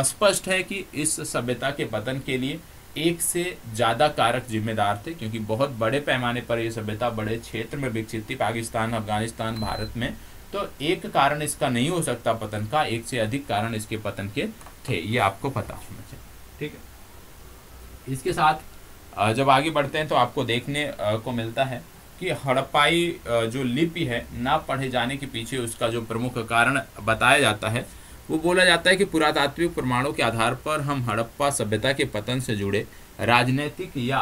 स्पष्ट है कि इस सभ्यता के पतन के लिए एक से ज़्यादा कारक जिम्मेदार थे, क्योंकि बहुत बड़े पैमाने पर यह सभ्यता बड़े क्षेत्र में विकसित थी, पाकिस्तान, अफगानिस्तान, भारत में। तो एक कारण इसका नहीं हो सकता पतन का, एक से अधिक कारण इसके पतन के थे, ये आपको पता होना चाहिए, ठीक है। इसके साथ जब आगे बढ़ते हैं तो आपको देखने को मिलता है कि हड़प्पाई जो लिपि है ना पढ़े जाने के पीछे उसका जो प्रमुख कारण बताया जाता है, वो बोला जाता है कि पुरातात्विक प्रमाणों के आधार पर हम हड़प्पा सभ्यता के पतन से जुड़े राजनीतिक या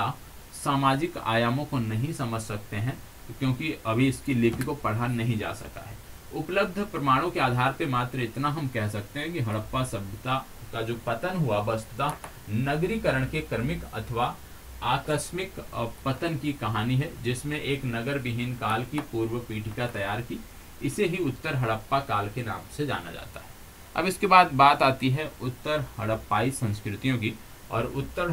सामाजिक आयामों को नहीं समझ सकते हैं, क्योंकि अभी इसकी लिपि को पढ़ा नहीं जा सका है। उपलब्ध प्रमाणों के आधार पर मात्र इतना हम कह सकते हैं कि हड़प्पा सभ्यता का जो पतन हुआ वस्तुतः नगरीकरण के क्रमिक अथवा आकस्मिक पतन की कहानी है, जिसमें एक नगर विहीन काल की पूर्व पीठिका तैयार की। इसे ही उत्तर हड़प्पा काल के नाम से जाना जाता है। अब इसके बाद बात आती है उत्तर हड़प्पाई संस्कृतियों की, और उत्तर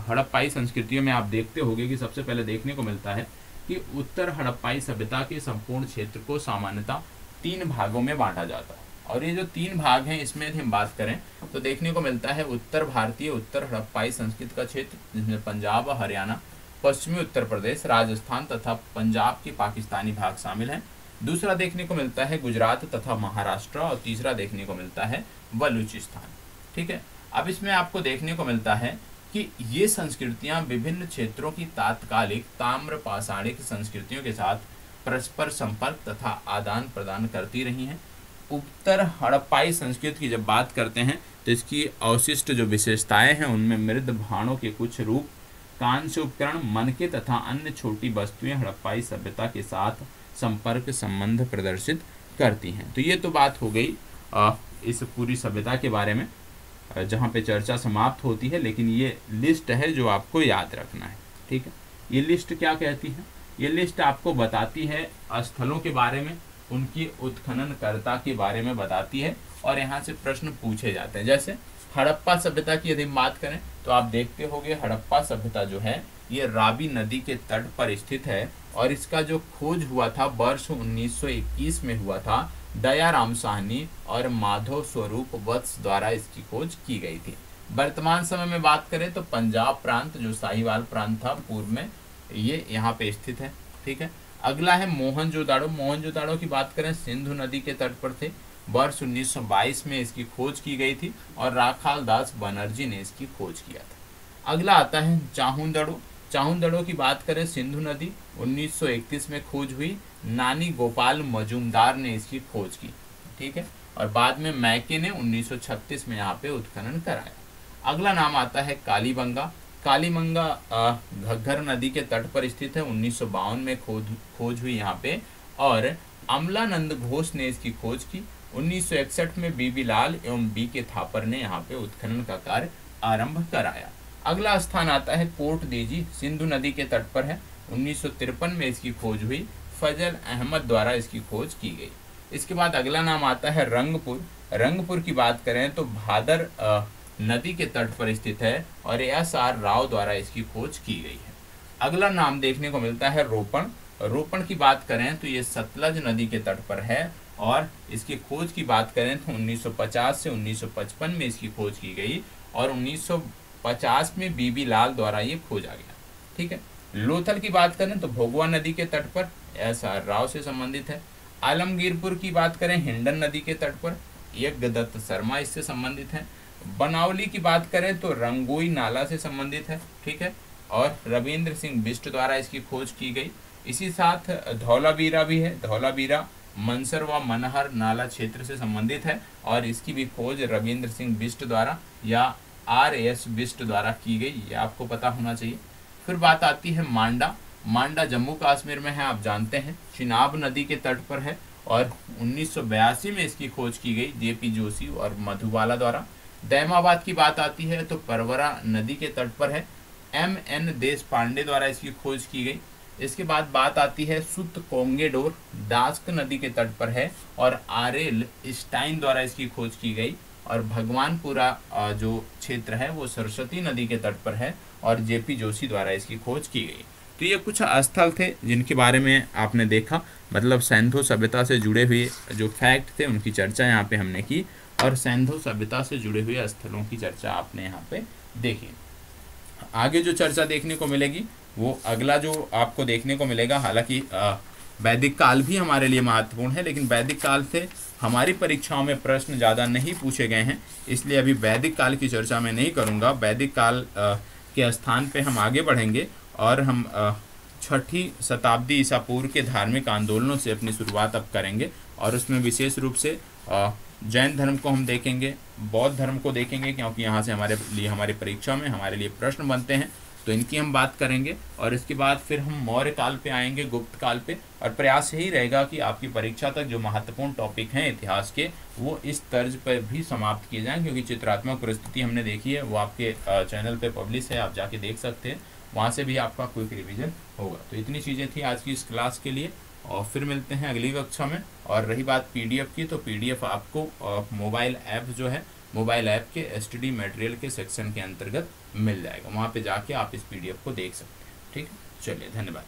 हड़प्पाई संस्कृतियों में आप देखते होंगे कि सबसे पहले देखने को मिलता है कि उत्तर हड़प्पाई सभ्यता के संपूर्ण क्षेत्र को सामान्यतः 3 भागों में बांटा जाता है। और ये जो 3 भाग हैं इसमें यदि हम बात करें तो देखने को मिलता है उत्तर भारतीय उत्तर हड़प्पाई संस्कृति का क्षेत्र, जिसमें पंजाब, हरियाणा, पश्चिमी उत्तर प्रदेश, राजस्थान तथा पंजाब के पाकिस्तानी भाग शामिल हैं। दूसरा देखने को मिलता है गुजरात तथा महाराष्ट्र, और तीसरा देखने को मिलता है बलूचिस्तान, ठीक है। अब इसमें आपको देखने को मिलता है कि ये संस्कृतियां विभिन्न क्षेत्रों की तात्कालिक ताम्र पाषाणिक संस्कृतियों के साथ परस्पर संपर्क तथा आदान प्रदान करती रही हैं। उत्तर हड़प्पाई संस्कृति की जब बात करते हैं तो इसकी अवशिष्ट जो विशेषताएं हैं उनमें मृद भाणों के कुछ रूप, कांस्य उपकरण, मनके तथा अन्य छोटी वस्तुएं हड़प्पाई सभ्यता के साथ संपर्क संबंध प्रदर्शित करती हैं। तो ये तो बात हो गई इस पूरी सभ्यता के बारे में, जहाँ पे चर्चा समाप्त होती है। लेकिन ये लिस्ट है जो आपको याद रखना है, ठीक है। ये लिस्ट क्या कहती है? ये लिस्ट आपको बताती है स्थलों के बारे में, उनकी उत्खननकर्ता के बारे में बताती है, और यहाँ से प्रश्न पूछे जाते हैं। जैसे हड़प्पा सभ्यता की यदि बात करें तो आप देखते होंगे हड़प्पा सभ्यता जो है ये रावी नदी के तट पर स्थित है, और इसका जो खोज हुआ था वर्ष 1921 में हुआ था। दयाराम साहनी और माधव स्वरूप वत्स द्वारा इसकी खोज की गई थी। वर्तमान समय में बात करें तो पंजाब प्रांत जो साहिवाल प्रांत था पूर्व में, ये यहाँ पे स्थित है। ठीक है, अगला है मोहनजोदाड़ो। मोहनजोदाड़ो की बात करें सिंधु नदी के तट पर थे, वर्ष 1922 में इसकी खोज की गई थी और राखाल दास बनर्जी ने इसकी खोज किया था। अगला आता है चाहुंदड़ो। चाहुंदड़ो की बात करें सिंधु नदी 1931 में खोज हुई, नानी गोपाल मजूमदार ने इसकी खोज की। ठीक है, और बाद में मैके ने 1936 में यहाँ पे उत्खनन कराया। अगला नाम आता है कालीबंगा। कालीबंगा घग्गर नदी के तट पर स्थित है, 1952 में खोज हुई यहाँ पे, और अमलानंद घोष ने इसकी खोज की। 1961 में बीबी लाल एवं बी के थापर ने यहाँ पे उत्खनन का कार्य आरंभ कराया। अगला स्थान आता है कोट देजी, सिंधु नदी के तट पर है, 1953 में इसकी खोज हुई, फजल अहमद द्वारा इसकी खोज की गई। इसके बाद अगला नाम आता है रंगपुर। रंगपुर की बात करें तो भादर नदी के तट पर स्थित है और एस.आर. राव द्वारा इसकी खोज की गई है। अगला नाम देखने को मिलता है रोपण। रोपण की बात करें तो ये सतलज नदी के तट पर है, और इसकी खोज की बात करें तो 1950 से 1955 में इसकी खोज की गई, और 1950 में बीबी लाल द्वारा ये खोजा गया। ठीक है, लोथल की बात करें तो भोगवा नदी के तट पर एस.आर. राव से संबंधित है। आलमगीरपुर की बात करें हिंडन नदी के तट पर यज्ञदत्त शर्मा इससे संबंधित है। बनावली की बात करें तो रंगोई नाला से संबंधित है। ठीक है, और रविंद्र सिंह बिष्ट द्वारा इसकी खोज की गई। इसी साथ धौलावीरा भी है। धौलावीरा मनसर व मनहर नाला क्षेत्र से संबंधित है, और इसकी भी खोज रविंद्र सिंह बिष्ट द्वारा या R.S. बिष्ट द्वारा की गई, ये आपको पता होना चाहिए। फिर बात आती है मांडा। मांडा जम्मू कश्मीर में है, आप जानते हैं, चिनाब नदी के तट पर है, और 1982 में इसकी खोज की गई J.P. जोशी और मधुबाला द्वारा। दैमाबाद की बात आती है तो परवरा नदी के तट पर है, M.N. देश पांडे द्वारा इसकी खोज की गई। इसके बाद बात आती है सुत कोंगेडोर, दास्क नदी के तट पर है, और R.L. स्टाइन द्वारा इसकी खोज की गई। और भगवानपुरा जो क्षेत्र है वो सरस्वती नदी के तट पर है, और J.P. जोशी द्वारा इसकी खोज की गई। तो ये कुछ स्थल थे जिनके बारे में आपने देखा, मतलब सैंधो सभ्यता से जुड़े हुए जो फैक्ट थे उनकी चर्चा यहाँ पे हमने की, और सैंधो सभ्यता से जुड़े हुए स्थलों की चर्चा आपने यहाँ पे देखी। आगे जो चर्चा देखने को मिलेगी वो अगला जो आपको देखने को मिलेगा, हालांकि वैदिक काल भी हमारे लिए महत्वपूर्ण है, लेकिन वैदिक काल से हमारी परीक्षाओं में प्रश्न ज़्यादा नहीं पूछे गए हैं, इसलिए अभी वैदिक काल की चर्चा मैं नहीं करूँगा। वैदिक काल के स्थान पे हम आगे बढ़ेंगे, और हम 6ठी शताब्दी ईसा पूर्व के धार्मिक आंदोलनों से अपनी शुरुआत अब करेंगे, और उसमें विशेष रूप से जैन धर्म को हम देखेंगे, बौद्ध धर्म को देखेंगे, क्योंकि यहाँ से हमारी परीक्षा में हमारे लिए प्रश्न बनते हैं, तो इनकी हम बात करेंगे। और इसके बाद फिर हम मौर्य काल पे आएंगे, गुप्त काल पे, और प्रयास यही रहेगा कि आपकी परीक्षा तक जो महत्वपूर्ण टॉपिक हैं इतिहास के वो इस तर्ज पर भी समाप्त किए जाएँ, क्योंकि चित्रात्मक प्रस्तुति हमने देखी है, वो आपके चैनल पे पब्लिश है, आप जाके देख सकते हैं, वहाँ से भी आपका क्विक रिवीजन होगा। तो इतनी चीज़ें थी आज की इस क्लास के लिए, और फिर मिलते हैं अगली कक्षा में। और रही बात पीडीएफ की, तो पीडीएफ आपको मोबाइल ऐप जो है, मोबाइल ऐप के एसटीडी मटेरियल के सेक्शन के अंतर्गत मिल जाएगा, वहाँ पे जाके आप इस पीडीएफ को देख सकते हैं। ठीक है, चलिए, धन्यवाद।